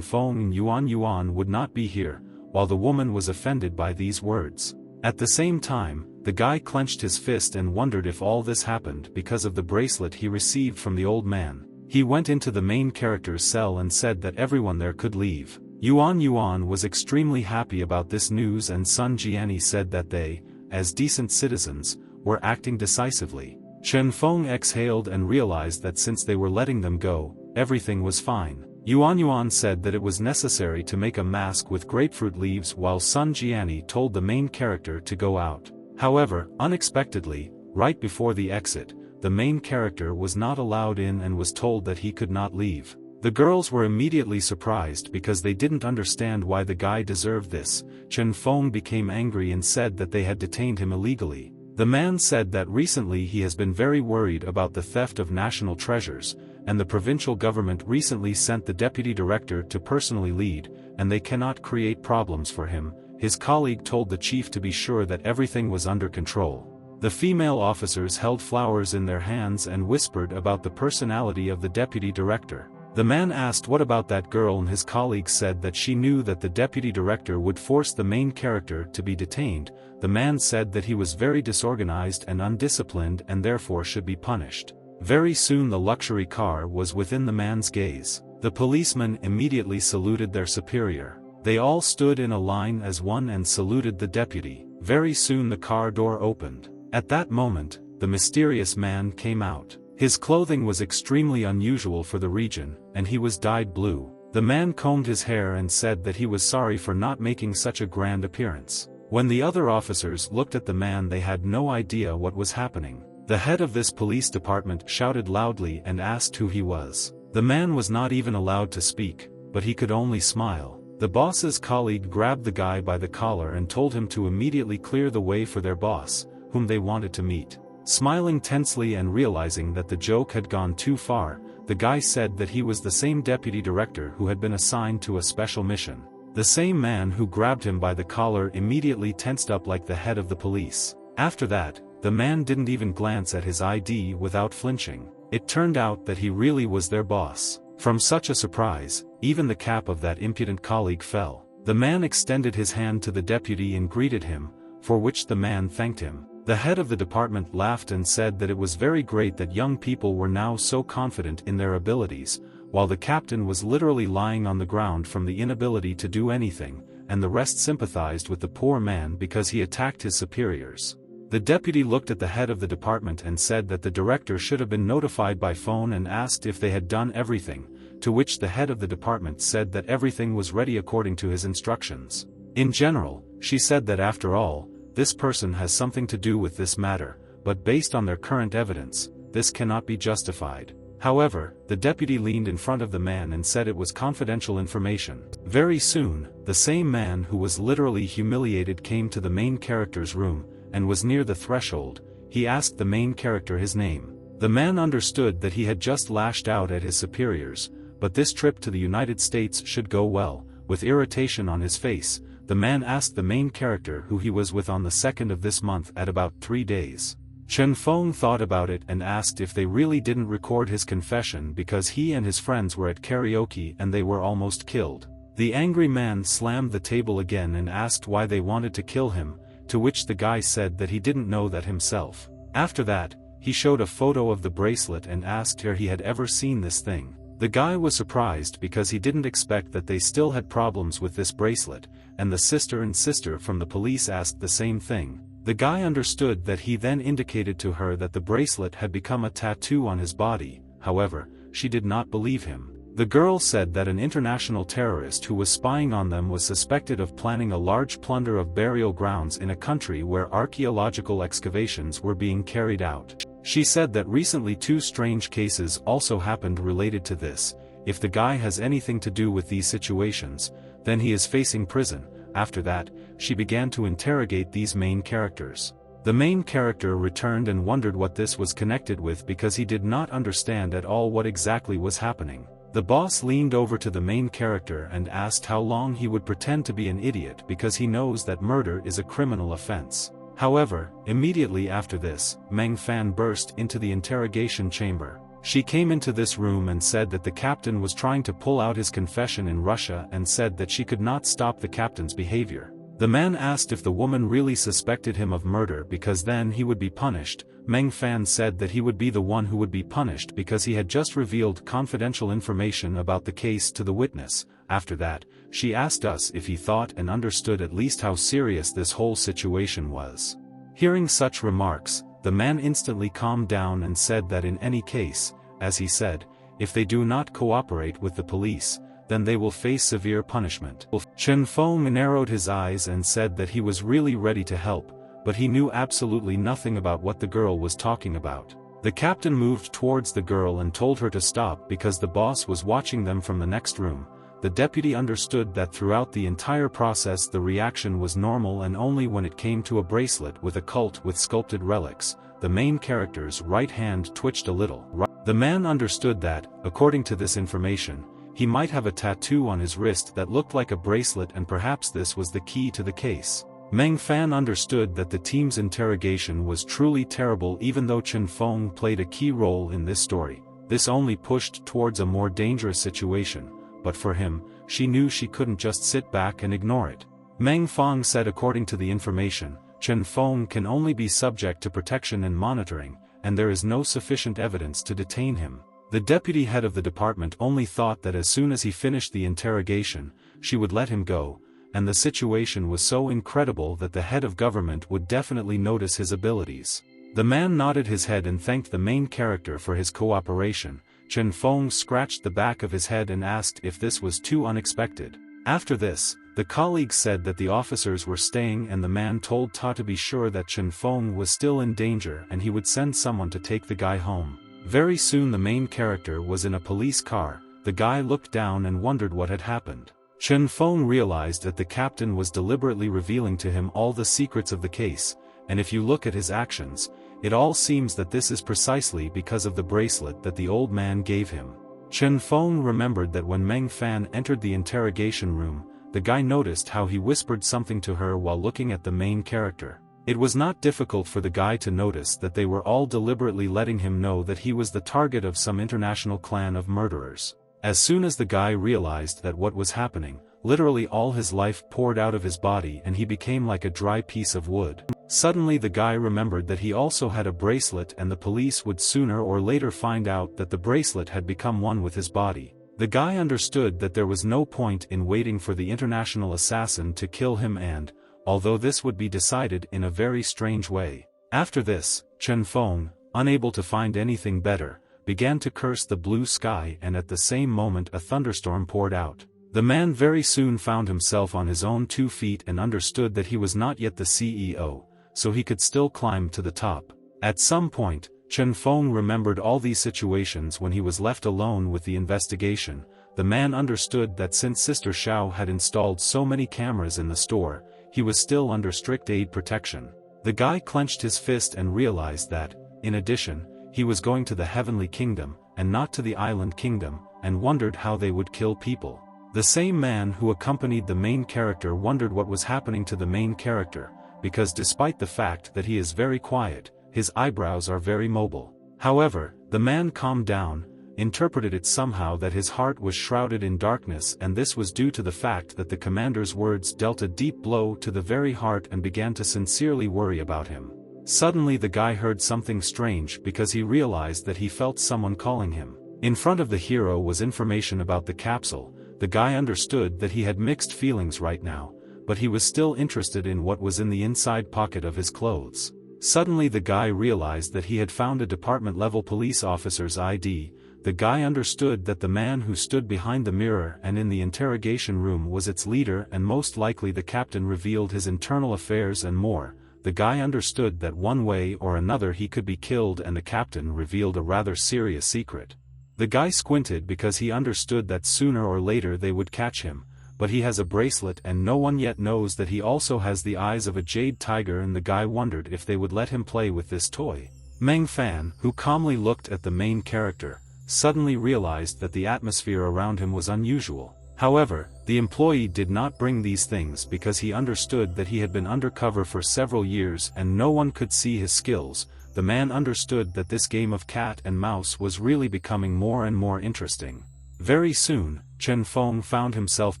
Feng and Yuan would not be here, while the woman was offended by these words. At the same time, the guy clenched his fist and wondered if all this happened because of the bracelet he received from the old man. He went into the main character's cell and said that everyone there could leave. Yuan was extremely happy about this news, and Sun Jiani said that they, as decent citizens, were acting decisively. Chen Feng exhaled and realized that since they were letting them go, everything was fine. Yuan said that it was necessary to make a mask with grapefruit leaves, while Sun Jiani told the main character to go out. However, unexpectedly, right before the exit, the main character was not allowed in and was told that he could not leave. The girls were immediately surprised because they didn't understand why the guy deserved this. Chen Feng became angry and said that they had detained him illegally. The man said that recently he has been very worried about the theft of national treasures, and the provincial government recently sent the deputy director to personally lead, and they cannot create problems for him. His colleague told the chief to be sure that everything was under control. The female officers held flowers in their hands and whispered about the personality of the deputy director. The man asked what about that girl, and his colleague said that she knew that the deputy director would force the main character to be detained. The man said that he was very disorganized and undisciplined and therefore should be punished. Very soon the luxury car was within the man's gaze. The policemen immediately saluted their superior. They all stood in a line as one and saluted the deputy. Very soon the car door opened. At that moment, the mysterious man came out. His clothing was extremely unusual for the region, and he was dyed blue. The man combed his hair and said that he was sorry for not making such a grand appearance. When the other officers looked at the man, they had no idea what was happening. The head of this police department shouted loudly and asked who he was. The man was not even allowed to speak, but he could only smile. The boss's colleague grabbed the guy by the collar and told him to immediately clear the way for their boss, whom they wanted to meet. Smiling tensely and realizing that the joke had gone too far, the guy said that he was the same deputy director who had been assigned to a special mission. The same man who grabbed him by the collar immediately tensed up like the head of the police. After that, the man didn't even glance at his ID without flinching. It turned out that he really was their boss. From such a surprise, even the cap of that impudent colleague fell. The man extended his hand to the deputy and greeted him, for which the man thanked him. The head of the department laughed and said that it was very great that young people were now so confident in their abilities, while the captain was literally lying on the ground from the inability to do anything, and the rest sympathized with the poor man because he attacked his superiors. The deputy looked at the head of the department and said that the director should have been notified by phone and asked if they had done everything, to which the head of the department said that everything was ready according to his instructions. In general, she said that after all, this person has something to do with this matter, but based on their current evidence, this cannot be justified. However, the deputy leaned in front of the man and said it was confidential information. Very soon, the same man who was literally humiliated came to the main character's room, and was near the threshold. He asked the main character his name. The man understood that he had just lashed out at his superiors, but this trip to the United States should go well. With irritation on his face, the man asked the main character who he was with on the 2nd of this month at about 3 days. Chen Feng thought about it and asked if they really didn't record his confession because he and his friends were at karaoke and they were almost killed. The angry man slammed the table again and asked why they wanted to kill him, to which the guy said that he didn't know that himself. After that, he showed a photo of the bracelet and asked where he had ever seen this thing. The guy was surprised because he didn't expect that they still had problems with this bracelet, and the sister from the police asked the same thing. The guy understood that. He then indicated to her that the bracelet had become a tattoo on his body. However, she did not believe him. The girl said that an international terrorist who was spying on them was suspected of planning a large plunder of burial grounds in a country where archaeological excavations were being carried out. She said that recently 2 strange cases also happened related to this. If the guy has anything to do with these situations, then he is facing prison. After that, she began to interrogate these main characters. The main character returned and wondered what this was connected with because he did not understand at all what exactly was happening. The boss leaned over to the main character and asked how long he would pretend to be an idiot because he knows that murder is a criminal offense. However, immediately after this, Meng Fan burst into the interrogation chamber. She came into this room and said that the captain was trying to pull out his confession in Russia and said that she could not stop the captain's behavior. The man asked if the woman really suspected him of murder because then he would be punished. Meng Fan said that he would be the one who would be punished because he had just revealed confidential information about the case to the witness. After that, she asked us if he thought and understood at least how serious this whole situation was. Hearing such remarks, the man instantly calmed down and said that in any case, as he said, if they do not cooperate with the police, then they will face severe punishment. Chen Feng narrowed his eyes and said that he was really ready to help, but he knew absolutely nothing about what the girl was talking about. The captain moved towards the girl and told her to stop because the boss was watching them from the next room. The deputy understood that throughout the entire process the reaction was normal and only when it came to a bracelet with a cult with sculpted relics, the main character's right hand twitched a little. The man understood that, according to this information, he might have a tattoo on his wrist that looked like a bracelet and perhaps this was the key to the case. Meng Fan understood that the team's interrogation was truly terrible even though Chen Feng played a key role in this story. This only pushed towards a more dangerous situation, but for him, she knew she couldn't just sit back and ignore it. Meng Fang said according to the information, Chen Feng can only be subject to protection and monitoring, and there is no sufficient evidence to detain him. The deputy head of the department only thought that as soon as he finished the interrogation, she would let him go, and the situation was so incredible that the head of government would definitely notice his abilities. The man nodded his head and thanked the main character for his cooperation. Chen Feng scratched the back of his head and asked if this was too unexpected. After this, the colleagues said that the officers were staying and the man told Ta to be sure that Chen Feng was still in danger and he would send someone to take the guy home. Very soon the main character was in a police car. The guy looked down and wondered what had happened. Chen Feng realized that the captain was deliberately revealing to him all the secrets of the case, and if you look at his actions, it all seems that this is precisely because of the bracelet that the old man gave him. Chen Feng remembered that when Meng Fan entered the interrogation room, the guy noticed how he whispered something to her while looking at the main character. It was not difficult for the guy to notice that they were all deliberately letting him know that he was the target of some international clan of murderers. As soon as the guy realized that what was happening, literally all his life poured out of his body and he became like a dry piece of wood. Suddenly the guy remembered that he also had a bracelet and the police would sooner or later find out that the bracelet had become one with his body. The guy understood that there was no point in waiting for the international assassin to kill him and, although this would be decided in a very strange way. After this, Chen Feng, unable to find anything better, began to curse the blue sky and at the same moment a thunderstorm poured out. The man very soon found himself on his own 2 feet and understood that he was not yet the CEO, so he could still climb to the top. At some point, Chen Feng remembered all these situations when he was left alone with the investigation. The man understood that since Sister Xiao had installed so many cameras in the store, he was still under strict aid protection. The guy clenched his fist and realized that, in addition, he was going to the Heavenly Kingdom, and not to the Island Kingdom, and wondered how they would kill people. The same man who accompanied the main character wondered what was happening to the main character, because despite the fact that he is very quiet, his eyebrows are very mobile. However, the man calmed down, interpreted it somehow that his heart was shrouded in darkness and this was due to the fact that the commander's words dealt a deep blow to the very heart and began to sincerely worry about him. Suddenly the guy heard something strange because he realized that he felt someone calling him. In front of the hero was information about the capsule. The guy understood that he had mixed feelings right now, but he was still interested in what was in the inside pocket of his clothes. Suddenly the guy realized that he had found a department-level police officer's ID. the guy understood that the man who stood behind the mirror and in the interrogation room was its leader and most likely the captain revealed his internal affairs and more. The guy understood that one way or another he could be killed and the captain revealed a rather serious secret. The guy squinted because he understood that sooner or later they would catch him, but he has a bracelet and no one yet knows that he also has the eyes of a jade tiger, and the guy wondered if they would let him play with this toy. Meng Fan, who calmly looked at the main character, suddenly realized that the atmosphere around him was unusual. However, the employee did not bring these things because he understood that he had been undercover for several years and no one could see his skills. The man understood that this game of cat and mouse was really becoming more and more interesting. Very soon, Chen Feng found himself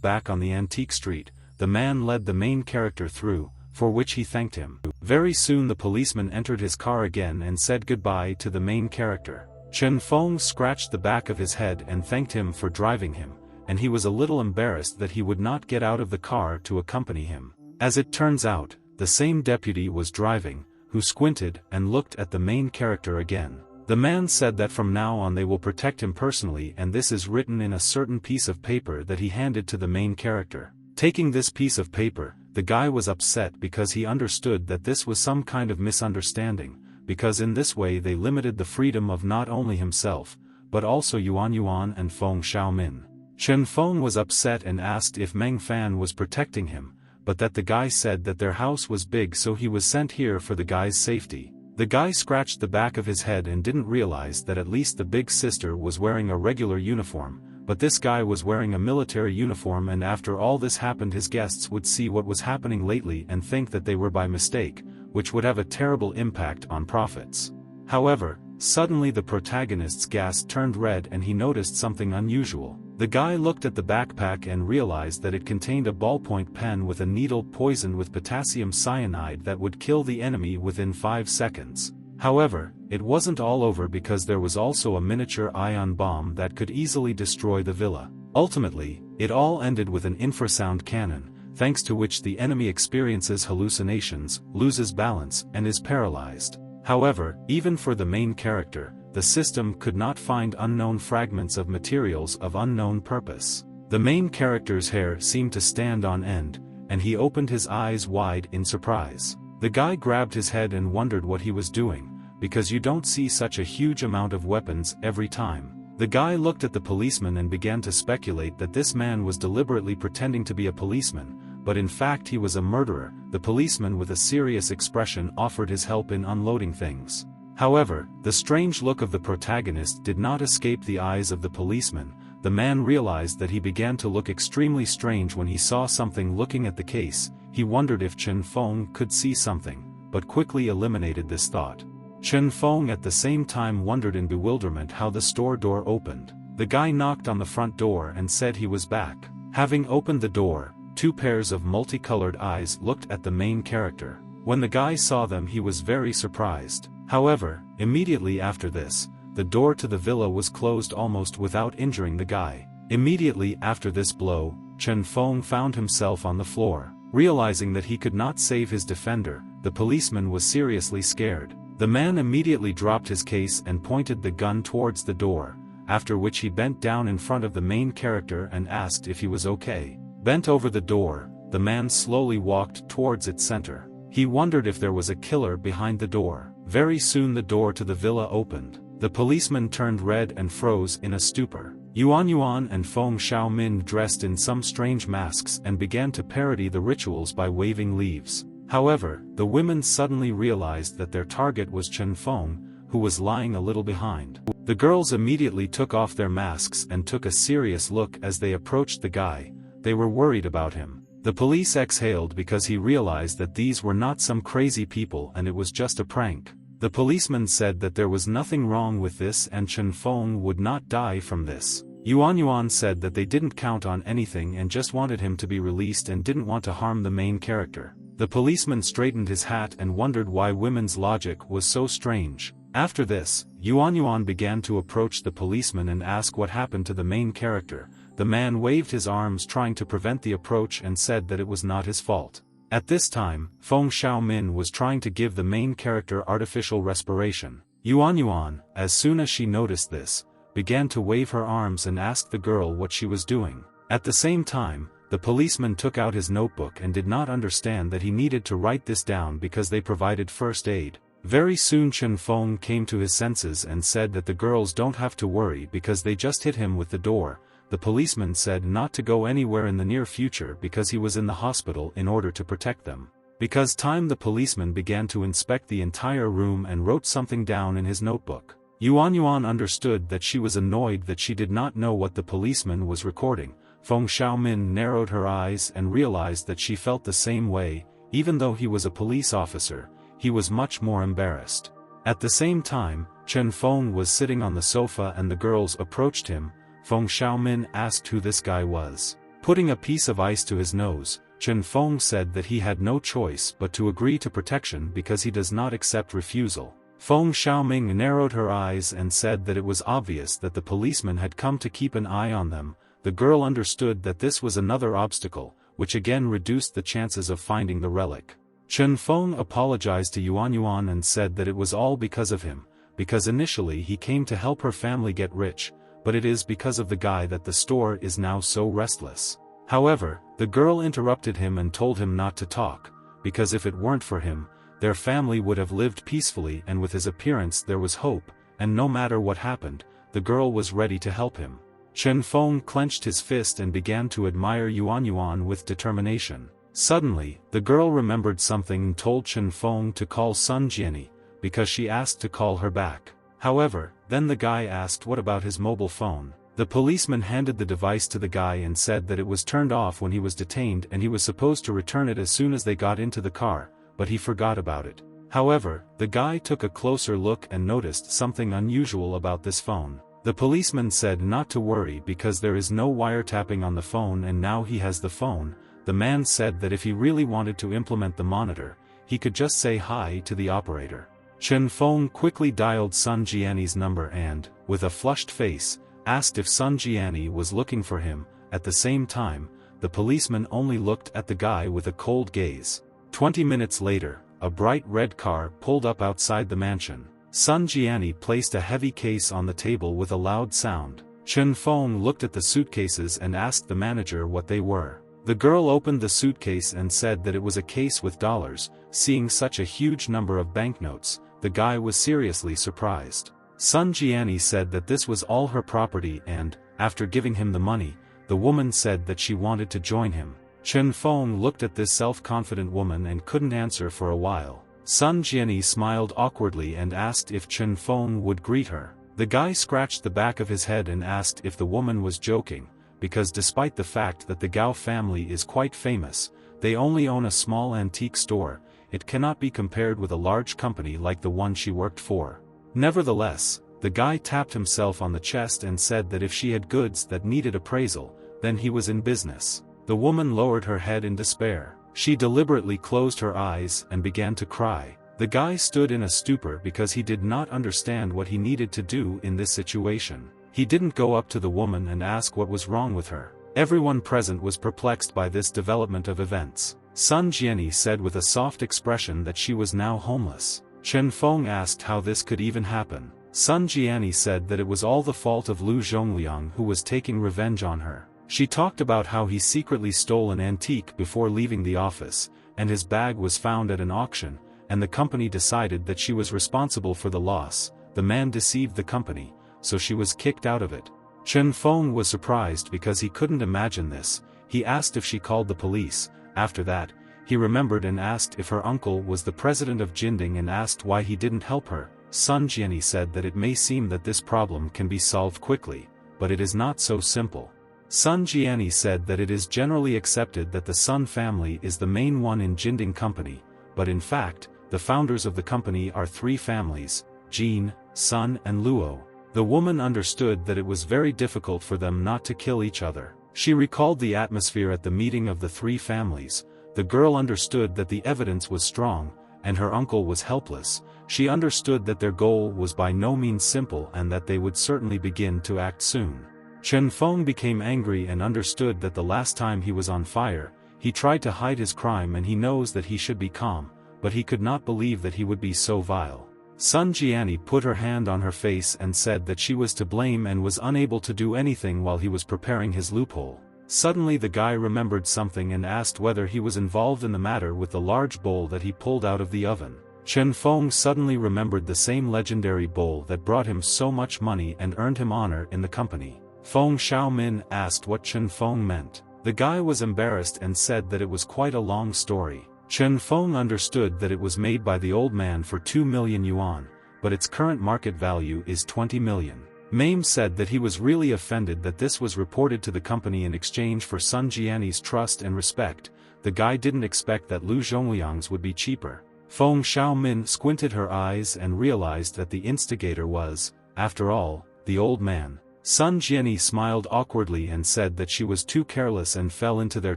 back on the antique street. The man led the main character through, for which he thanked him. Very soon the policeman entered his car again and said goodbye to the main character. Chen Feng scratched the back of his head and thanked him for driving him, and he was a little embarrassed that he would not get out of the car to accompany him. As it turns out, the same deputy was driving, who squinted and looked at the main character again. The man said that from now on they will protect him personally, and this is written in a certain piece of paper that he handed to the main character. Taking this piece of paper, the guy was upset because he understood that this was some kind of misunderstanding, because in this way they limited the freedom of not only himself, but also Yuan and Feng Xiaomin. Chen Feng was upset and asked if Meng Fan was protecting him, but that the guy said that their house was big so he was sent here for the guy's safety. The guy scratched the back of his head and didn't realize that at least the big sister was wearing a regular uniform, but this guy was wearing a military uniform, and after all this happened his guests would see what was happening lately and think that they were by mistake, which would have a terrible impact on profits. However, suddenly the protagonist's gas turned red and he noticed something unusual. The guy looked at the backpack and realized that it contained a ballpoint pen with a needle poisoned with potassium cyanide that would kill the enemy within 5 seconds. However, it wasn't all over because there was also a miniature ion bomb that could easily destroy the villa. Ultimately, it all ended with an infrasound cannon, thanks to which the enemy experiences hallucinations, loses balance, and is paralyzed. However, even for the main character, the system could not find unknown fragments of materials of unknown purpose. The main character's hair seemed to stand on end, and he opened his eyes wide in surprise. The guy grabbed his head and wondered what he was doing, because you don't see such a huge amount of weapons every time. The guy looked at the policeman and began to speculate that this man was deliberately pretending to be a policeman, but in fact he was a murderer. The policeman with a serious expression offered his help in unloading things. However, the strange look of the protagonist did not escape the eyes of the policeman. The man realized that he began to look extremely strange when he saw something looking at the case. He wondered if Chen Feng could see something, but quickly eliminated this thought. Chen Feng at the same time wondered in bewilderment how the store door opened. The guy knocked on the front door and said he was back. Having opened the door, 2 pairs of multicolored eyes looked at the main character. When the guy saw them he was very surprised. However, immediately after this, the door to the villa was closed almost without injuring the guy. Immediately after this blow, Chen Feng found himself on the floor. Realizing that he could not save his defender, the policeman was seriously scared. The man immediately dropped his case and pointed the gun towards the door, after which he bent down in front of the main character and asked if he was okay. Bent over the door, the man slowly walked towards its center. He wondered if there was a killer behind the door. Very soon the door to the villa opened. The policeman turned red and froze in a stupor. Yuan and Feng Xiaomin dressed in some strange masks and began to parody the rituals by waving leaves. However, the women suddenly realized that their target was Chen Feng, who was lying a little behind. The girls immediately took off their masks and took a serious look as they approached the guy. They were worried about him. The police exhaled because he realized that these were not some crazy people and it was just a prank. The policeman said that there was nothing wrong with this and Chen Feng would not die from this. Yuan said that they didn't count on anything and just wanted him to be released and didn't want to harm the main character. The policeman straightened his hat and wondered why women's logic was so strange. After this, Yuan began to approach the policeman and ask what happened to the main character. The man waved his arms trying to prevent the approach and said that it was not his fault. At this time, Feng Xiaomin was trying to give the main character artificial respiration. Yuan, as soon as she noticed this, began to wave her arms and asked the girl what she was doing. At the same time, the policeman took out his notebook and did not understand that he needed to write this down because they provided first aid. Very soon Chen Feng came to his senses and said that the girls don't have to worry because they just hit him with the door. The policeman said not to go anywhere in the near future because he was in the hospital in order to protect them. Because time, the policeman began to inspect the entire room and wrote something down in his notebook. Yuan understood that she was annoyed that she did not know what the policeman was recording. Feng Xiaomin narrowed her eyes and realized that she felt the same way. Even though he was a police officer, he was much more embarrassed. At the same time, Chen Feng was sitting on the sofa and the girls approached him. Feng Xiaomin asked who this guy was. Putting a piece of ice to his nose, Chen Feng said that he had no choice but to agree to protection because he does not accept refusal. Feng Xiaoming narrowed her eyes and said that it was obvious that the policeman had come to keep an eye on them. The girl understood that this was another obstacle, which again reduced the chances of finding the relic. Chen Feng apologized to Yuan and said that it was all because of him, because initially he came to help her family get rich, but it is because of the guy that the store is now so restless. However, the girl interrupted him and told him not to talk, because if it weren't for him, their family would have lived peacefully, and with his appearance there was hope, and no matter what happened, the girl was ready to help him. Chen Feng clenched his fist and began to admire Yuan with determination. Suddenly, the girl remembered something and told Chen Feng to call Sun Jianyi, because she asked to call her back. However, then the guy asked what about his mobile phone. The policeman handed the device to the guy and said that it was turned off when he was detained and he was supposed to return it as soon as they got into the car, but he forgot about it. However, the guy took a closer look and noticed something unusual about this phone. The policeman said not to worry because there is no wiretapping on the phone and now he has the phone. The man said that if he really wanted to implement the monitor, he could just say hi to the operator. Chen Feng quickly dialed Sun Jianyi's number and, with a flushed face, asked if Sun Jianyi was looking for him. At the same time, the policeman only looked at the guy with a cold gaze. 20 minutes later, a bright red car pulled up outside the mansion. Sun Jianyi placed a heavy case on the table with a loud sound. Chen Feng looked at the suitcases and asked the manager what they were. The girl opened the suitcase and said that it was a case with dollars. Seeing such a huge number of banknotes, the guy was seriously surprised. Sun Jianyi said that this was all her property and, after giving him the money, the woman said that she wanted to join him. Chen Feng looked at this self-confident woman and couldn't answer for a while. Sun Jianyi smiled awkwardly and asked if Chen Feng would greet her. The guy scratched the back of his head and asked if the woman was joking, because despite the fact that the Gao family is quite famous, they only own a small antique store. It cannot be compared with a large company like the one she worked for. Nevertheless, the guy tapped himself on the chest and said that if she had goods that needed appraisal, then he was in business. The woman lowered her head in despair. She deliberately closed her eyes and began to cry. The guy stood in a stupor because he did not understand what he needed to do in this situation. He didn't go up to the woman and ask what was wrong with her. Everyone present was perplexed by this development of events. Sun Jianyi said with a soft expression that she was now homeless. Chen Feng asked how this could even happen. Sun Jianyi said that it was all the fault of Lu Zhongliang who was taking revenge on her. She talked about how he secretly stole an antique before leaving the office, and his bag was found at an auction, and the company decided that she was responsible for the loss. The man deceived the company, so she was kicked out of it. Chen Feng was surprised because he couldn't imagine this. He asked if she called the police. After that, he remembered and asked if her uncle was the president of Jinding and asked why he didn't help her. Sun Jianyi said that it may seem that this problem can be solved quickly, but it is not so simple. Sun Jianyi said that it is generally accepted that the Sun family is the main one in Jinding company, but in fact, the founders of the company are three families, Jin, Sun and Luo. The woman understood that it was very difficult for them not to kill each other. She recalled the atmosphere at the meeting of the three families. The girl understood that the evidence was strong, and her uncle was helpless. She understood that their goal was by no means simple and that they would certainly begin to act soon. Chen Feng became angry and understood that the last time he was on fire, he tried to hide his crime and he knows that he should be calm, but he could not believe that he would be so vile. Sun Jiani put her hand on her face and said that she was to blame and was unable to do anything while he was preparing his loophole. Suddenly the guy remembered something and asked whether he was involved in the matter with the large bowl that he pulled out of the oven. Chen Feng suddenly remembered the same legendary bowl that brought him so much money and earned him honor in the company. Feng Xiaomin asked what Chen Feng meant. The guy was embarrassed and said that it was quite a long story. Chen Feng understood that it was made by the old man for 2 million yuan, but its current market value is 20 million. Mame said that he was really offended that this was reported to the company in exchange for Sun Jiani's trust and respect. The guy didn't expect that Lu Zhongliang's would be cheaper. Feng Xiaomin squinted her eyes and realized that the instigator was, after all, the old man. Sun Jiani smiled awkwardly and said that she was too careless and fell into their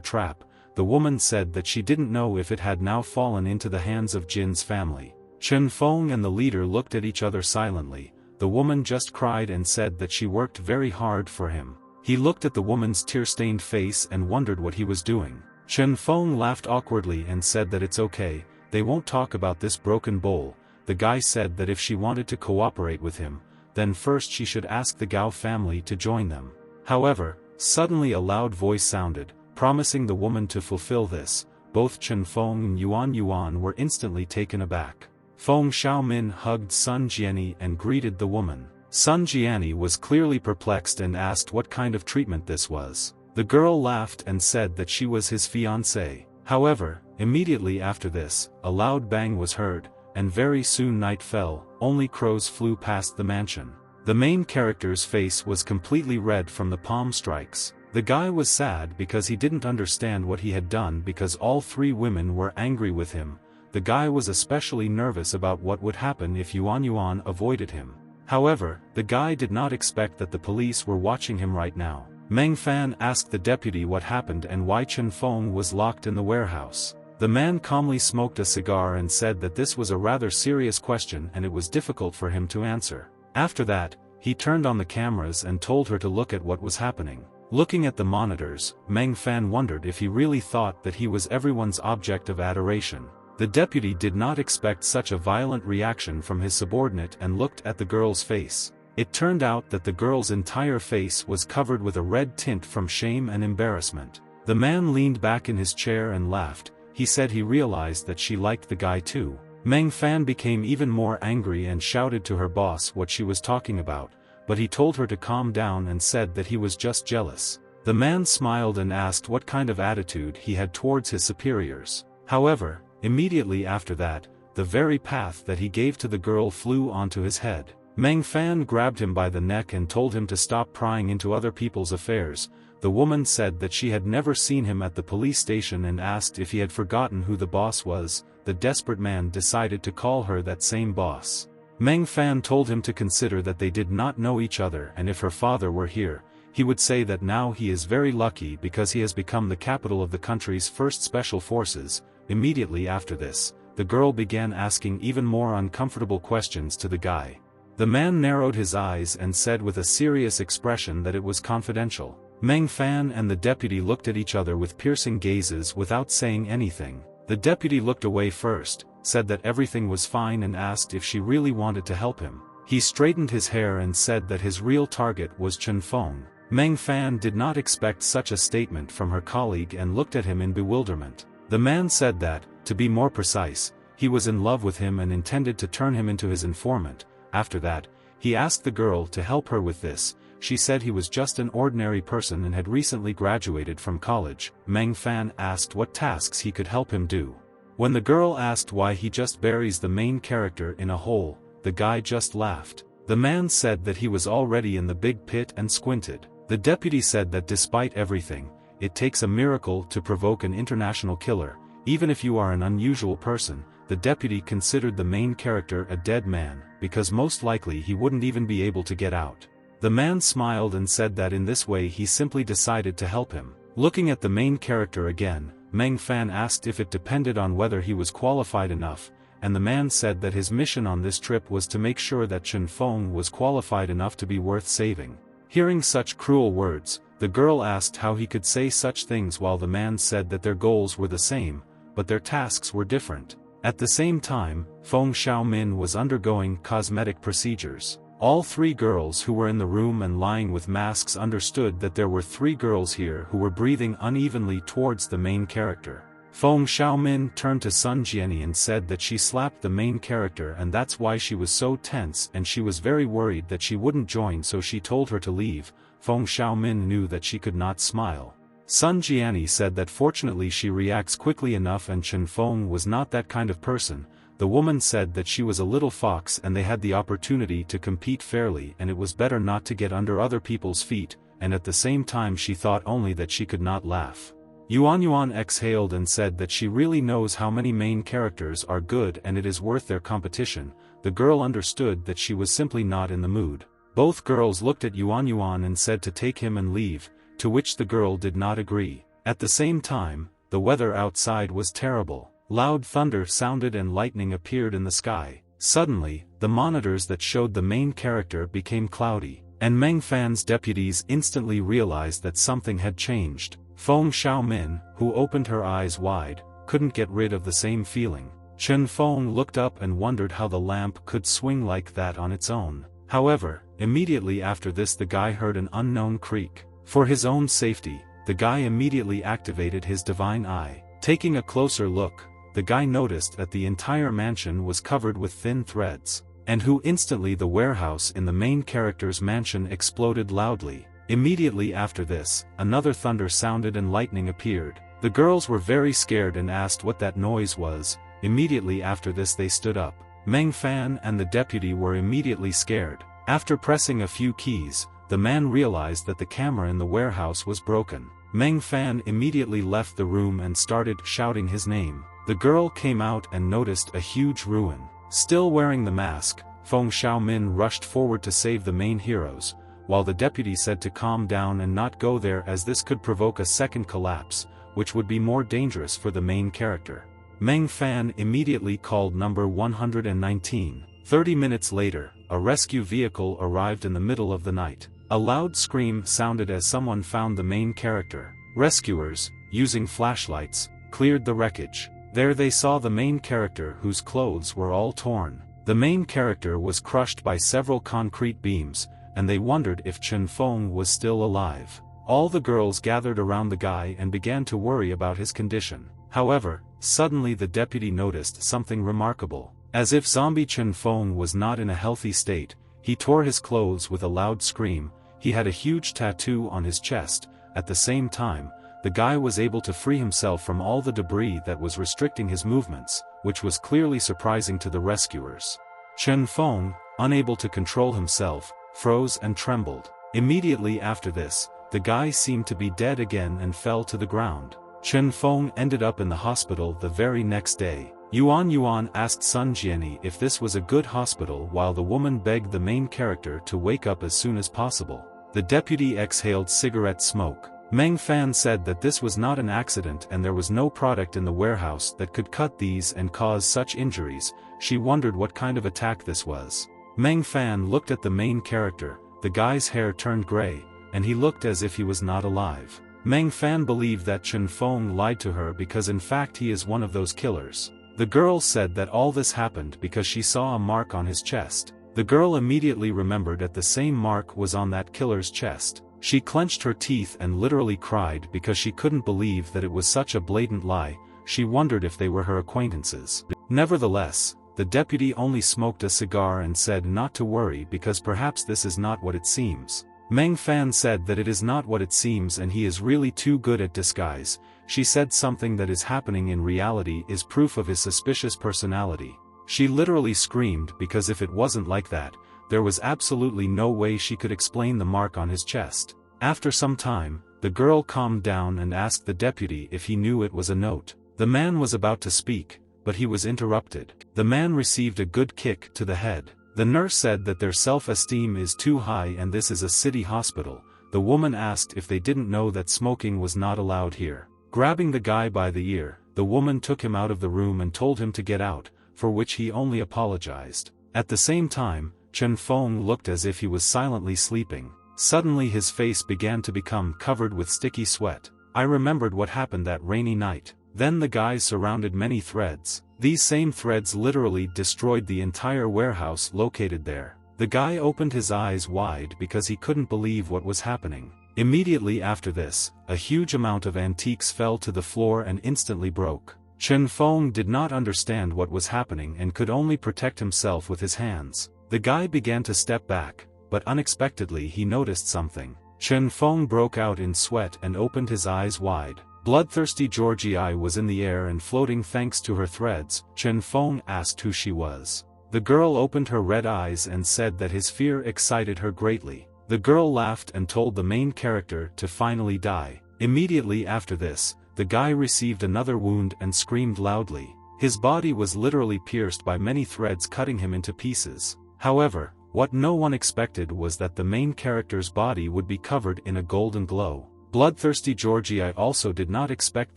trap. The woman said that she didn't know if it had now fallen into the hands of Jin's family. Chen Feng and the leader looked at each other silently. The woman just cried and said that she worked very hard for him. He looked at the woman's tear-stained face and wondered what he was doing. Chen Feng laughed awkwardly and said that it's okay, they won't talk about this broken bowl. The guy said that if she wanted to cooperate with him, then first she should ask the Gao family to join them. However, suddenly a loud voice sounded, promising the woman to fulfill this. Both Chen Feng and Yuan were instantly taken aback. Feng Xiaomin hugged Sun Jiani and greeted the woman. Sun Jiani was clearly perplexed and asked what kind of treatment this was. The girl laughed and said that she was his fiancée. However, immediately after this, a loud bang was heard, and very soon night fell. Only crows flew past the mansion. The main character's face was completely red from the palm strikes. The guy was sad because he didn't understand what he had done because all three women were angry with him. The guy was especially nervous about what would happen if Yuan avoided him. However, the guy did not expect that the police were watching him right now. Meng Fan asked the deputy what happened and why Chen Feng was locked in the warehouse. The man calmly smoked a cigar and said that this was a rather serious question and it was difficult for him to answer. After that, he turned on the cameras and told her to look at what was happening. Looking at the monitors, Meng Fan wondered if he really thought that he was everyone's object of adoration. The deputy did not expect such a violent reaction from his subordinate and looked at the girl's face. It turned out that the girl's entire face was covered with a red tint from shame and embarrassment. The man leaned back in his chair and laughed. He said he realized that she liked the guy too. Meng Fan became even more angry and shouted to her boss what she was talking about, but he told her to calm down and said that he was just jealous. The man smiled and asked what kind of attitude he had towards his superiors. However, immediately after that, the very path that he gave to the girl flew onto his head. Meng Fan grabbed him by the neck and told him to stop prying into other people's affairs. The woman said that she had never seen him at the police station and asked if he had forgotten who the boss was. The desperate man decided to call her that same boss. Meng Fan told him to consider that they did not know each other and if her father were here, he would say that now he is very lucky because he has become the capital of the country's first special forces. Immediately after this, the girl began asking even more uncomfortable questions to the guy. The man narrowed his eyes and said with a serious expression that it was confidential. Meng Fan and the deputy looked at each other with piercing gazes without saying anything. The deputy looked away first, said that everything was fine and asked if she really wanted to help him. He straightened his hair and said that his real target was Chen Feng. Meng Fan did not expect such a statement from her colleague and looked at him in bewilderment. The man said that, to be more precise, he was in love with him and intended to turn him into his informant. After that, he asked the girl to help her with this. She said he was just an ordinary person and had recently graduated from college. Meng Fan asked what tasks he could help him do. When the girl asked why he just buries the main character in a hole, the guy just laughed. The man said that he was already in the big pit and squinted. The deputy said that despite everything, it takes a miracle to provoke an international killer. Even if you are an unusual person, the deputy considered the main character a dead man, because most likely he wouldn't even be able to get out. The man smiled and said that in this way he simply decided to help him. Looking at the main character again, Meng Fan asked if it depended on whether he was qualified enough, and the man said that his mission on this trip was to make sure that Chen Feng was qualified enough to be worth saving. Hearing such cruel words, the girl asked how he could say such things while the man said that their goals were the same, but their tasks were different. At the same time, Feng Xiaomin was undergoing cosmetic procedures. All 3 girls who were in the room and lying with masks understood that there were 3 girls here who were breathing unevenly towards the main character. Feng Xiaomin turned to Sun Jianyi and said that she slapped the main character and that's why she was so tense and she was very worried that she wouldn't join, so she told her to leave. Feng Xiaomin knew that she could not smile. Sun Jianyi said that fortunately she reacts quickly enough and Chen Feng was not that kind of person. The woman said that she was a little fox and they had the opportunity to compete fairly and it was better not to get under other people's feet, and at the same time she thought only that she could not laugh. Yuan exhaled and said that she really knows how many main characters are good and it is worth their competition. The girl understood that she was simply not in the mood. Both girls looked at Yuan and said to take him and leave, to which the girl did not agree. At the same time, the weather outside was terrible. Loud thunder sounded and lightning appeared in the sky. Suddenly, the monitors that showed the main character became cloudy, and Meng Fan's deputies instantly realized that something had changed. Feng Xiaomin, who opened her eyes wide, couldn't get rid of the same feeling. Chen Feng looked up and wondered how the lamp could swing like that on its own. However, immediately after this the guy heard an unknown creak. For his own safety, the guy immediately activated his divine eye. Taking a closer look, the guy noticed that the entire mansion was covered with thin threads, and who instantly the warehouse in the main character's mansion exploded loudly. Immediately after this, another thunder sounded and lightning appeared. The girls were very scared and asked what that noise was. Immediately after this they stood up. Meng Fan and the deputy were immediately scared. After pressing a few keys, the man realized that the camera in the warehouse was broken. Meng Fan immediately left the room and started shouting his name. The girl came out and noticed a huge ruin. Still wearing the mask, Feng Xiaomin rushed forward to save the main heroes, while the deputy said to calm down and not go there as this could provoke a second collapse, which would be more dangerous for the main character. Meng Fan immediately called number 119. 30 minutes later, a rescue vehicle arrived in the middle of the night. A loud scream sounded as someone found the main character. Rescuers, using flashlights, cleared the wreckage. There they saw the main character whose clothes were all torn. The main character was crushed by several concrete beams, and they wondered if Chen Feng was still alive. All the girls gathered around the guy and began to worry about his condition. However, suddenly the deputy noticed something remarkable. As if zombie Chen Feng was not in a healthy state, he tore his clothes with a loud scream. He had a huge tattoo on his chest. At the same time, the guy was able to free himself from all the debris that was restricting his movements, which was clearly surprising to the rescuers. Chen Feng, unable to control himself, froze and trembled. Immediately after this, the guy seemed to be dead again and fell to the ground. Chen Feng ended up in the hospital the very next day. Yuan asked Sun Jianyi if this was a good hospital while the woman begged the main character to wake up as soon as possible. The deputy exhaled cigarette smoke. Meng Fan said that this was not an accident and there was no product in the warehouse that could cut these and cause such injuries. She wondered what kind of attack this was. Meng Fan looked at the main character. The guy's hair turned gray, and he looked as if he was not alive. Meng Fan believed that Chen Feng lied to her because in fact he is one of those killers. The girl said that all this happened because she saw a mark on his chest. The girl immediately remembered that the same mark was on that killer's chest. She clenched her teeth and literally cried because she couldn't believe that it was such a blatant lie. She wondered if they were her acquaintances. Nevertheless, the deputy only smoked a cigar and said not to worry because perhaps this is not what it seems. Meng Fan said that it is not what it seems and he is really too good at disguise. She said something that is happening in reality is proof of his suspicious personality. She literally screamed because if it wasn't like that, there was absolutely no way she could explain the mark on his chest. After some time, the girl calmed down and asked the deputy if he knew it was a note. The man was about to speak, but he was interrupted. The man received a good kick to the head. The nurse said that their self-esteem is too high and this is a city hospital. The woman asked if they didn't know that smoking was not allowed here. Grabbing the guy by the ear, the woman took him out of the room and told him to get out, for which he only apologized. At the same time, Chen Feng looked as if he was silently sleeping. Suddenly his face began to become covered with sticky sweat. I remembered what happened that rainy night. Then the guys surrounded many threads. These same threads literally destroyed the entire warehouse located there. The guy opened his eyes wide because he couldn't believe what was happening. Immediately after this, a huge amount of antiques fell to the floor and instantly broke. Chen Feng did not understand what was happening and could only protect himself with his hands. The guy began to step back, but unexpectedly he noticed something. Chen Feng broke out in sweat and opened his eyes wide. Bloodthirsty Georgie was in the air and floating thanks to her threads. Chen Feng asked who she was. The girl opened her red eyes and said that his fear excited her greatly. The girl laughed and told the main character to finally die. Immediately after this, the guy received another wound and screamed loudly. His body was literally pierced by many threads, cutting him into pieces. However, what no one expected was that the main character's body would be covered in a golden glow. Bloodthirsty Georgie also did not expect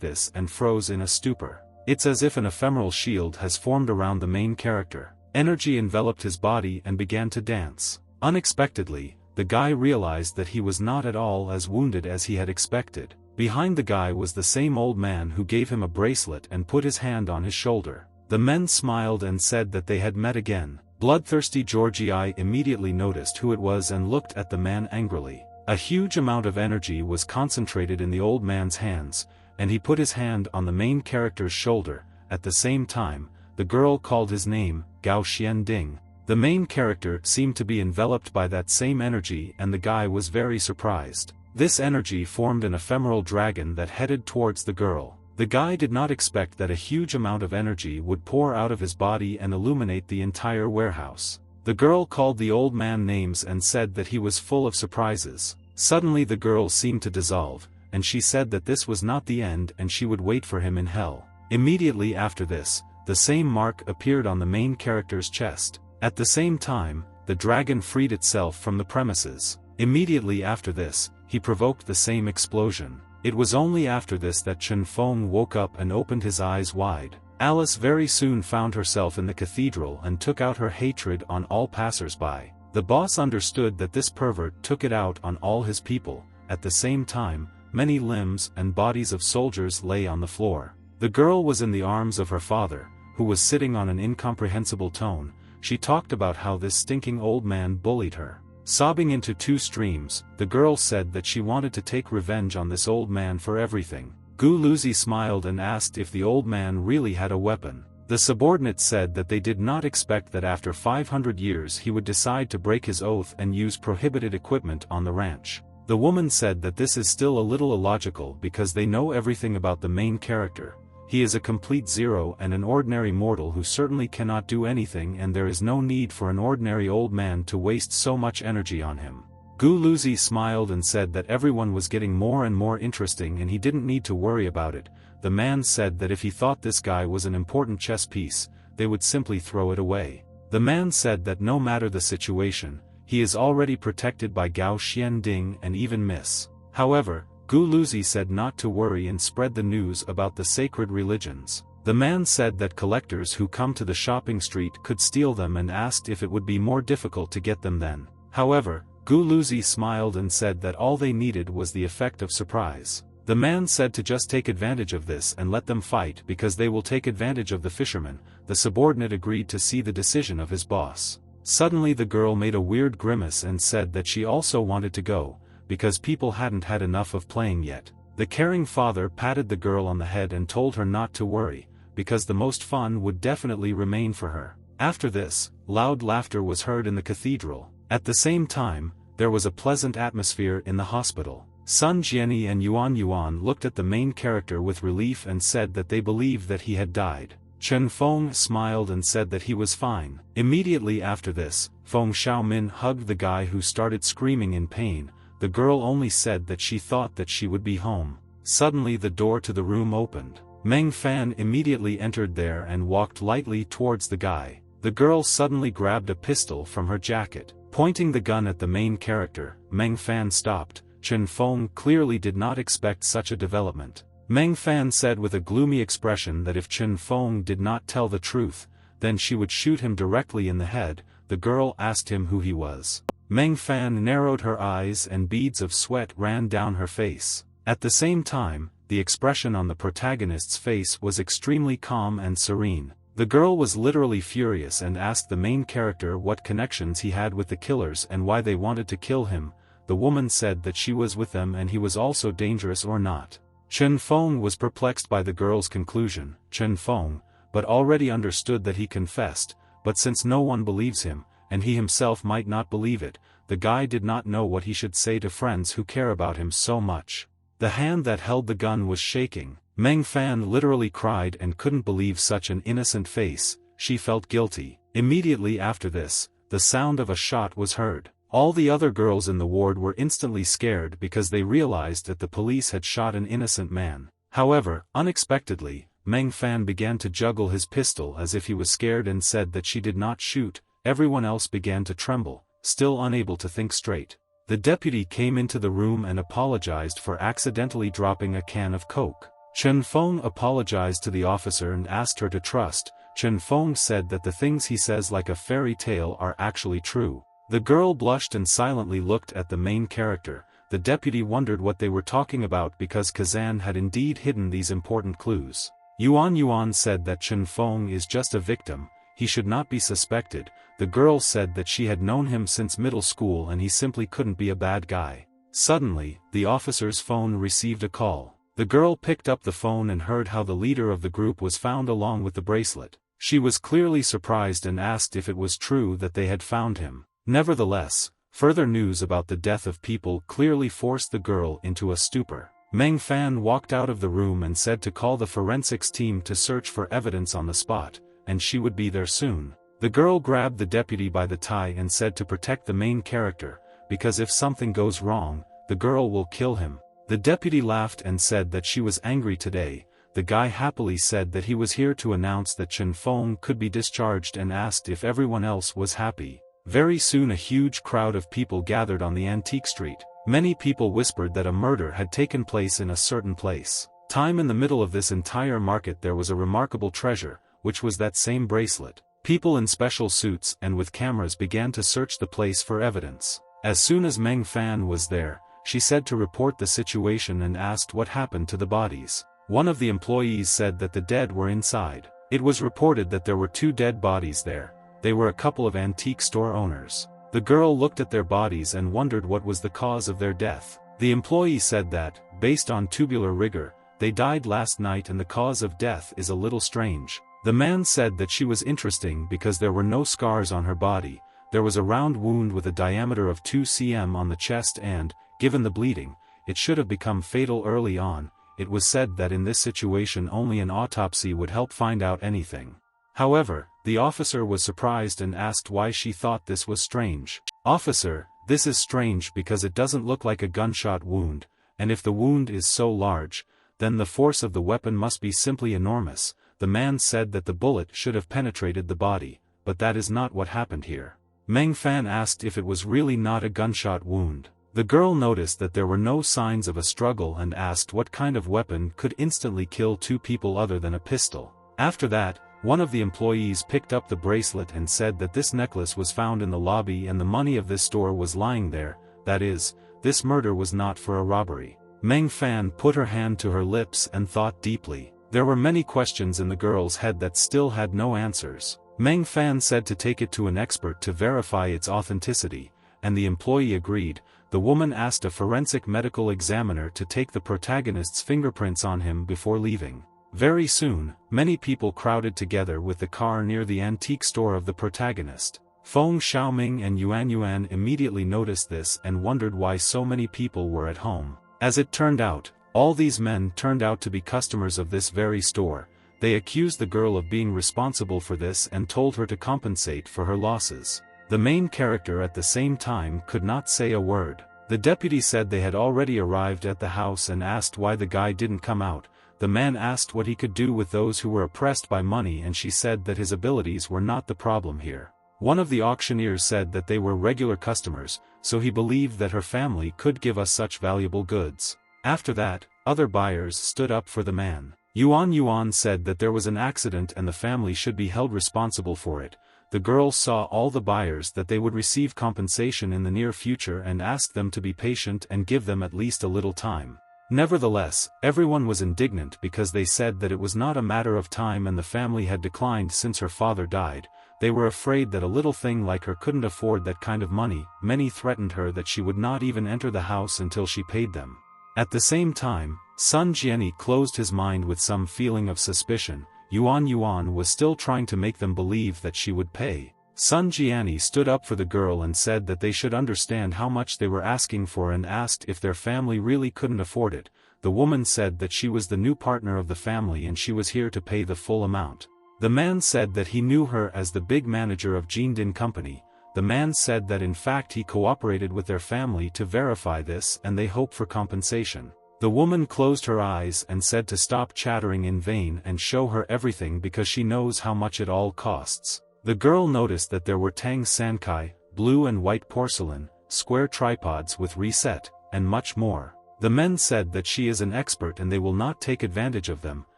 this and froze in a stupor. It's as if an ephemeral shield has formed around the main character. Energy enveloped his body and began to dance. Unexpectedly, the guy realized that he was not at all as wounded as he had expected. Behind the guy was the same old man who gave him a bracelet and put his hand on his shoulder. The men smiled and said that they had met again. Bloodthirsty Georgie immediately noticed who it was and looked at the man angrily. A huge amount of energy was concentrated in the old man's hands, and he put his hand on the main character's shoulder. At the same time, the girl called his name, Gao Xianding. The main character seemed to be enveloped by that same energy and the guy was very surprised. This energy formed an ephemeral dragon that headed towards the girl. The guy did not expect that a huge amount of energy would pour out of his body and illuminate the entire warehouse. The girl called the old man names and said that he was full of surprises. Suddenly the girl seemed to dissolve, and she said that this was not the end and she would wait for him in hell. Immediately after this, the same mark appeared on the main character's chest. At the same time, the dragon freed itself from the premises. Immediately after this, he provoked the same explosion. It was only after this that Chen Feng woke up and opened his eyes wide. Alice very soon found herself in the cathedral and took out her hatred on all passers-by. The boss understood that this pervert took it out on all his people. At the same time, many limbs and bodies of soldiers lay on the floor. The girl was in the arms of her father, who was sitting on an incomprehensible tone. She talked about how this stinking old man bullied her. Sobbing into two streams, the girl said that she wanted to take revenge on this old man for everything. Gu Luzi smiled and asked if the old man really had a weapon. The subordinates said that they did not expect that after 500 years he would decide to break his oath and use prohibited equipment on the ranch. The woman said that this is still a little illogical because they know everything about the main character. He is a complete zero and an ordinary mortal who certainly cannot do anything, and there is no need for an ordinary old man to waste so much energy on him. Gu Luzi smiled and said that everyone was getting more and more interesting and he didn't need to worry about it. The man said that if he thought this guy was an important chess piece, they would simply throw it away. The man said that no matter the situation, he is already protected by Gao Xianding and even Miss. However, Gu Luzi said not to worry and spread the news about the sacred religions. The man said that collectors who come to the shopping street could steal them and asked if it would be more difficult to get them then. However, Gu Luzi smiled and said that all they needed was the effect of surprise. The man said to just take advantage of this and let them fight because they will take advantage of the fisherman. The subordinate agreed to see the decision of his boss. Suddenly the girl made a weird grimace and said that she also wanted to go, because people hadn't had enough of playing yet. The caring father patted the girl on the head and told her not to worry, because the most fun would definitely remain for her. After this, loud laughter was heard in the cathedral. At the same time, there was a pleasant atmosphere in the hospital. Sun Jianyi and Yuan Yuan looked at the main character with relief and said that they believed that he had died. Chen Feng smiled and said that he was fine. Immediately after this, Feng Xiaomin hugged the guy who started screaming in pain. The girl only said that she thought that she would be home. Suddenly the door to the room opened. Meng Fan immediately entered there and walked lightly towards the guy. The girl suddenly grabbed a pistol from her jacket. Pointing the gun at the main character, Meng Fan stopped. Chen Feng clearly did not expect such a development. Meng Fan said with a gloomy expression that if Chen Feng did not tell the truth, then she would shoot him directly in the head. The girl asked him who he was. Meng Fan narrowed her eyes and beads of sweat ran down her face. At the same time, the the expression on the protagonist's face was extremely calm and serene. The girl was literally furious and asked the main character what connections he had with the killers and why they wanted to kill him. The woman said that she was with them and he was also dangerous or not. Chen Feng was perplexed by the girl's conclusion. Chen Feng, but already understood that he confessed, but since no one believes him, and he himself might not believe it, the guy did not know what he should say to friends who care about him so much. The hand that held the gun was shaking. Meng Fan literally cried and couldn't believe such an innocent face. She felt guilty. Immediately after this, the sound of a shot was heard. All the other girls in the ward were instantly scared because they realized that the police had shot an innocent man. However, unexpectedly, Meng Fan began to juggle his pistol as if he was scared and said that she did not shoot. Everyone else began to tremble, still unable to think straight. The deputy came into the room and apologized for accidentally dropping a can of Coke. Chen Feng apologized to the officer and asked her to trust. Chen Feng said that the things he says like a fairy tale are actually true. The girl blushed and silently looked at the main character. The deputy wondered what they were talking about because Kazan had indeed hidden these important clues. Yuan said that Chen Feng is just a victim, he should not be suspected. The girl said that she had known him since middle school and he simply couldn't be a bad guy. Suddenly, the officer's phone received a call. The girl picked up the phone and heard how the leader of the group was found along with the bracelet. She was clearly surprised and asked if it was true that they had found him. Nevertheless, further news about the death of people clearly forced the girl into a stupor. Meng Fan walked out of the room and said to call the forensics team to search for evidence on the spot, and she would be there soon. The girl grabbed the deputy by the tie and said to protect the main character, because if something goes wrong, the girl will kill him. The deputy laughed and said that she was angry today. The guy happily said that he was here to announce that Chen Feng could be discharged and asked if everyone else was happy. Very soon a huge crowd of people gathered on the antique street. Many people whispered that a murder had taken place in a certain place. In the middle of this entire market there was a remarkable treasure, which was that same bracelet. People in special suits and with cameras began to search the place for evidence. As soon as Meng Fan was there, she said to report the situation and asked what happened to the bodies. One of the employees said that the dead were inside. It was reported that there were 2 dead bodies there. They were a couple of antique store owners. The girl looked at their bodies and wondered what was the cause of their death. The employee said that, based on tubular rigor, they died last night and the cause of death is a little strange. The man said that she was interesting because there were no scars on her body. There was a round wound with a diameter of 2 cm on the chest and, given the bleeding, it should have become fatal early on. It was said that in this situation only an autopsy would help find out anything. However, the officer was surprised and asked why she thought this was strange. "Officer, this is strange because it doesn't look like a gunshot wound, and if the wound is so large, then the force of the weapon must be simply enormous." The man said that the bullet should have penetrated the body, but that is not what happened here. Meng Fan asked if it was really not a gunshot wound. The girl noticed that there were no signs of a struggle and asked what kind of weapon could instantly kill 2 people other than a pistol. After that, one of the employees picked up the bracelet and said that this necklace was found in the lobby and the money of this store was lying there. That is, this murder was not for a robbery. Meng Fan put her hand to her lips and thought deeply. There were many questions in the girl's head that still had no answers. Meng Fan said to take it to an expert to verify its authenticity, and the employee agreed. The woman asked a forensic medical examiner to take the protagonist's fingerprints on him before leaving. Very soon, many people crowded together with the car near the antique store of the protagonist. Feng Xiaoming and Yuan immediately noticed this and wondered why so many people were at home. As it turned out, all these men turned out to be customers of this very store. They accused the girl of being responsible for this and told her to compensate for her losses. The main character at the same time could not say a word. The deputy said they had already arrived at the house and asked why the guy didn't come out. The man asked what he could do with those who were oppressed by money and she said that his abilities were not the problem here. One of the auctioneers said that they were regular customers, so he believed that her family could give us such valuable goods. After that, other buyers stood up for the man. Yuan said that there was an accident and the family should be held responsible for it. The girl saw all the buyers that they would receive compensation in the near future and asked them to be patient and give them at least a little time. Nevertheless, everyone was indignant because they said that it was not a matter of time and the family had declined since her father died. They were afraid that a little thing like her couldn't afford that kind of money. Many threatened her that she would not even enter the house until she paid them. At the same time, Sun Jianyi closed his mind with some feeling of suspicion. Yuan was still trying to make them believe that she would pay. Sun Jianyi stood up for the girl and said that they should understand how much they were asking for and asked if their family really couldn't afford it. The woman said that she was the new partner of the family and she was here to pay the full amount. The man said that he knew her as the big manager of Jindin Company. The man said that in fact he cooperated with their family to verify this and they hope for compensation. The woman closed her eyes and said to stop chattering in vain and show her everything because she knows how much it all costs. The girl noticed that there were Tang Sankai, blue and white porcelain, square tripods with reset, and much more. The men said that she is an expert and they will not take advantage of them,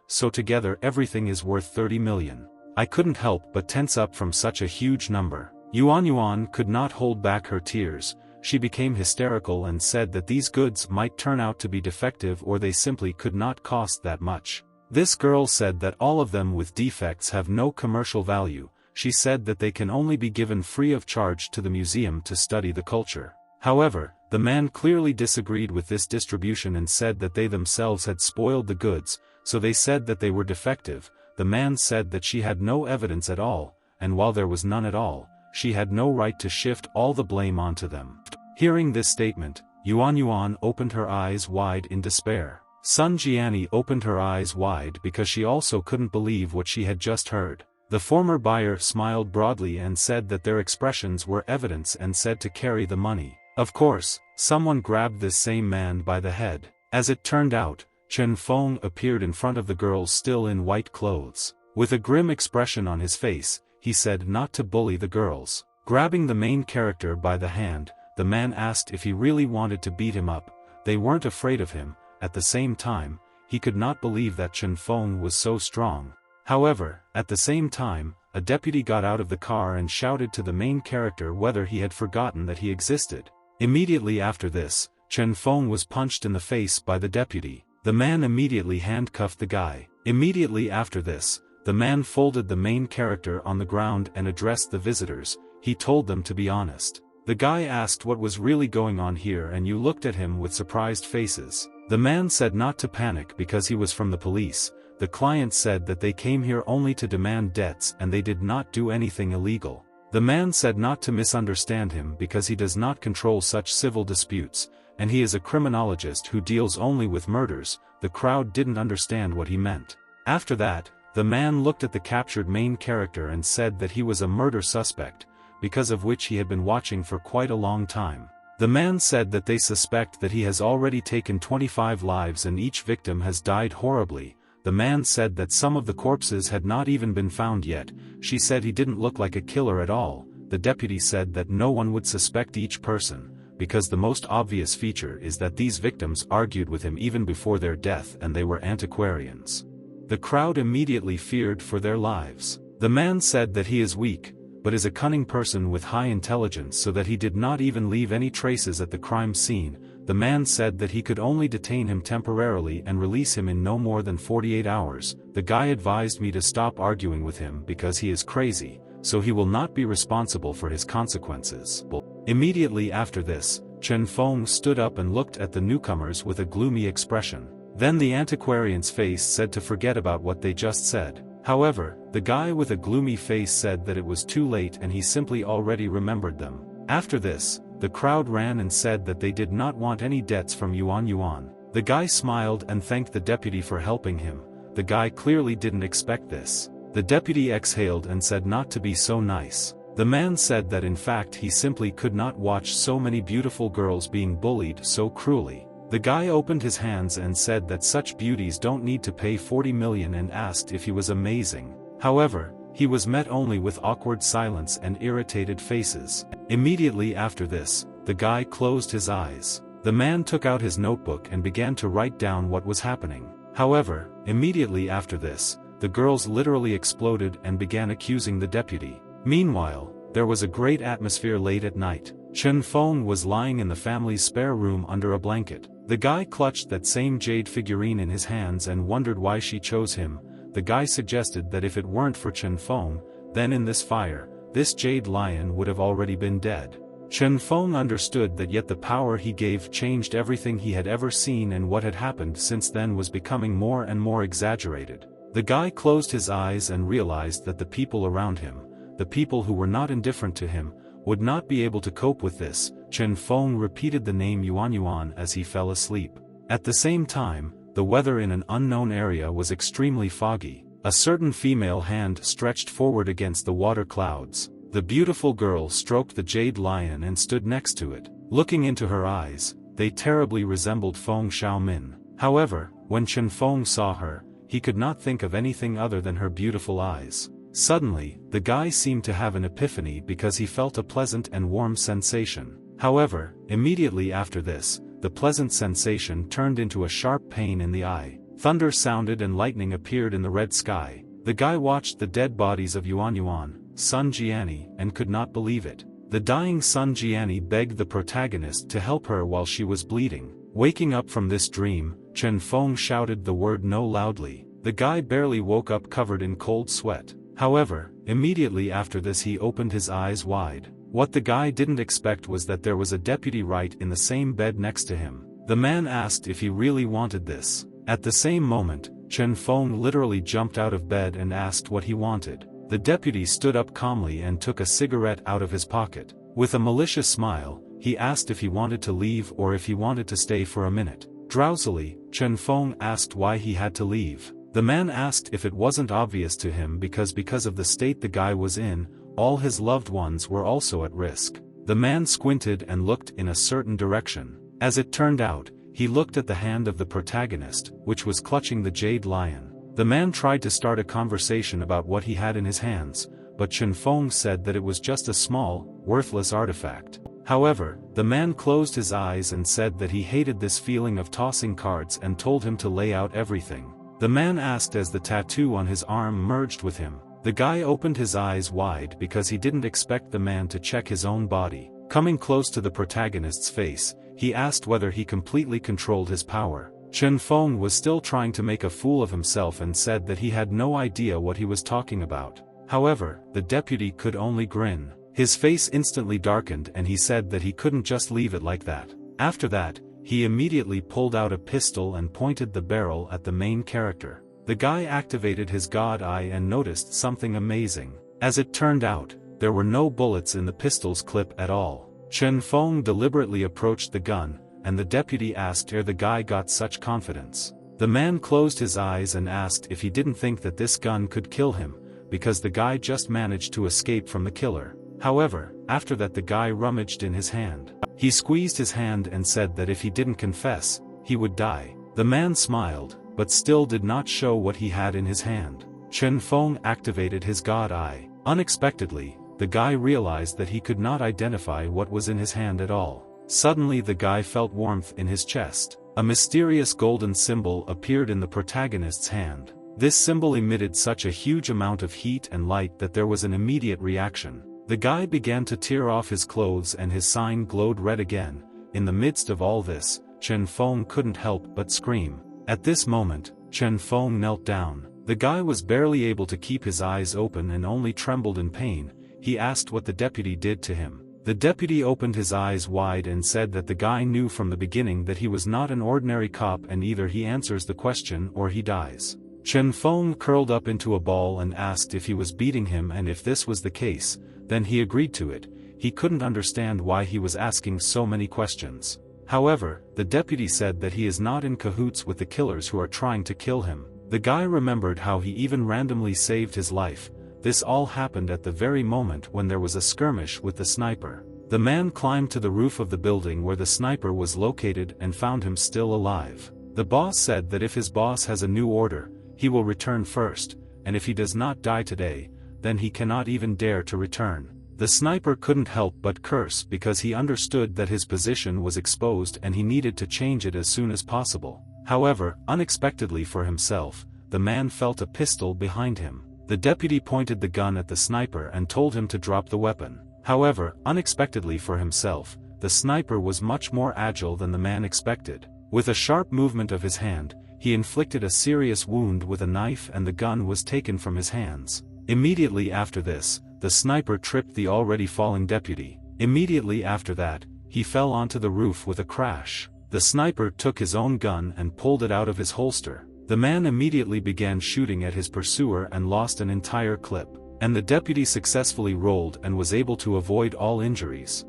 so together everything is worth 30 million. I couldn't help but tense up from such a huge number. Yuan could not hold back her tears. She became hysterical and said that these goods might turn out to be defective or they simply could not cost that much. This girl said that all of them with defects have no commercial value. She said that they can only be given free of charge to the museum to study the culture. However, the man clearly disagreed with this distribution and said that they themselves had spoiled the goods, so they said that they were defective. The man said that she had no evidence at all, and while there was none at all, she had no right to shift all the blame onto them. Hearing this statement, Yuan opened her eyes wide in despair. Sun Jianyi opened her eyes wide because she also couldn't believe what she had just heard. The former buyer smiled broadly and said that their expressions were evidence and said to carry the money. Of course, someone grabbed this same man by the head. As it turned out, Chen Feng appeared in front of the girls still in white clothes. With a grim expression on his face, he said not to bully the girls. Grabbing the main character by the hand, the man asked if he really wanted to beat him up. They weren't afraid of him. At the same time, he could not believe that Chen Feng was so strong. However, at the same time, a deputy got out of the car and shouted to the main character whether he had forgotten that he existed. Immediately after this, Chen Feng was punched in the face by the deputy. The man immediately handcuffed the guy. Immediately after this, the man folded the main character on the ground and addressed the visitors. He told them to be honest. The guy asked what was really going on here and you looked at him with surprised faces. The man said not to panic because he was from the police. The client said that they came here only to demand debts and they did not do anything illegal. The man said not to misunderstand him because he does not control such civil disputes, and he is a criminologist who deals only with murders. The crowd didn't understand what he meant. After that, the man looked at the captured main character and said that he was a murder suspect, because of which he had been watching for quite a long time. The man said that they suspect that he has already taken 25 lives and each victim has died horribly. The man said that some of the corpses had not even been found yet. She said he didn't look like a killer at all. The deputy said that no one would suspect each person, because the most obvious feature is that these victims argued with him even before their death and they were antiquarians. The crowd immediately feared for their lives. The man said that he is weak, but is a cunning person with high intelligence so that he did not even leave any traces at the crime scene. The man said that he could only detain him temporarily and release him in no more than 48 hours. The guy advised me to stop arguing with him because he is crazy, so he will not be responsible for his consequences. Immediately after this, Chen Feng stood up and looked at the newcomers with a gloomy expression. Then the antiquarian's face said to forget about what they just said. However, the guy with a gloomy face said that it was too late and he simply already remembered them. After this, the crowd ran and said that they did not want any debts from Yuan. The guy smiled and thanked the deputy for helping him. The guy clearly didn't expect this. The deputy exhaled and said not to be so nice. The man said that in fact he simply could not watch so many beautiful girls being bullied so cruelly. The guy opened his hands and said that such beauties don't need to pay 40 million and asked if he was amazing. However, he was met only with awkward silence and irritated faces. Immediately after this, the guy closed his eyes. The man took out his notebook and began to write down what was happening. However, immediately after this, the girls literally exploded and began accusing the deputy. Meanwhile, there was a great atmosphere late at night. Chen Feng was lying in the family's spare room under a blanket. The guy clutched that same jade figurine in his hands and wondered why she chose him. The guy suggested that if it weren't for Chen Feng, then in this fire, this jade lion would have already been dead. Chen Feng understood that, yet the power he gave changed everything he had ever seen, and what had happened since then was becoming more and more exaggerated. The guy closed his eyes and realized that the people around him, the people who were not indifferent to him, would not be able to cope with this. Chen Feng repeated the name Yuan Yuan as he fell asleep. At the same time, the weather in an unknown area was extremely foggy. A certain female hand stretched forward against the water clouds. The beautiful girl stroked the jade lion and stood next to it. Looking into her eyes, they terribly resembled Feng Xiaomin. However, when Chen Feng saw her, he could not think of anything other than her beautiful eyes. Suddenly, the guy seemed to have an epiphany because he felt a pleasant and warm sensation. However, immediately after this, the pleasant sensation turned into a sharp pain in the eye. Thunder sounded and lightning appeared in the red sky. The guy watched the dead bodies of Yuan Yuan, Sun Jiani, and could not believe it. The dying Sun Jiani begged the protagonist to help her while she was bleeding. Waking up from this dream, Chen Feng shouted the word no loudly. The guy barely woke up covered in cold sweat. However, immediately after this he opened his eyes wide. What the guy didn't expect was that there was a deputy right in the same bed next to him. The man asked if he really wanted this. At the same moment, Chen Feng literally jumped out of bed and asked what he wanted. The deputy stood up calmly and took a cigarette out of his pocket. With a malicious smile, he asked if he wanted to leave or if he wanted to stay for a minute. Drowsily, Chen Feng asked why he had to leave. The man asked if it wasn't obvious to him because of the state the guy was in, all his loved ones were also at risk. The man squinted and looked in a certain direction. As it turned out, he looked at the hand of the protagonist, which was clutching the jade lion. The man tried to start a conversation about what he had in his hands, but Chen Feng said that it was just a small, worthless artifact. However, the man closed his eyes and said that he hated this feeling of tossing cards and told him to lay out everything. The man asked as the tattoo on his arm merged with him. The guy opened his eyes wide because he didn't expect the man to check his own body. Coming close to the protagonist's face, he asked whether he completely controlled his power. Chen Feng was still trying to make a fool of himself and said that he had no idea what he was talking about. However, the deputy could only grin. His face instantly darkened and he said that he couldn't just leave it like that. After that, he immediately pulled out a pistol and pointed the barrel at the main character. The guy activated his god eye and noticed something amazing. As it turned out, there were no bullets in the pistol's clip at all. Chen Feng deliberately approached the gun, and the deputy asked where the guy got such confidence. The man closed his eyes and asked if he didn't think that this gun could kill him, because the guy just managed to escape from the killer. However, after that the guy rummaged in his hand. He squeezed his hand and said that if he didn't confess, he would die. The man smiled, but still did not show what he had in his hand. Chen Feng activated his god eye. Unexpectedly, the guy realized that he could not identify what was in his hand at all. Suddenly the guy felt warmth in his chest. A mysterious golden symbol appeared in the protagonist's hand. This symbol emitted such a huge amount of heat and light that there was an immediate reaction. The guy began to tear off his clothes and his sign glowed red again. In the midst of all this, Chen Feng couldn't help but scream. At this moment, Chen Feng knelt down. The guy was barely able to keep his eyes open and only trembled in pain. He asked what the deputy did to him. The deputy opened his eyes wide and said that the guy knew from the beginning that he was not an ordinary cop and either he answers the question or he dies. Chen Feng curled up into a ball and asked if he was beating him, and if this was the case, then he agreed to it. He couldn't understand why he was asking so many questions. However, the deputy said that he is not in cahoots with the killers who are trying to kill him. The guy remembered how he even randomly saved his life. This all happened at the very moment when there was a skirmish with the sniper. The man climbed to the roof of the building where the sniper was located and found him still alive. The boss said that if his boss has a new order, he will return first, and if he does not die today, then he cannot even dare to return. The sniper couldn't help but curse because he understood that his position was exposed and he needed to change it as soon as possible. However, unexpectedly for himself, the man felt a pistol behind him. The deputy pointed the gun at the sniper and told him to drop the weapon. However, unexpectedly for himself, the sniper was much more agile than the man expected. With a sharp movement of his hand, he inflicted a serious wound with a knife and the gun was taken from his hands. Immediately after this, the sniper tripped the already falling deputy. Immediately after that, he fell onto the roof with a crash. The sniper took his own gun and pulled it out of his holster. The man immediately began shooting at his pursuer and lost an entire clip. And the deputy successfully rolled and was able to avoid all injuries.